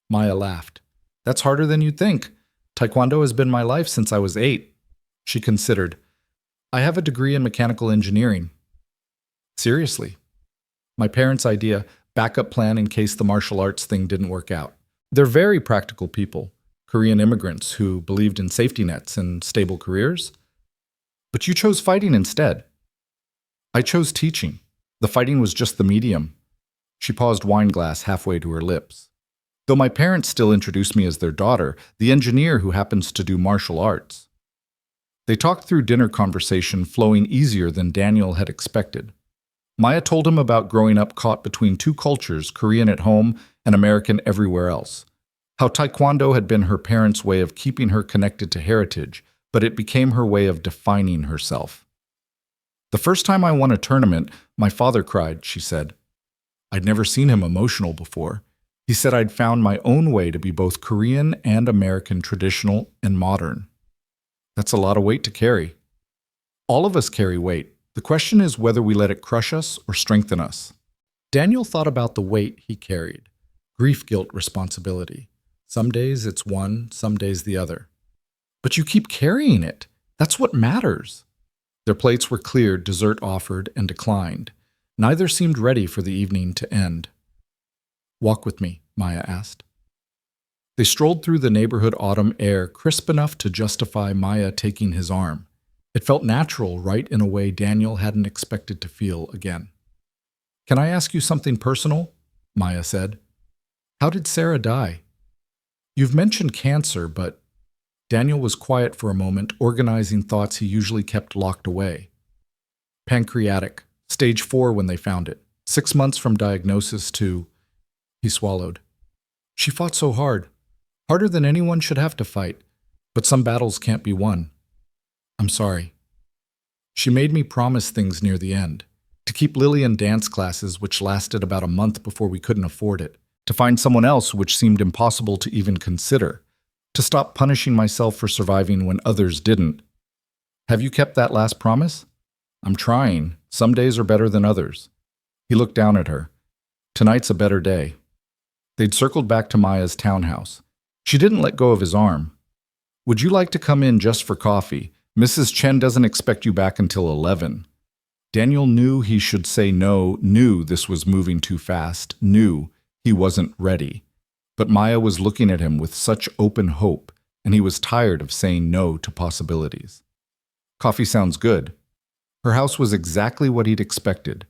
Speaker 1: Maya laughed. "That's harder than you'd think. Taekwondo has been my life since I was 8. She considered. "I have a degree in mechanical engineering." "Seriously?" "My parents' idea, backup plan in case the martial arts thing didn't work out. They're very practical people, Korean immigrants who believed in safety nets and stable careers." "But you chose fighting instead." "I chose teaching. The fighting was just the medium." She paused, wine glass halfway to her lips. "Though my parents still introduce me as their daughter, the engineer who happens to do martial arts." They talked through dinner conversation, flowing easier than Daniel had expected. Maya told him about growing up caught between 2 cultures, Korean at home and American everywhere else. How Taekwondo had been her parents' way of keeping her connected to heritage, but it became her way of defining herself. "The first time I won a tournament, my father cried," she said. "I'd never seen him emotional before. He said I'd found my own way to be both Korean and American, traditional and modern." That's a lot of weight to carry. All of us carry weight. The question is whether we let it crush us or strengthen us. Daniel thought about the weight he carried. Grief, guilt, responsibility. Some days it's one, some days the other. "But you keep carrying it. That's what matters." Their plates were cleared, dessert offered, and declined. Neither seemed ready for the evening to end. "Walk with me," Maya asked. They strolled through the neighborhood autumn air, crisp enough to justify Maya taking his arm. It felt natural, right in a way Daniel hadn't expected to feel again. "Can I ask you something personal?" Maya said. "How did Sarah die?" "You've mentioned cancer, but—" Daniel was quiet for a moment, organizing thoughts he usually kept locked away. "Pancreatic, stage 4 when they found it. 6 months from diagnosis to—" He swallowed. "She fought so hard. Harder than anyone should have to fight. But some battles can't be won. I'm sorry. She made me promise things near the end. To keep Lily in dance classes, which lasted about a month before we couldn't afford it. To find someone else, which seemed impossible to even consider. To stop punishing myself for surviving when others didn't. Have you kept that last promise?" "I'm trying. Some days are better than others." He looked down at her. "Tonight's a better day." They'd circled back to Maya's townhouse. She didn't let go of his arm. Would you like to come in just for coffee? Mrs. Chen doesn't expect you back until 11. Daniel knew he should say no, knew this was moving too fast, knew he wasn't ready. But Maya was looking at him with such open hope, and he was tired of saying no to possibilities. Coffee sounds good. Her house was exactly what he'd expected.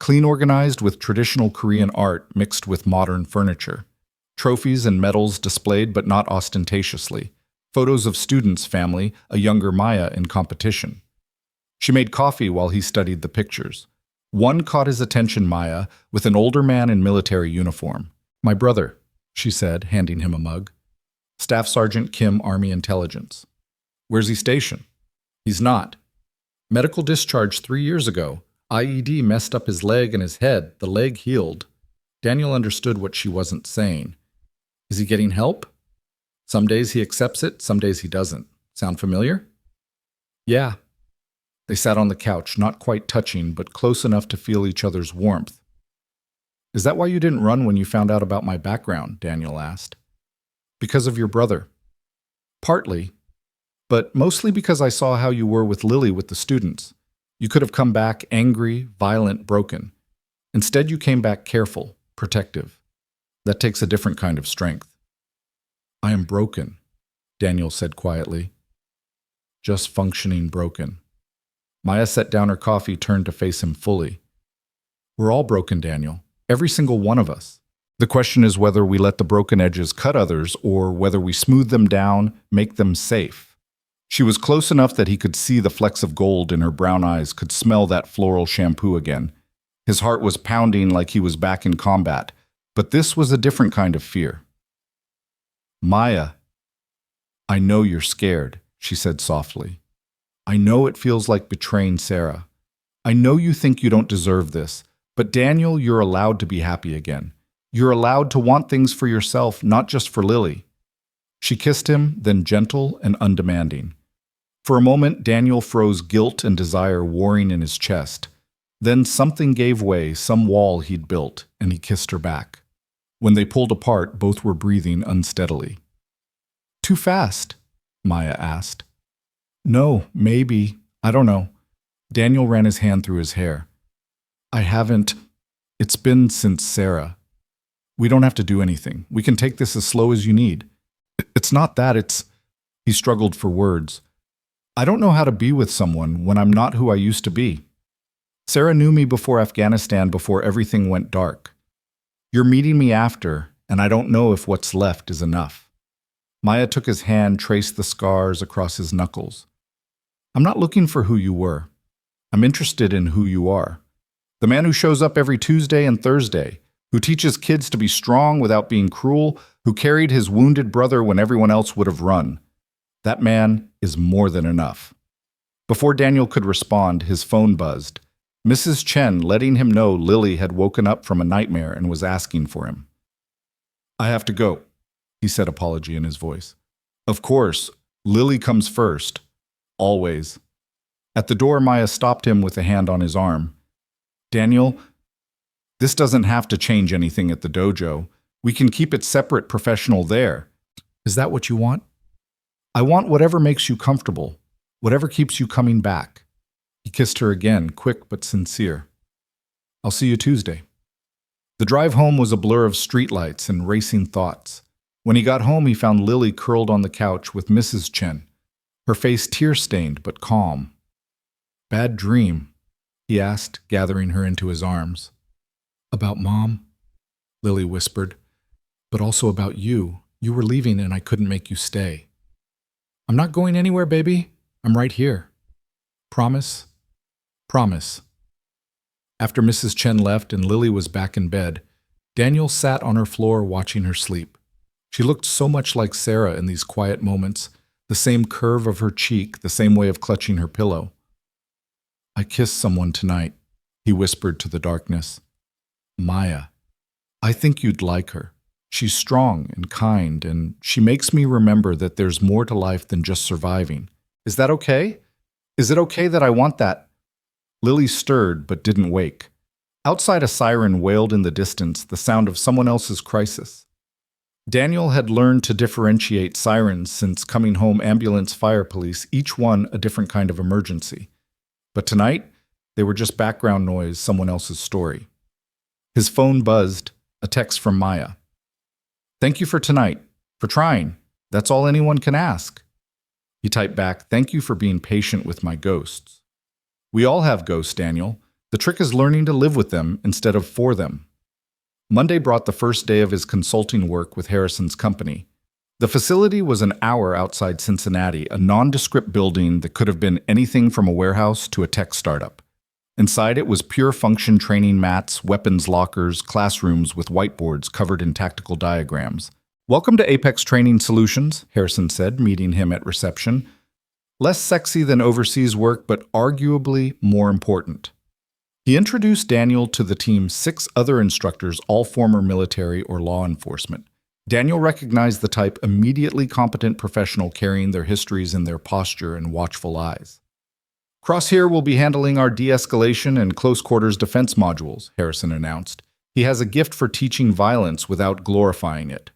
Speaker 1: Clean, organized with traditional Korean art mixed with modern furniture. Trophies and medals displayed but not ostentatiously. Photos of students' family, a younger Maya in competition. She made coffee while he studied the pictures. One caught his attention, Maya, with an older man in military uniform. "My brother," she said, handing him a mug. "Staff Sergeant Kim, Army Intelligence." "Where's he stationed?" "He's not. Medical discharge 3 years ago. IED messed up his leg and his head. The leg healed." Daniel understood what she wasn't saying. "Is he getting help?" "Some days he accepts it, some days he doesn't. Sound familiar?" "Yeah." They sat on the couch, not quite touching, but close enough to feel each other's warmth. "Is that why you didn't run when you found out about my background?" Daniel asked. "Because of your brother." "Partly, but mostly because I saw how you were with Lily with the students. You could have come back angry, violent, broken. Instead, you came back careful, protective. That takes a different kind of strength." "I am broken," Daniel said quietly. "Just functioning broken." Maya set down her coffee, turned to face him fully. "We're all broken, Daniel. Every single one of us. The question is whether we let the broken edges cut others or whether we smooth them down, make them safe." She was close enough that he could see the flecks of gold in her brown eyes, could smell that floral shampoo again. His heart was pounding like he was back in combat, but this was a different kind of fear. "Maya, I know you're scared," she said softly. "I know it feels like betraying Sarah. I know you think you don't deserve this, but Daniel, you're allowed to be happy again. You're allowed to want things for yourself, not just for Lily." She kissed him, then gentle and undemanding. For a moment, Daniel froze, guilt and desire warring in his chest. Then something gave way, some wall he'd built, and he kissed her back. When they pulled apart, both were breathing unsteadily. "Too fast?" Maya asked. "No, maybe. I don't know." Daniel ran his hand through his hair. "I haven't. It's been since Sarah. We don't have to do anything. We can take this as slow as you need. It's not that, it's..." He struggled for words. "I don't know how to be with someone when I'm not who I used to be. Sarah knew me before Afghanistan, before everything went dark. You're meeting me after, and I don't know if what's left is enough." Maya took his hand, traced the scars across his knuckles. "I'm not looking for who you were. I'm interested in who you are. The man who shows up every Tuesday and Thursday, who teaches kids to be strong without being cruel, who carried his wounded brother when everyone else would have run. That man is more than enough." Before Daniel could respond, his phone buzzed. Mrs. Chen letting him know Lily had woken up from a nightmare and was asking for him. "I have to go," he said, apology in his voice. "Of course, Lily comes first. Always." At the door, Maya stopped him with a hand on his arm. "Daniel, this doesn't have to change anything at the dojo. We can keep it separate, professional there. Is that what you want?" "I want whatever makes you comfortable, whatever keeps you coming back." He kissed her again, quick but sincere. "I'll see you Tuesday." The drive home was a blur of streetlights and racing thoughts. When he got home, he found Lily curled on the couch with Mrs. Chen, her face tear-stained but calm. "Bad dream?" he asked, gathering her into his arms. "About Mom," Lily whispered, "but also about you. You were leaving and I couldn't make you stay." "I'm not going anywhere, baby. I'm right here. Promise?" "Promise." After Mrs. Chen left and Lily was back in bed, Daniel sat on her floor watching her sleep. She looked so much like Sarah in these quiet moments, the same curve of her cheek, the same way of clutching her pillow. "I kissed someone tonight," he whispered to the darkness. "Maya. I think you'd like her. She's strong and kind, and she makes me remember that there's more to life than just surviving. Is that okay? Is it okay that I want that?" Lily stirred but didn't wake. Outside, a siren wailed in the distance, the sound of someone else's crisis. Daniel had learned to differentiate sirens since coming home ambulance, fire, police, each one a different kind of emergency. But tonight, they were just background noise, someone else's story. His phone buzzed, a text from Maya. "Thank you for tonight, for trying. That's all anyone can ask." He typed back, "Thank you for being patient with my ghosts." "We all have ghosts, Daniel. The trick is learning to live with them instead of for them." Monday brought the first day of his consulting work with Harrison's company. The facility was an hour outside Cincinnati, a nondescript building that could have been anything from a warehouse to a tech startup. Inside it was pure function training mats, weapons lockers, classrooms with whiteboards covered in tactical diagrams. "Welcome to Apex Training Solutions," Harrison said, meeting him at reception. Less sexy than overseas work, but arguably more important. He introduced Daniel to the team's 6 other instructors, all former military or law enforcement. Daniel recognized the type: immediately competent professional carrying their histories in their posture and watchful eyes. "Cross here will be handling our de-escalation and close-quarters defense modules," Harrison announced. He has a gift for teaching violence without glorifying it.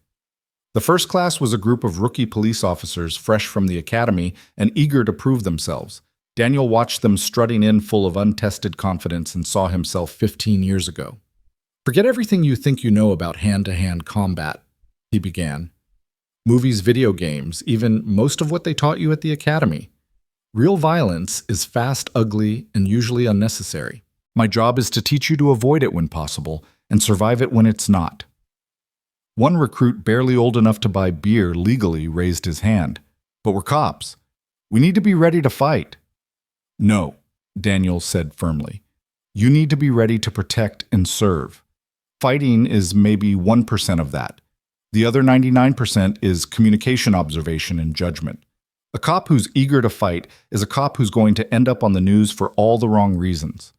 Speaker 1: The first class was a group of rookie police officers fresh from the academy and eager to prove themselves. Daniel watched them strutting in full of untested confidence and saw himself 15 years ago. "Forget everything you think you know about hand-to-hand combat," he began. "Movies, video games, even most of what they taught you at the academy. Real violence is fast, ugly, and usually unnecessary. My job is to teach you to avoid it when possible and survive it when it's not." One recruit, barely old enough to buy beer legally, raised his hand. "But we're cops. We need to be ready to fight." "No," Daniel said firmly. "You need to be ready to protect and serve. Fighting is maybe 1% of that. The other 99% is communication, observation, and judgment. A cop who's eager to fight is a cop who's going to end up on the news for all the wrong reasons."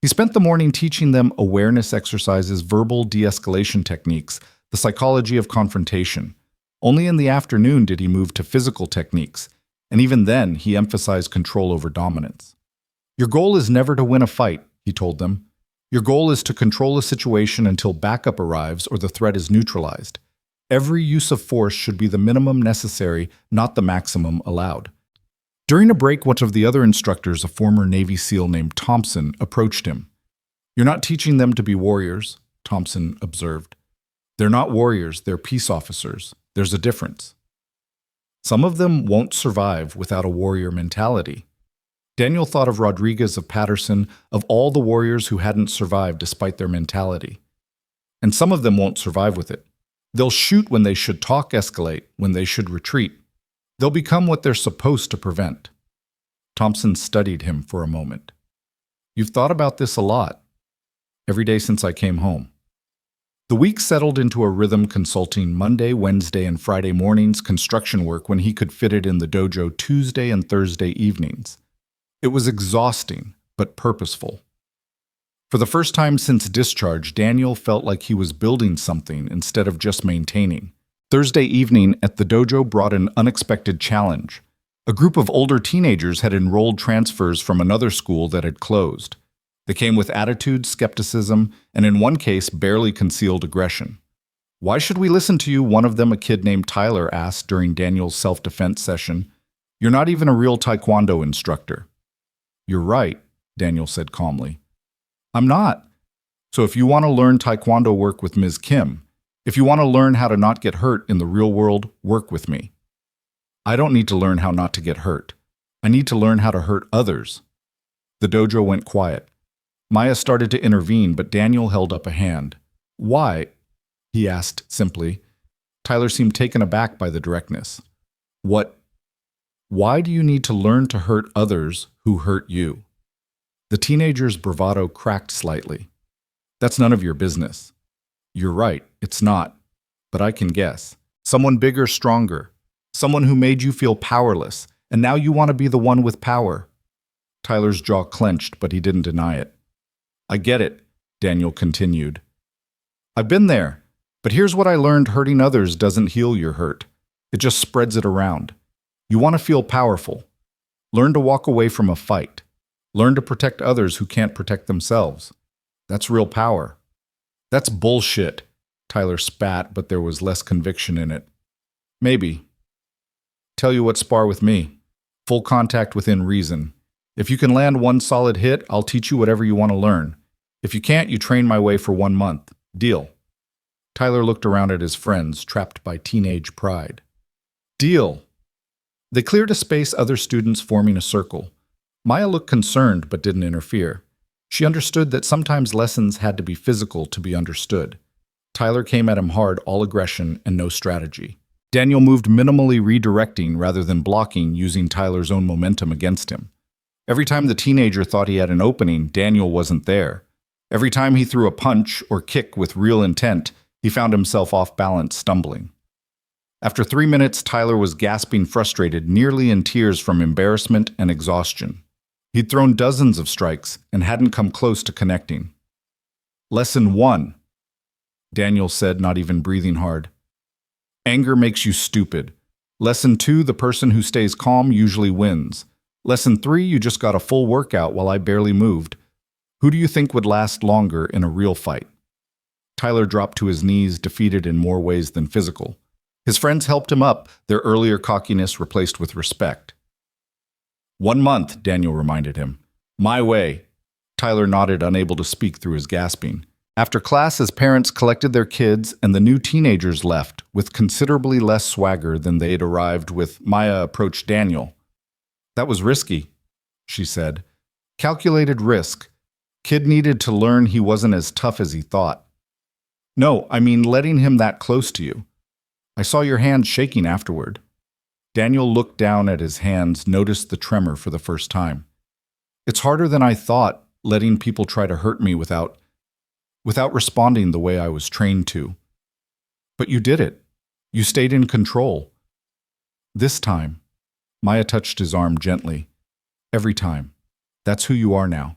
Speaker 1: He spent the morning teaching them awareness exercises, verbal de-escalation techniques, the psychology of confrontation. Only in the afternoon did he move to physical techniques, and even then he emphasized control over dominance. "Your goal is never to win a fight," he told them. "Your goal is to control a situation until backup arrives or the threat is neutralized. Every use of force should be the minimum necessary, not the maximum allowed." During a break, one of the other instructors, a former Navy SEAL named Thompson, approached him. "You're not teaching them to be warriors," Thompson observed. "They're not warriors, they're peace officers. There's a difference. Some of them won't survive without a warrior mentality." Daniel thought of Rodriguez, of Patterson, of all the warriors who hadn't survived despite their mentality. And some of them won't survive with it. They'll shoot when they should talk escalate, when they should retreat. They'll become what they're supposed to prevent. Thompson studied him for a moment. "You've thought about this a lot." "Every day since I came home." The week settled into a rhythm, consulting Monday, Wednesday, and Friday mornings, construction work when he could fit it in the dojo Tuesday and Thursday evenings. It was exhausting, but purposeful. For the first time since discharge, Daniel felt like he was building something instead of just maintaining. Thursday evening at the dojo brought an unexpected challenge. A group of older teenagers had enrolled transfers from another school that had closed. They came with attitude, skepticism, and in one case, barely concealed aggression. "Why should we listen to you?" one of them, a kid named Tyler, asked during Daniel's self-defense session. "You're not even a real Taekwondo instructor." "You're right," Daniel said calmly. "I'm not. So if you want to learn Taekwondo, work with Ms. Kim. If you want to learn how to not get hurt in the real world, work with me." "I don't need to learn how not to get hurt. I need to learn how to hurt others." The dojo went quiet. Maya started to intervene, but Daniel held up a hand. "Why?" he asked simply. Tyler seemed taken aback by the directness. Why do you need to learn to hurt others who hurt you?" The teenager's bravado cracked slightly. "That's none of your business." "You're right, it's not. But I can guess. Someone bigger, stronger. Someone who made you feel powerless, and now you want to be the one with power." Tyler's jaw clenched, but he didn't deny it. "I get it," Daniel continued. "I've been there, but here's what I learned: hurting others doesn't heal your hurt. It just spreads it around. You want to feel powerful. Learn to walk away from a fight. Learn to protect others who can't protect themselves. That's real power." "That's bullshit," Tyler spat, but there was less conviction in it. Maybe. Tell you what, spar with me. Full contact within reason. If you can land one solid hit, I'll teach you whatever you want to learn. If you can't, you train my way for 1 month. Deal. Tyler looked around at his friends, trapped by teenage pride. Deal. They cleared a space, other students forming a circle. Maya looked concerned but didn't interfere. She understood that sometimes lessons had to be physical to be understood. Tyler came at him hard, all aggression and no strategy. Daniel moved minimally, redirecting rather than blocking, using Tyler's own momentum against him. Every time the teenager thought he had an opening, Daniel wasn't there. Every time he threw a punch or kick with real intent, he found himself off balance, stumbling. After 3 minutes, Tyler was gasping, frustrated, nearly in tears from embarrassment and exhaustion. He'd thrown dozens of strikes and hadn't come close to connecting. Lesson 1, Daniel said, not even breathing hard. Anger makes you stupid. Lesson 2, the person who stays calm usually wins. Lesson 3, you just got a full workout while I barely moved. Who do you think would last longer in a real fight? Tyler dropped to his knees, defeated in more ways than physical. His friends helped him up, their earlier cockiness replaced with respect. 1 month, Daniel reminded him. My way. Tyler nodded, unable to speak through his gasping. After class, his parents collected their kids and the new teenagers left, with considerably less swagger than they had arrived with. Maya approached Daniel. That was risky, she said. Calculated risk. Kid needed to learn he wasn't as tough as he thought. No, I mean letting him that close to you. I saw your hands shaking afterward. Daniel looked down at his hands, noticed the tremor for the first time. It's harder than I thought, letting people try to hurt me without responding the way I was trained to. But you did it. You stayed in control. This time, Maya touched his arm gently. Every time. That's who you are now.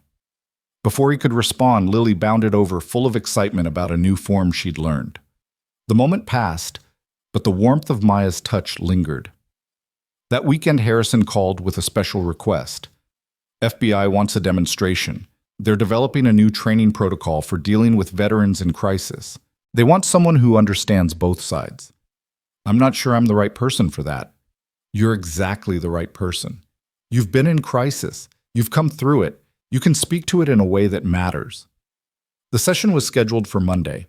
Speaker 1: Before he could respond, Lily bounded over, full of excitement about a new form she'd learned. The moment passed, but the warmth of Maya's touch lingered. That weekend, Harrison called with a special request. FBI wants a demonstration. They're developing a new training protocol for dealing with veterans in crisis. They want someone who understands both sides. I'm not sure I'm the right person for that. You're exactly the right person. You've been in crisis. You've come through it. You can speak to it in a way that matters. The session was scheduled for Monday.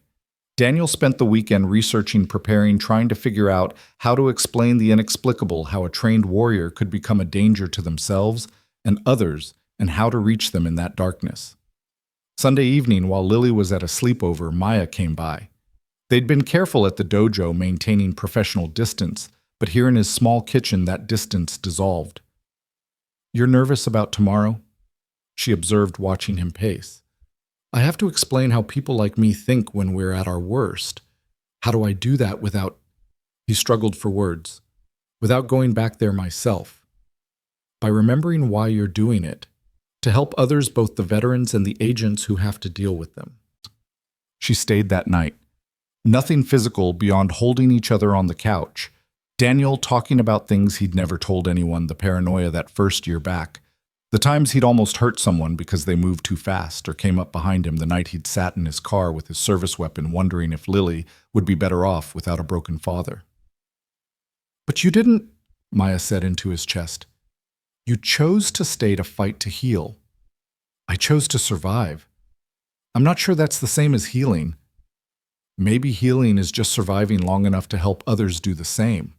Speaker 1: Daniel spent the weekend researching, preparing, trying to figure out how to explain the inexplicable, how a trained warrior could become a danger to themselves and others, and how to reach them in that darkness. Sunday evening, while Lily was at a sleepover, Maya came by. They'd been careful at the dojo, maintaining professional distance, but here in his small kitchen, that distance dissolved. You're nervous about tomorrow? She observed, watching him pace. I have to explain how people like me think when we're at our worst. How do I do that without... He struggled for words. Without going back there myself. By remembering why you're doing it. To help others, both the veterans and the agents who have to deal with them. She stayed that night. Nothing physical beyond holding each other on the couch. Daniel talking about things he'd never told anyone, the paranoia that first year back. The times he'd almost hurt someone because they moved too fast or came up behind him the night he'd sat in his car with his service weapon, wondering if Lily would be better off without a broken father. But you didn't, Maya said into his chest. You chose to stay to fight to heal. I chose to survive. I'm not sure that's the same as healing. Maybe healing is just surviving long enough to help others do the same.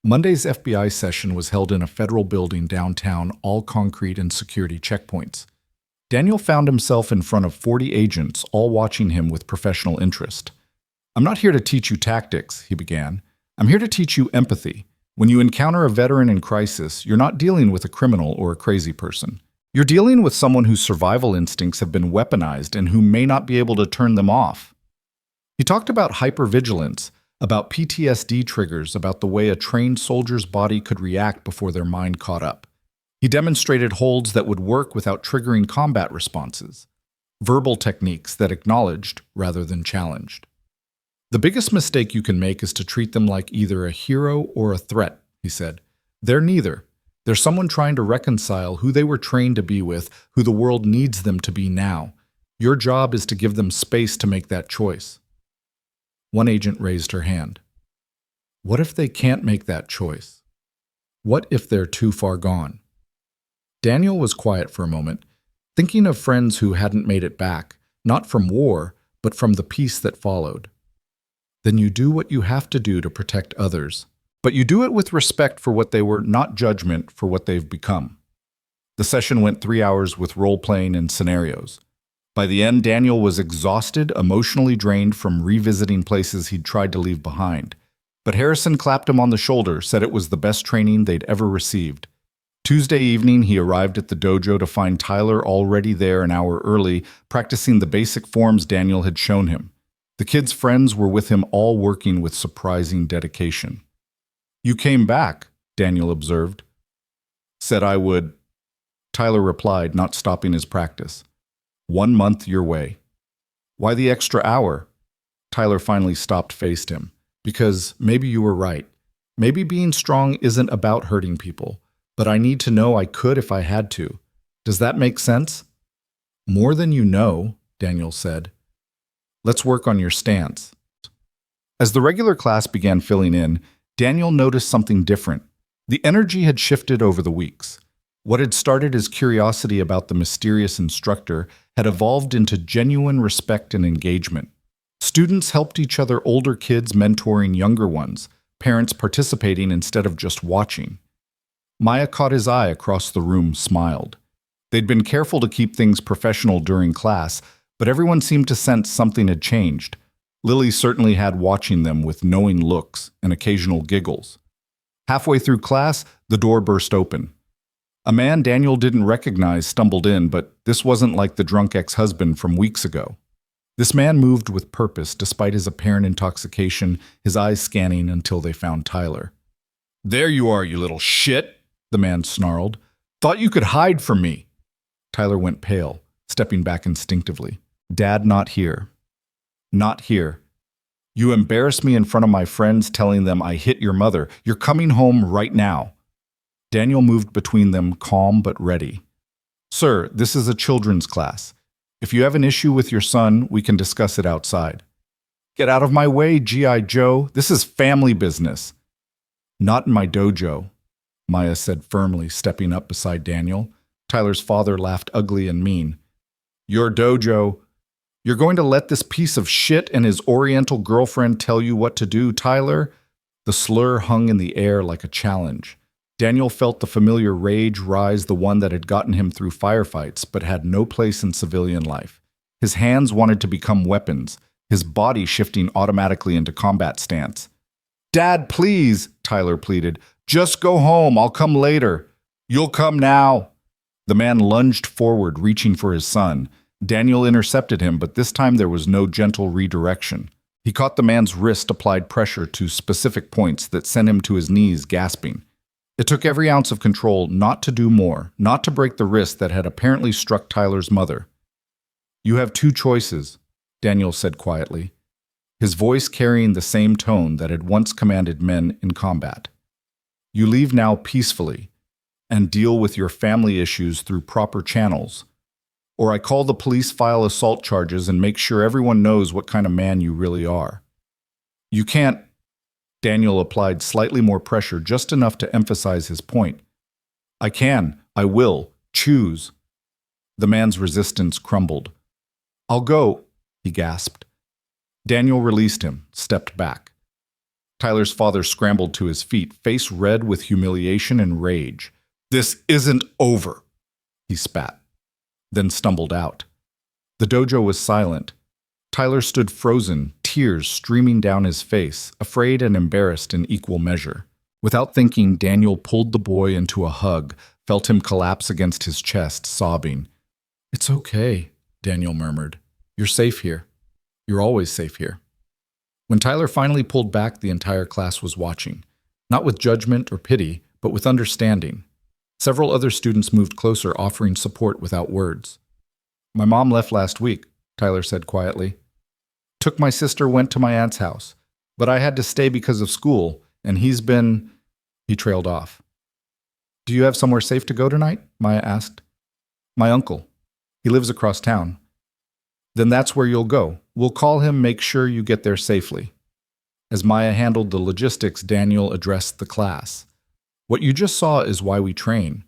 Speaker 1: Monday's FBI session was held in a federal building downtown, all concrete and security checkpoints. Daniel found himself in front of 40 agents, all watching him with professional interest. I'm not here to teach you tactics, he began. I'm here to teach you empathy. When you encounter a veteran in crisis, you're not dealing with a criminal or a crazy person. You're dealing with someone whose survival instincts have been weaponized and who may not be able to turn them off. He talked about hypervigilance, about PTSD triggers, about the way a trained soldier's body could react before their mind caught up. He demonstrated holds that would work without triggering combat responses, verbal techniques that acknowledged rather than challenged. The biggest mistake you can make is to treat them like either a hero or a threat, he said. They're neither. They're someone trying to reconcile who they were trained to be with, who the world needs them to be now. Your job is to give them space to make that choice. One agent raised her hand. What if they can't make that choice? What if they're too far gone? Daniel was quiet for a moment, thinking of friends who hadn't made it back, not from war, but from the peace that followed. Then you do what you have to do to protect others, but you do it with respect for what they were, not judgment for what they've become. The session went 3 hours with role-playing and scenarios. By the end, Daniel was exhausted, emotionally drained from revisiting places he'd tried to leave behind. But Harrison clapped him on the shoulder, said it was the best training they'd ever received. Tuesday evening, he arrived at the dojo to find Tyler already there an hour early, practicing the basic forms Daniel had shown him. The kid's friends were with him, all working with surprising dedication. You came back, Daniel observed. Said I would. Tyler replied, not stopping his practice. 1 month your way. Why the extra hour? Tyler finally stopped, faced him. Because maybe you were right. Maybe being strong isn't about hurting people, but I need to know I could if I had to. Does that make sense? More than you know, Daniel said. Let's work on your stance. As the regular class began filling in, Daniel noticed something different. The energy had shifted over the weeks. What had started as curiosity about the mysterious instructor had evolved into genuine respect and engagement. Students helped each other, older kids mentoring younger ones, parents participating instead of just watching. Maya caught his eye across the room, smiled. They'd been careful to keep things professional during class, but everyone seemed to sense something had changed. Lily certainly had, watching them with knowing looks and occasional giggles. Halfway through class, the door burst open. A man Daniel didn't recognize stumbled in, but this wasn't like the drunk ex-husband from weeks ago. This man moved with purpose despite his apparent intoxication, his eyes scanning until they found Tyler. There you are, you little shit, the man snarled. Thought you could hide from me. Tyler went pale, stepping back instinctively. Dad, not here. Not here. You embarrassed me in front of my friends, telling them I hit your mother. You're coming home right now. Daniel moved between them, calm but ready. Sir, this is a children's class. If you have an issue with your son, we can discuss it outside. Get out of my way, G.I. Joe. This is family business. Not in my dojo, Maya said firmly, stepping up beside Daniel. Tyler's father laughed ugly and mean. Your dojo. You're going to let this piece of shit and his oriental girlfriend tell you what to do, Tyler? The slur hung in the air like a challenge. Daniel felt the familiar rage rise, the one that had gotten him through firefights but had no place in civilian life. His hands wanted to become weapons, his body shifting automatically into combat stance. Dad, please, Tyler pleaded. Just go home. I'll come later. You'll come now. The man lunged forward, reaching for his son. Daniel intercepted him, but this time there was no gentle redirection. He caught the man's wrist, applied pressure to specific points that sent him to his knees, gasping. It took every ounce of control not to do more, not to break the wrist that had apparently struck Tyler's mother. You have two choices, Daniel said quietly, his voice carrying the same tone that had once commanded men in combat. You leave now peacefully and deal with your family issues through proper channels, or I call the police, file assault charges, and make sure everyone knows what kind of man you really are. You can't. Daniel applied slightly more pressure, just enough to emphasize his point. I can, I will, choose. The man's resistance crumbled. I'll go, he gasped. Daniel released him, stepped back. Tyler's father scrambled to his feet, face red with humiliation and rage. This isn't over, he spat, then stumbled out. The dojo was silent. Tyler stood frozen, tears streaming down his face, afraid and embarrassed in equal measure. Without thinking, Daniel pulled the boy into a hug, felt him collapse against his chest, sobbing. It's okay, Daniel murmured. You're safe here. You're always safe here. When Tyler finally pulled back, the entire class was watching, not with judgment or pity, but with understanding. Several other students moved closer, offering support without words. My mom left last week, Tyler said quietly. Took my sister, went to my aunt's house, but I had to stay because of school, and he trailed off. Do you have somewhere safe to go tonight? Maya asked. My uncle. He lives across town. Then that's where you'll go. We'll call him, make sure you get there safely. As Maya handled the logistics, Daniel addressed the class. What you just saw is why we train.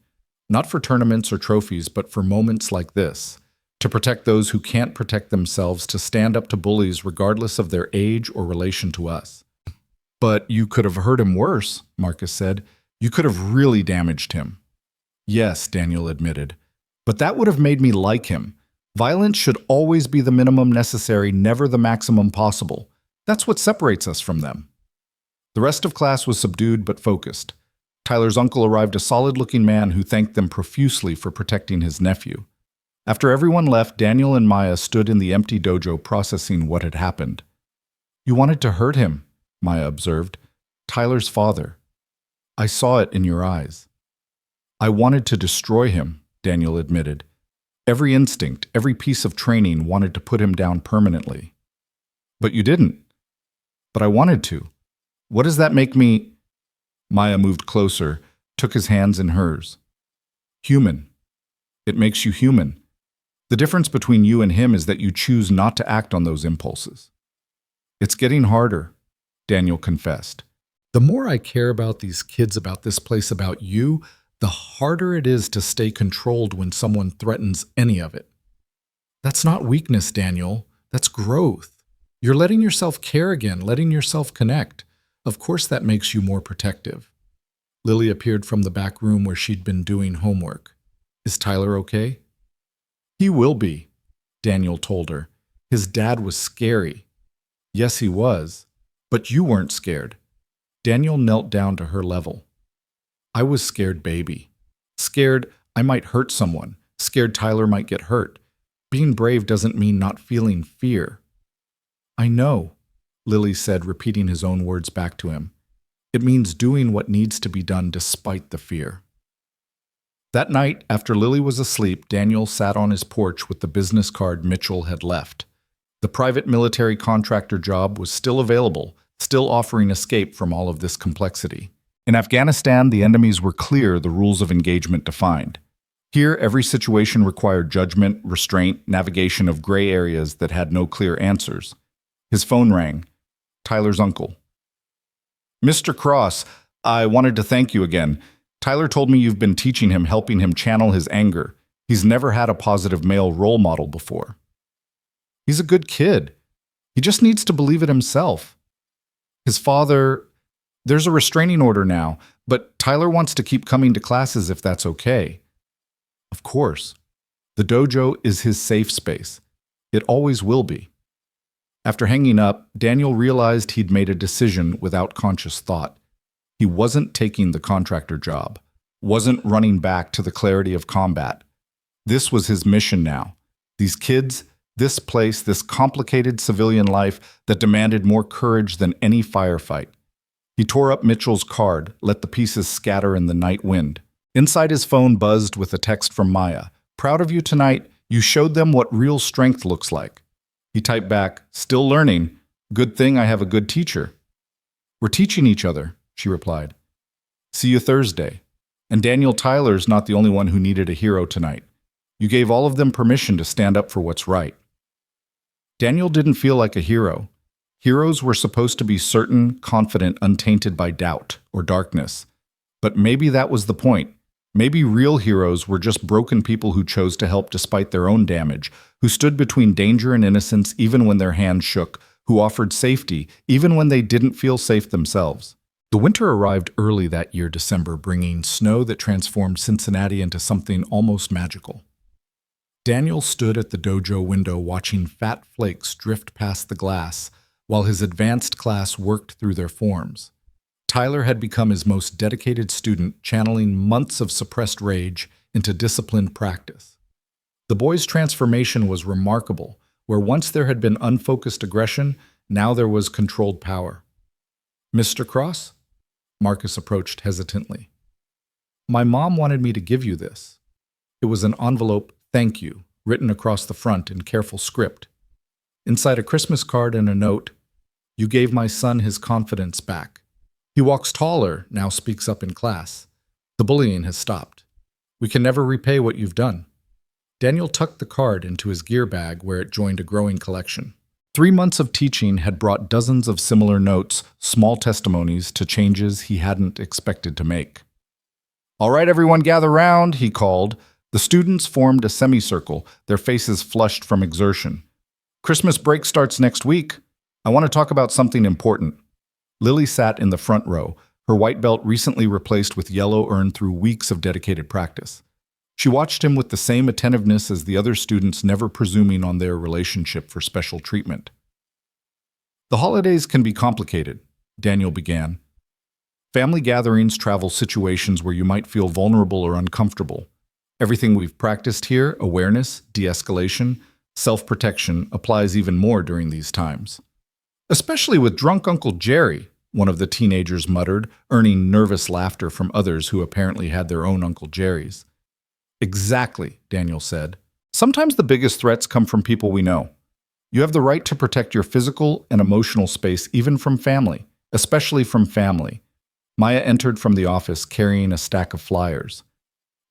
Speaker 1: Not for tournaments or trophies, but for moments like this. To protect those who can't protect themselves, to stand up to bullies regardless of their age or relation to us. But you could have hurt him worse, Marcus said. You could have really damaged him. Yes, Daniel admitted. But that would have made me like him. Violence should always be the minimum necessary, never the maximum possible. That's what separates us from them. The rest of class was subdued but focused. Tyler's uncle arrived, a solid-looking man who thanked them profusely for protecting his nephew. After everyone left, Daniel and Maya stood in the empty dojo processing what had happened. You wanted to hurt him, Maya observed. Tyler's father. I saw it in your eyes. I wanted to destroy him, Daniel admitted. Every instinct, every piece of training wanted to put him down permanently. But you didn't. But I wanted to. What does that make me? Maya moved closer, took his hands in hers. Human. It makes you human. The difference between you and him is that you choose not to act on those impulses. It's getting harder, Daniel confessed. The more I care about these kids, about this place, about you, the harder it is to stay controlled when someone threatens any of it. That's not weakness, Daniel. That's growth. You're letting yourself care again, letting yourself connect. Of course that makes you more protective. Lily appeared from the back room where she'd been doing homework. Is Tyler okay? He will be, Daniel told her. His dad was scary. Yes, he was. But you weren't scared. Daniel knelt down to her level. I was scared, baby. Scared I might hurt someone. Scared Tyler might get hurt. Being brave doesn't mean not feeling fear. I know, Lily said, repeating his own words back to him. It means doing what needs to be done despite the fear. That night, after Lily was asleep, Daniel sat on his porch with the business card Mitchell had left. The private military contractor job was still available, still offering escape from all of this complexity. In Afghanistan, the enemies were clear, the rules of engagement defined. Here, every situation required judgment, restraint, navigation of gray areas that had no clear answers. His phone rang. Tyler's uncle. Mr. Cross, I wanted to thank you again. Tyler told me you've been teaching him, helping him channel his anger. He's never had a positive male role model before. He's a good kid. He just needs to believe it himself. His father, there's a restraining order now, but Tyler wants to keep coming to classes if that's okay. Of course. The dojo is his safe space. It always will be. After hanging up, Daniel realized he'd made a decision without conscious thought. He wasn't taking the contractor job, wasn't running back to the clarity of combat. This was his mission now. These kids, this place, this complicated civilian life that demanded more courage than any firefight. He tore up Mitchell's card, let the pieces scatter in the night wind. Inside his phone buzzed with a text from Maya. Proud of you tonight. You showed them what real strength looks like. He typed back, still learning. Good thing I have a good teacher. We're teaching each other, she replied. See you Thursday. And Daniel Tyler's not the only one who needed a hero tonight. You gave all of them permission to stand up for what's right. Daniel didn't feel like a hero. Heroes were supposed to be certain, confident, untainted by doubt or darkness. But maybe that was the point. Maybe real heroes were just broken people who chose to help despite their own damage, who stood between danger and innocence even when their hands shook, who offered safety even when they didn't feel safe themselves. The winter arrived early that year, December, bringing snow that transformed Cincinnati into something almost magical. Daniel stood at the dojo window watching fat flakes drift past the glass while his advanced class worked through their forms. Tyler had become his most dedicated student, channeling months of suppressed rage into disciplined practice. The boy's transformation was remarkable. Where once there had been unfocused aggression, now there was controlled power. Mr. Cross? Marcus approached hesitantly. My mom wanted me to give you this. It was an envelope, thank you, written across the front in careful script. Inside a Christmas card and a note, you gave my son his confidence back. He walks taller, now speaks up in class. The bullying has stopped. We can never repay what you've done. Daniel tucked the card into his gear bag where it joined a growing collection. 3 months of teaching had brought dozens of similar notes, small testimonies to changes he hadn't expected to make. "All right, everyone gather round," he called. The students formed a semicircle, their faces flushed from exertion. "Christmas break starts next week. I want to talk about something important." Lily sat in the front row, her white belt recently replaced with yellow earned through weeks of dedicated practice. She watched him with the same attentiveness as the other students, never presuming on their relationship for special treatment. "The holidays can be complicated," Daniel began. "Family gatherings travel situations where you might feel vulnerable or uncomfortable. Everything we've practiced here, awareness, de-escalation, self-protection, applies even more during these times. Especially with drunk Uncle Jerry," one of the teenagers muttered, earning nervous laughter from others who apparently had their own Uncle Jerrys. "Exactly," Daniel said. "Sometimes the biggest threats come from people we know. You have the right to protect your physical and emotional space even from family, especially from family." Maya entered from the office carrying a stack of flyers.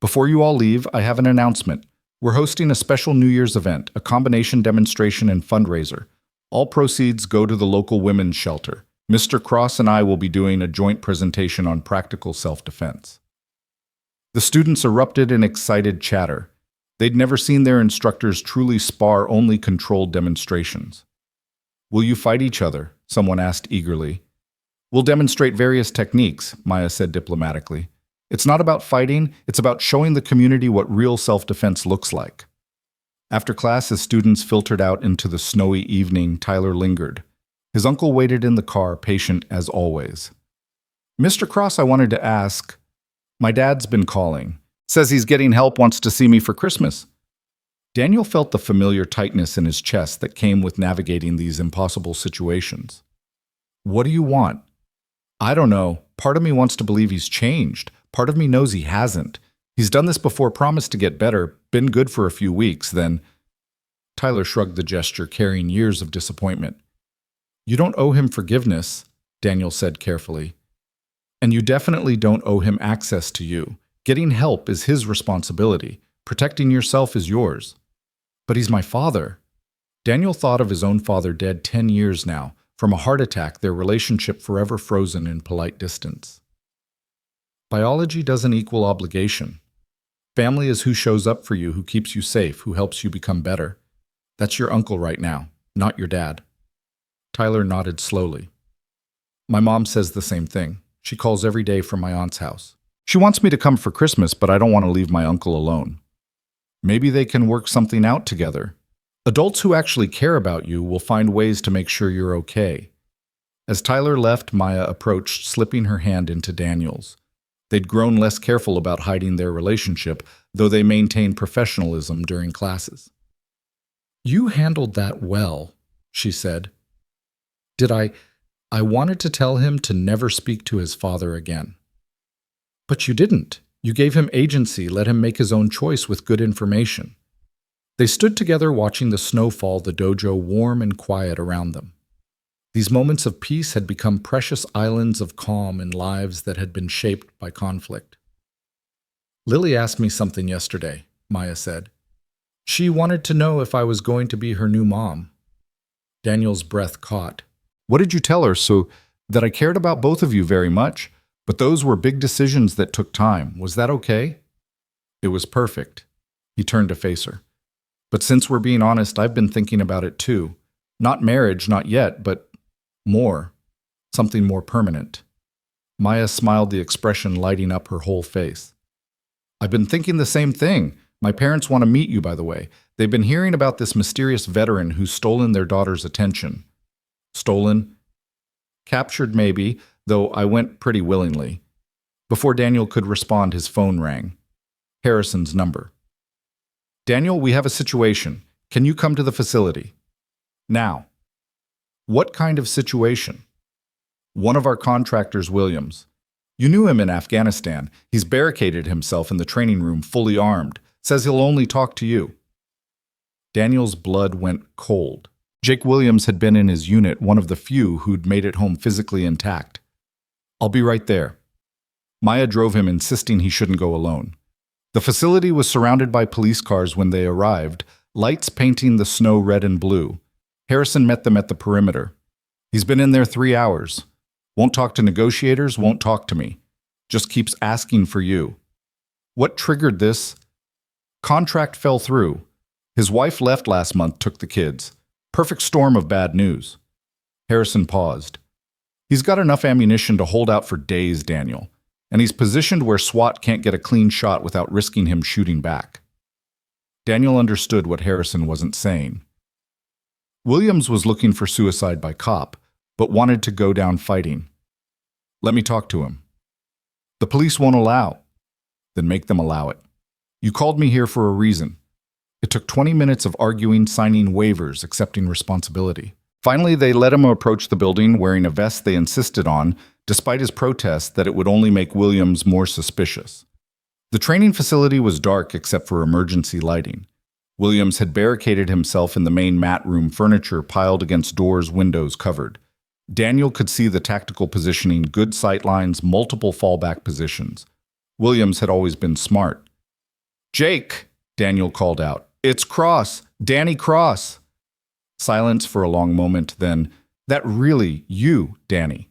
Speaker 1: "Before you all leave, I have an announcement. We're hosting a special New Year's event, a combination demonstration and fundraiser. All proceeds go to the local women's shelter. Mr. Cross and I will be doing a joint presentation on practical self-defense." The students erupted in excited chatter. They'd never seen their instructors truly spar only controlled demonstrations. "Will you fight each other?" someone asked eagerly. "We'll demonstrate various techniques," Maya said diplomatically. "It's not about fighting, it's about showing the community what real self-defense looks like." After class, as students filtered out into the snowy evening, Tyler lingered. His uncle waited in the car, patient as always. "Mr. Cross, I wanted to ask, my dad's been calling. Says he's getting help, wants to see me for Christmas." Daniel felt the familiar tightness in his chest that came with navigating these impossible situations. "What do you want?" "I don't know. Part of me wants to believe he's changed. Part of me knows he hasn't. He's done this before, promised to get better, been good for a few weeks, then—" Tyler shrugged the gesture, carrying years of disappointment. "You don't owe him forgiveness," Daniel said carefully. "And you definitely don't owe him access to you. Getting help is his responsibility. Protecting yourself is yours." "But he's my father." Daniel thought of his own father, dead 10 years now. From a heart attack, their relationship forever frozen in polite distance. Biology doesn't equal obligation. Family is who shows up for you, who keeps you safe, who helps you become better. That's your uncle right now, not your dad. Tyler nodded slowly. "My mom says the same thing. She calls every day from my aunt's house. She wants me to come for Christmas, but I don't want to leave my uncle alone. Maybe they can work something out together. Adults who actually care about you will find ways to make sure you're okay." As Tyler left, Maya approached, slipping her hand into Daniel's. They'd grown less careful about hiding their relationship, though they maintained professionalism during classes. "You handled that well," she said. "Did I wanted to tell him to never speak to his father again." "But you didn't. You gave him agency, let him make his own choice with good information." They stood together watching the snow fall, the dojo warm and quiet around them. These moments of peace had become precious islands of calm in lives that had been shaped by conflict. "Lily asked me something yesterday," Maya said. "She wanted to know if I was going to be her new mom." Daniel's breath caught. "What did you tell her?" "So that I cared about both of you very much, but those were big decisions that took time. Was that okay?" "It was perfect." He turned to face her. "But since we're being honest, I've been thinking about it too. Not marriage, not yet, but more. Something more permanent." Maya smiled, the expression lighting up her whole face. "I've been thinking the same thing. My parents want to meet you, by the way. They've been hearing about this mysterious veteran who's stolen their daughter's attention." "Stolen?" "Captured, maybe, though I went pretty willingly." Before Daniel could respond, his phone rang. Harrison's number. "Daniel, we have a situation. Can you come to the facility?" "Now." "What kind of situation?" "One of our contractors, Williams. You knew him in Afghanistan. He's barricaded himself in the training room, fully armed. Says he'll only talk to you." Daniel's blood went cold. Jake Williams had been in his unit, one of the few who'd made it home physically intact. "I'll be right there." Maya drove him, insisting he shouldn't go alone. The facility was surrounded by police cars when they arrived, lights painting the snow red and blue. Harrison met them at the perimeter. He's been in there 3 hours. Won't talk to negotiators, won't talk to me. Just keeps asking for you. What triggered this? Contract fell through. His wife left last month, took the kids. Perfect storm of bad news. Harrison paused. He's got enough ammunition to hold out for days, Daniel. And he's positioned where SWAT can't get a clean shot without risking him shooting back. Daniel understood what Harrison wasn't saying. Williams was looking for suicide by cop, but wanted to go down fighting. Let me talk to him. The police won't allow. Then make them allow it. You called me here for a reason. It took 20 minutes of arguing, signing waivers, accepting responsibility. Finally, they let him approach the building wearing a vest they insisted on, despite his protest that it would only make Williams more suspicious. The training facility was dark except for emergency lighting. Williams had barricaded himself in the main mat room, furniture piled against doors, windows covered. Daniel could see the tactical positioning, good sight lines, multiple fallback positions. Williams had always been smart. "Jake," Daniel called out. "It's Cross. Danny Cross." Silence for a long moment, then, "That really you, Danny?"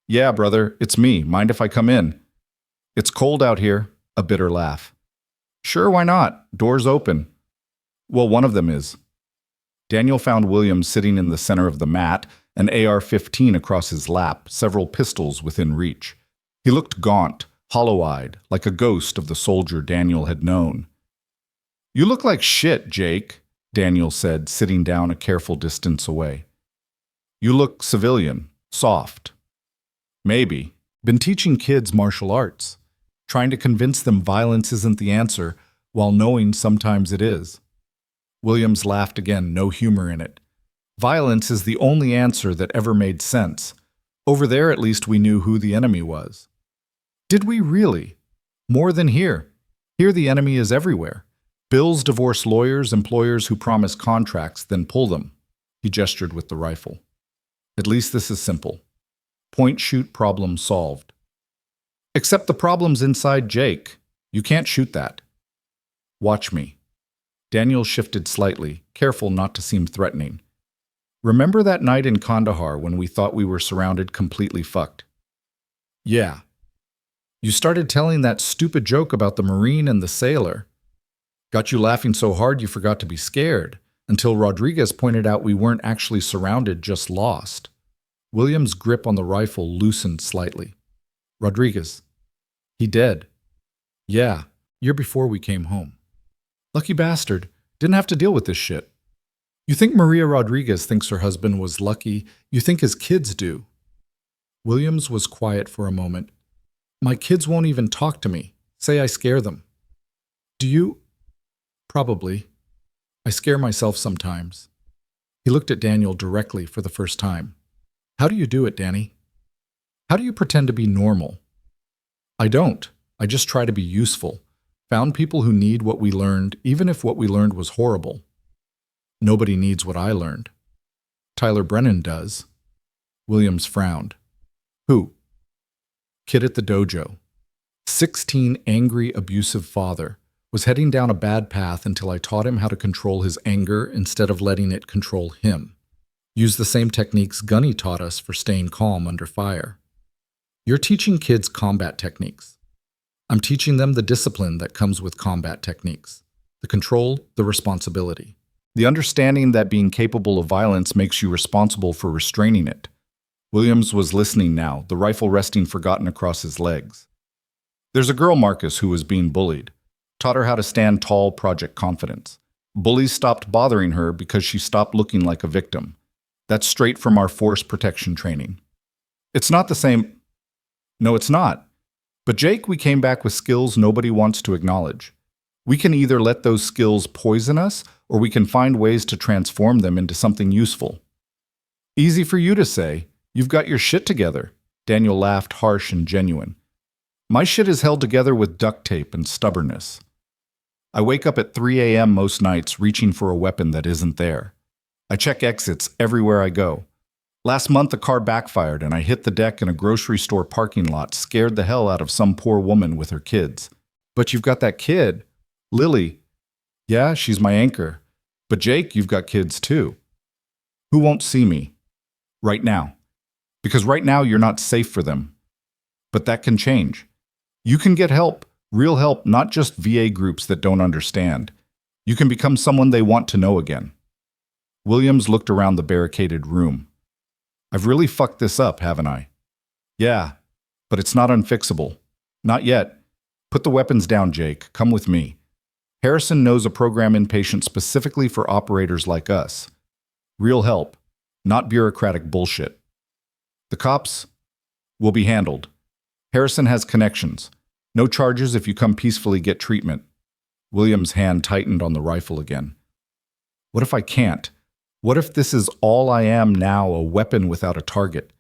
Speaker 1: "Yeah, brother, it's me. Mind if I come in?" "It's cold out here." A bitter laugh. "Sure, why not? Doors open." "Well, one of them is." Daniel found Williams sitting in the center of the mat, an AR-15 across his lap, several pistols within reach. He looked gaunt, hollow-eyed, like a ghost of the soldier Daniel had known. "You look like shit, Jake," Daniel said, sitting down a careful distance away. "You look civilian, soft." "Maybe. Been teaching kids martial arts, trying to convince them violence isn't the answer, while knowing sometimes it is." Williams laughed again, no humor in it. "Violence is the only answer that ever made sense. Over there, at least, we knew who the enemy was." "Did we really? More than here. Here the enemy is everywhere. Bills divorce lawyers, employers who promise contracts, then pull them." He gestured with the rifle. "At least this is simple. Point, shoot, problem solved. Except the problem's inside Jake. You can't shoot that." "Watch me." Daniel shifted slightly, careful not to seem threatening. "Remember that night in Kandahar when we thought we were surrounded, completely fucked?" "Yeah. You started telling that stupid joke about the Marine and the sailor. Got you laughing so hard you forgot to be scared, until Rodriguez pointed out we weren't actually surrounded, just lost." Williams' grip on the rifle loosened slightly. "Rodriguez. He dead." "Yeah, year before we came home. Lucky bastard. Didn't have to deal with this shit. You think Maria Rodriguez thinks her husband was lucky? You think his kids do?" Williams was quiet for a moment. "My kids won't even talk to me. Say I scare them." "Do you?" "Probably. I scare myself sometimes." He looked at Daniel directly for the first time. "How do you do it, Danny? How do you pretend to be normal?" "I don't. I just try to be useful. Found people who need what we learned, even if what we learned was horrible." "Nobody needs what I learned." "Tyler Brennan does." Williams frowned. "Who?" "Kid at the dojo. 16, angry, abusive father. Was heading down a bad path until I taught him how to control his anger instead of letting it control him. Use the same techniques Gunny taught us for staying calm under fire. You're teaching kids combat techniques. I'm teaching them the discipline that comes with combat techniques. The control, the responsibility. The understanding that being capable of violence makes you responsible for restraining it." Williams was listening now, the rifle resting forgotten across his legs. "There's a girl, Marcus, who was being bullied. Taught her how to stand tall, project confidence. Bullies stopped bothering her because she stopped looking like a victim. That's straight from our force protection training." "It's not the same." "No, it's not. But Jake, we came back with skills nobody wants to acknowledge. We can either let those skills poison us, or we can find ways to transform them into something useful." "Easy for you to say. You've got your shit together." Daniel laughed, harsh and genuine. "My shit is held together with duct tape and stubbornness. I wake up at 3 a.m. most nights reaching for a weapon that isn't there. I check exits everywhere I go. Last month, a car backfired and I hit the deck in a grocery store parking lot, scared the hell out of some poor woman with her kids. But you've got that kid. Lily. Yeah, she's my anchor. But Jake, you've got kids too." Who won't see me? Right now. Because right now you're not safe for them. But that can change. You can get help, real help, not just VA groups that don't understand. You can become someone they want to know again. Williams looked around the barricaded room. I've really fucked this up, haven't I? Yeah, but it's not unfixable. Not yet. Put the weapons down, Jake. Come with me. Harrison knows a program inpatient specifically for operators like us. Real help, not bureaucratic bullshit. The cops will be handled. Harrison has connections. No charges if you come peacefully get treatment. William's hand tightened on the rifle again. What if I can't? What if this is all I am now, a weapon without a target?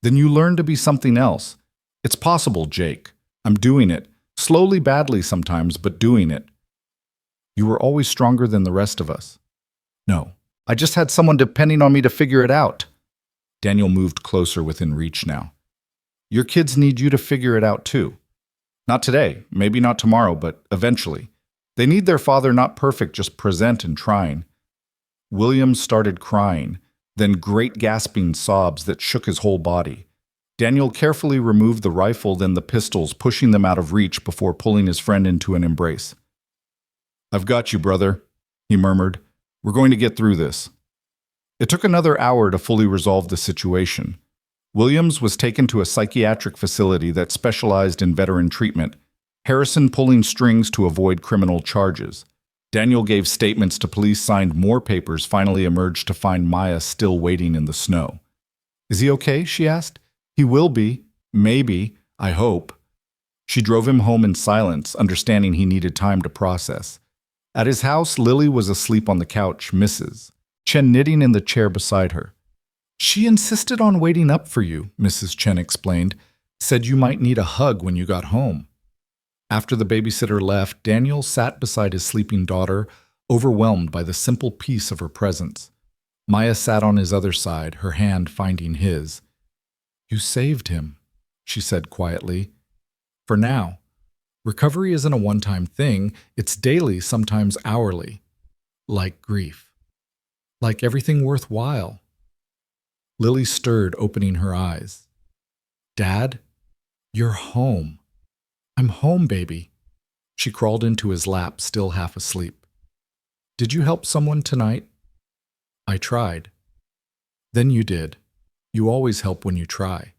Speaker 1: Then you learn to be something else. It's possible, Jake. I'm doing it. Slowly, badly sometimes, but doing it. You were always stronger than the rest of us. No, I just had someone depending on me to figure it out. Daniel moved closer within reach now. Your kids need you to figure it out too. Not today, maybe not tomorrow, but eventually. They need their father not perfect, just present and trying. William started crying, then great gasping sobs that shook his whole body. Daniel carefully removed the rifle, then the pistols, pushing them out of reach before pulling his friend into an embrace. I've got you, brother, he murmured. We're going to get through this. It took another hour to fully resolve the situation. Williams was taken to a psychiatric facility that specialized in veteran treatment, Harrison pulling strings to avoid criminal charges. Daniel gave statements to police, signed more papers, finally emerged to find Maya still waiting in the snow. Is he okay? She asked. He will be. Maybe. I hope. She drove him home in silence, understanding he needed time to process. At his house, Lily was asleep on the couch, Mrs. Chen knitting in the chair beside her. She insisted on waiting up for you, Mrs. Chen explained. Said you might need a hug when you got home. After the babysitter left, Daniel sat beside his sleeping daughter, overwhelmed by the simple peace of her presence. Maya sat on his other side, her hand finding his. You saved him, she said quietly. For now. Recovery isn't a one-time thing, it's daily, sometimes hourly. Like grief. Like everything worthwhile. Lily stirred, opening her eyes. Dad, you're home. I'm home, baby. She crawled into his lap, still half asleep. Did you help someone tonight? I tried. Then you did. You always help when you try.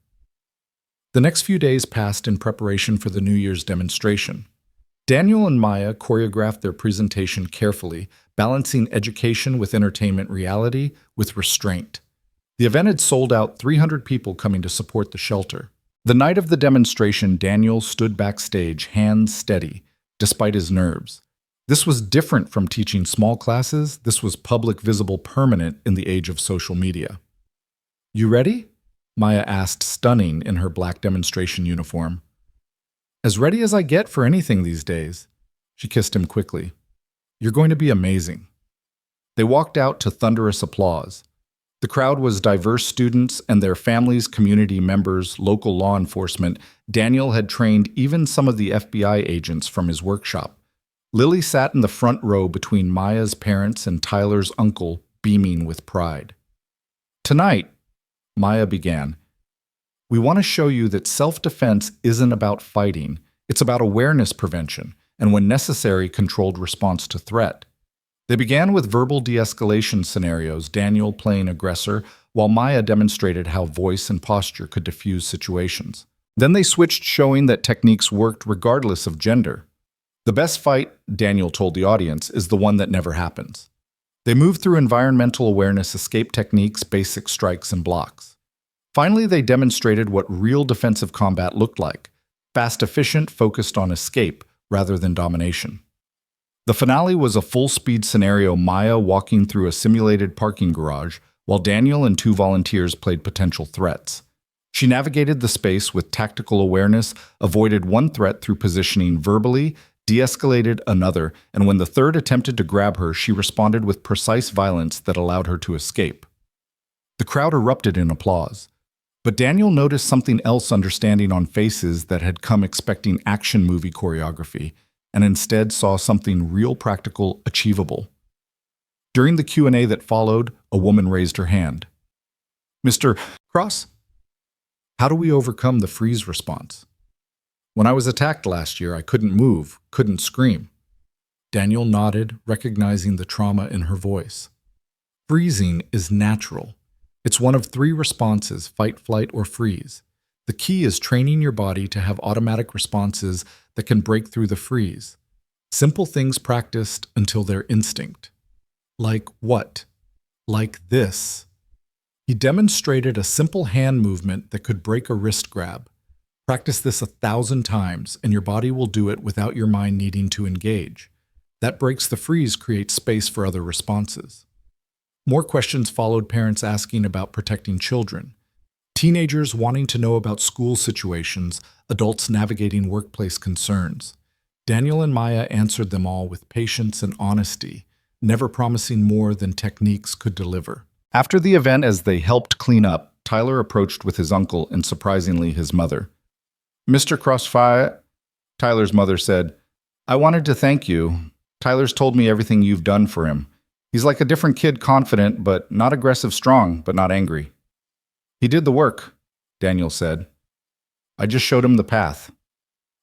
Speaker 1: The next few days passed in preparation for the New Year's demonstration. Daniel and Maya choreographed their presentation carefully, balancing education with entertainment, reality with restraint. The event had sold out, 300 people coming to support the shelter. The night of the demonstration, Daniel stood backstage, hands steady, despite his nerves. This was different from teaching small classes. This was public, visible, permanent in the age of social media. You ready? Maya asked, stunning in her black demonstration uniform. As ready as I get for anything these days. She kissed him quickly. You're going to be amazing. They walked out to thunderous applause. The crowd was diverse students and their families, community members, local law enforcement. Daniel had trained even some of the FBI agents from his workshop. Lily sat in the front row between Maya's parents and Tyler's uncle, beaming with pride. Tonight, Maya began, we want to show you that self-defense isn't about fighting. It's about awareness prevention and, when necessary, controlled response to threat. They began with verbal de-escalation scenarios, Daniel playing aggressor, while Maya demonstrated how voice and posture could diffuse situations. Then they switched, showing that techniques worked regardless of gender. The best fight, Daniel told the audience, is the one that never happens. They moved through environmental awareness, escape techniques, basic strikes, and blocks. Finally, they demonstrated what real defensive combat looked like, fast, efficient, focused on escape rather than domination. The finale was a full-speed scenario, Maya walking through a simulated parking garage, while Daniel and 2 volunteers played potential threats. She navigated the space with tactical awareness, avoided one threat through positioning verbally, de-escalated another, and when the third attempted to grab her, she responded with precise violence that allowed her to escape. The crowd erupted in applause. But Daniel noticed something else, understanding on faces that had come expecting action movie choreography, and instead saw something real, practical, achievable. During the Q&A that followed, a woman raised her hand. Mr. Cross, how do we overcome the freeze response? When I was attacked last year, I couldn't move, couldn't scream. Daniel nodded, recognizing the trauma in her voice. Freezing is natural. It's one of 3 responses: fight, flight, or freeze. The key is training your body to have automatic responses that can break through the freeze. Simple things practiced until they're instinct. Like what? Like this. He demonstrated a simple hand movement that could break a wrist grab. Practice this 1,000 times, and your body will do it without your mind needing to engage. That breaks the freeze, creates space for other responses. More questions followed, parents asking about protecting children, teenagers wanting to know about school situations, adults navigating workplace concerns. Daniel and Maya answered them all with patience and honesty, never promising more than techniques could deliver. After the event, as they helped clean up, Tyler approached with his uncle and surprisingly his mother. Mr. Crossfire, Tyler's mother said, I wanted to thank you. Tyler's told me everything you've done for him. He's like a different kid, confident, but not aggressive, strong, but not angry. He did the work, Daniel said. I just showed him the path.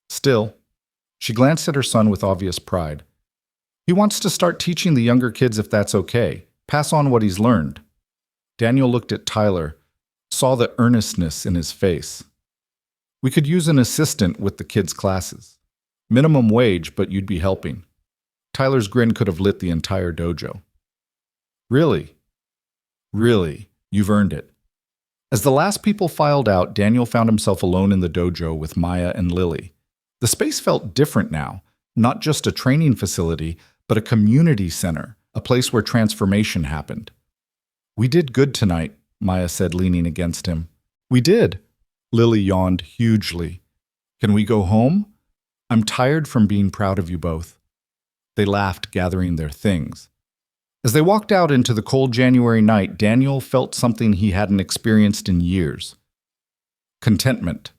Speaker 1: Still, she glanced at her son with obvious pride. He wants to start teaching the younger kids if that's okay. Pass on what he's learned. Daniel looked at Tyler, saw the earnestness in his face. We could use an assistant with the kids' classes. Minimum wage, but you'd be helping. Tyler's grin could have lit the entire dojo. Really? Really, you've earned it. As the last people filed out, Daniel found himself alone in the dojo with Maya and Lily. The space felt different now, not just a training facility, but a community center, a place where transformation happened. We did good tonight, Maya said, leaning against him. We did. Lily yawned hugely. Can we go home? I'm tired from being proud of you both. They laughed, gathering their things. As they walked out into the cold January night, Daniel felt something he hadn't experienced in years. Contentment.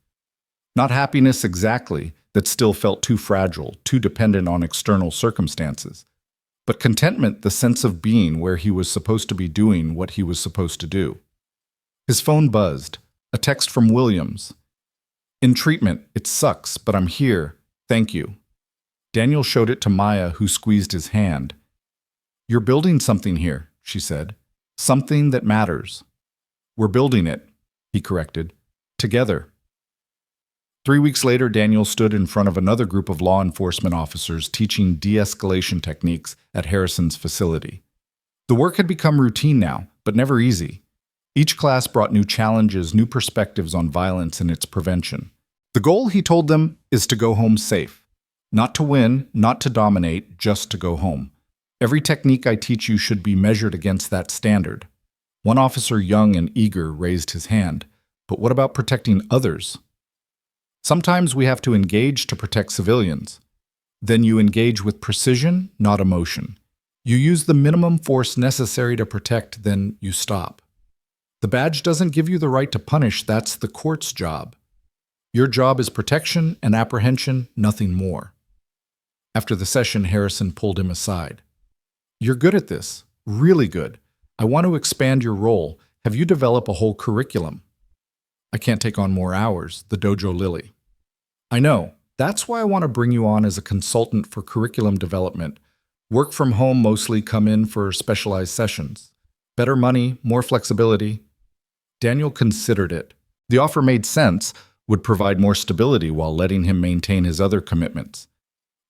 Speaker 1: Not happiness exactly, that still felt too fragile, too dependent on external circumstances. But contentment, the sense of being where he was supposed to be doing what he was supposed to do. His phone buzzed. A text from Williams. In treatment, it sucks, but I'm here. Thank you. Daniel showed it to Maya, who squeezed his hand. You're building something here, she said. Something that matters. We're building it, he corrected. Together. 3 weeks later, Daniel stood in front of another group of law enforcement officers teaching de-escalation techniques at Harrison's facility. The work had become routine now, but never easy. Each class brought new challenges, new perspectives on violence and its prevention. The goal, he told them, is to go home safe. Not to win, not to dominate, just to go home. Every technique I teach you should be measured against that standard. One officer, young and eager, raised his hand. But what about protecting others? Sometimes we have to engage to protect civilians. Then you engage with precision, not emotion. You use the minimum force necessary to protect, then you stop. The badge doesn't give you the right to punish, that's the court's job. Your job is protection and apprehension, nothing more. After the session, Harrison pulled him aside. You're good at this, really good. I want to expand your role. Have you developed a whole curriculum? I can't take on more hours, the dojo Lily. I know, that's why I want to bring you on as a consultant for curriculum development. Work from home, mostly come in for specialized sessions. Better money, more flexibility. Daniel considered it. The offer made sense, would provide more stability while letting him maintain his other commitments.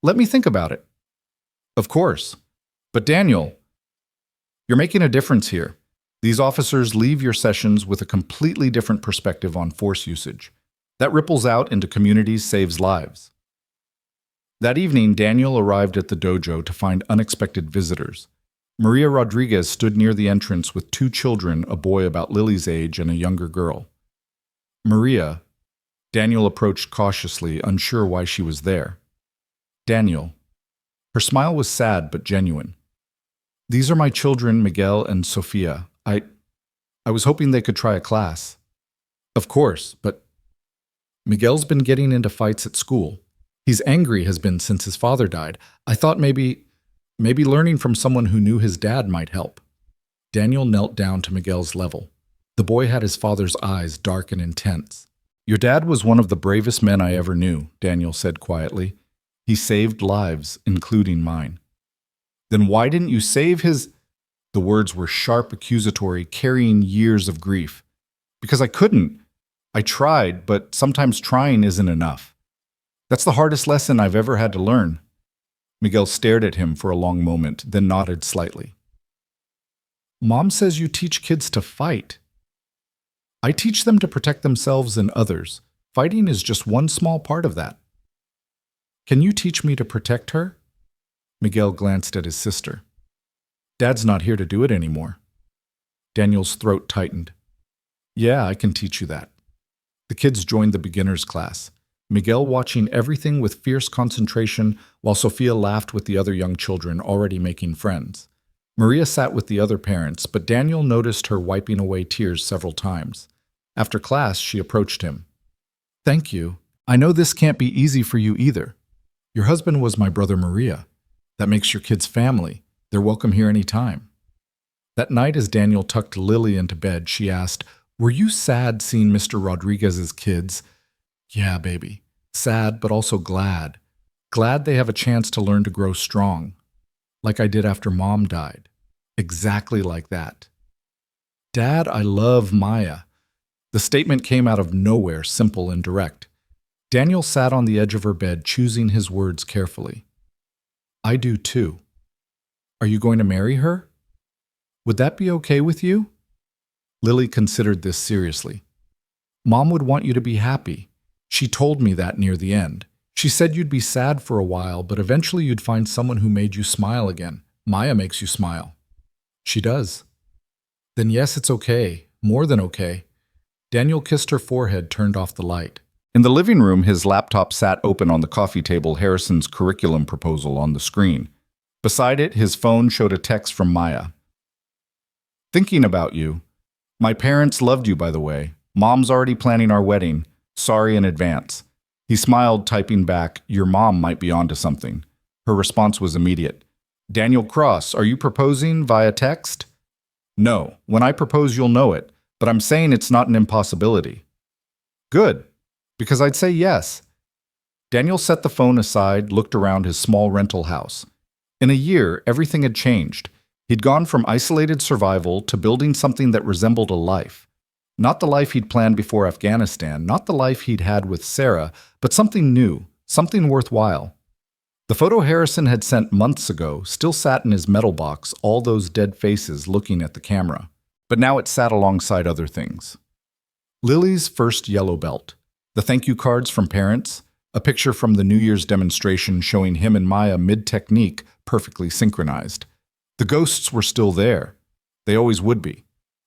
Speaker 1: Let me think about it. Of course. But Daniel, you're making a difference here. These officers leave your sessions with a completely different perspective on force usage. That ripples out into communities, saves lives. That evening, Daniel arrived at the dojo to find unexpected visitors. Maria Rodriguez stood near the entrance with 2 children, a boy about Lily's age and a younger girl. Maria, Daniel approached cautiously, unsure why she was there. Daniel. Her smile was sad but genuine. These are my children, Miguel and Sofia. I was hoping they could try a class. Of course, but Miguel's been getting into fights at school. He's angry, has been since his father died. I thought maybe... Maybe learning from someone who knew his dad might help. Daniel knelt down to Miguel's level. The boy had his father's eyes dark and intense. "Your dad was one of the bravest men I ever knew," Daniel said quietly. "He saved lives, including mine." "Then why didn't you save his—" The words were sharp, accusatory, carrying years of grief. "Because I couldn't. I tried, but sometimes trying isn't enough. That's the hardest lesson I've ever had to learn." Miguel stared at him for a long moment, then nodded slightly. "Mom says you teach kids to fight." "I teach them to protect themselves and others. Fighting is just one small part of that." "Can you teach me to protect her?" Miguel glanced at his sister. "Dad's not here to do it anymore." Daniel's throat tightened. "Yeah, I can teach you that." The kids joined the beginners class, Miguel watching everything with fierce concentration while Sophia laughed with the other young children already making friends. Maria sat with the other parents, but Daniel noticed her wiping away tears several times. After class, she approached him. "Thank you. I know this can't be easy for you either. Your husband was my brother Maria. That makes your kids family. They're welcome here any time." That night, as Daniel tucked Lily into bed, she asked, "Were you sad seeing Mr. Rodriguez's kids?" "Yeah, baby. Sad, but also glad. Glad they have a chance to learn to grow strong. Like I did after Mom died. Exactly like that." "Dad, I love Maya." The statement came out of nowhere, simple and direct. Daniel sat on the edge of her bed, choosing his words carefully. "I do too." "Are you going to marry her? Would that be okay with you?" Lily considered this seriously. "Mom would want you to be happy. She told me that near the end. She said you'd be sad for a while, but eventually you'd find someone who made you smile again. Maya makes you smile." "She does." "Then yes, it's okay. More than okay." Daniel kissed her forehead, turned off the light. In the living room, his laptop sat open on the coffee table, Harrison's curriculum proposal on the screen. Beside it, his phone showed a text from Maya. "Thinking about you. My parents loved you, by the way. Mom's already planning our wedding. Sorry in advance." He smiled, typing back, "Your mom might be onto something." Her response was immediate. "Daniel Cross, are you proposing via text?" "No. When I propose, you'll know it. But I'm saying it's not an impossibility." "Good. Because I'd say yes." Daniel set the phone aside, looked around his small rental house. In a year, everything had changed. He'd gone from isolated survival to building something that resembled a life. Not the life he'd planned before Afghanistan, not the life he'd had with Sarah, but something new, something worthwhile. The photo Harrison had sent months ago still sat in his metal box, all those dead faces looking at the camera. But now it sat alongside other things. Lily's first yellow belt, the thank you cards from parents, a picture from the New Year's demonstration showing him and Maya mid-technique, perfectly synchronized. The ghosts were still there. They always would be.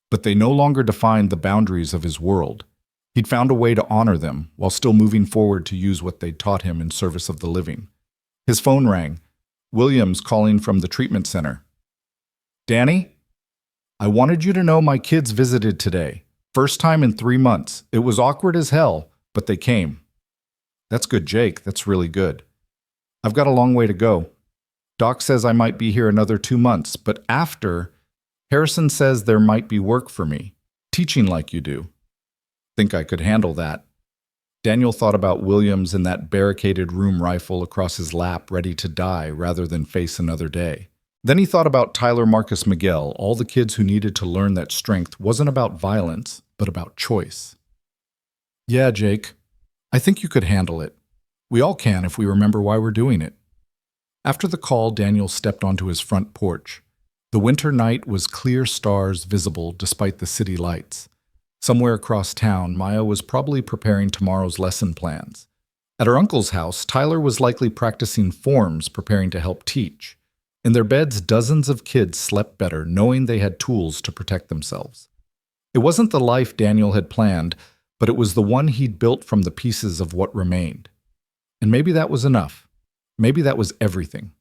Speaker 1: But they no longer defined the boundaries of his world. He'd found a way to honor them while still moving forward to use what they'd taught him in service of the living. His phone rang. Williams calling from the treatment center. "Danny? I wanted you to know my kids visited today. First time in 3 months. It was awkward as hell, but they came." "That's good, Jake. That's really good. I've got a long way to go. Doc says I might be here another 2 months, but after, Harrison says there might be work for me, teaching like you do." "Think I could handle that." Daniel thought about Williams and that barricaded room rifle across his lap, ready to die rather than face another day. Then he thought about Tyler Marcus Miguel, all the kids who needed to learn that strength wasn't about violence, but about choice. "Yeah, Jake, I think you could handle it. We all can if we remember why we're doing it." After the call, Daniel stepped onto his front porch. The winter night was clear stars visible despite the city lights. Somewhere across town, Maya was probably preparing tomorrow's lesson plans. At her uncle's house, Tyler was likely practicing forms, preparing to help teach. In their beds, dozens of kids slept better, knowing they had tools to protect themselves. It wasn't the life Daniel had planned, but it was the one he'd built from the pieces of what remained. And maybe that was enough. Maybe that was everything.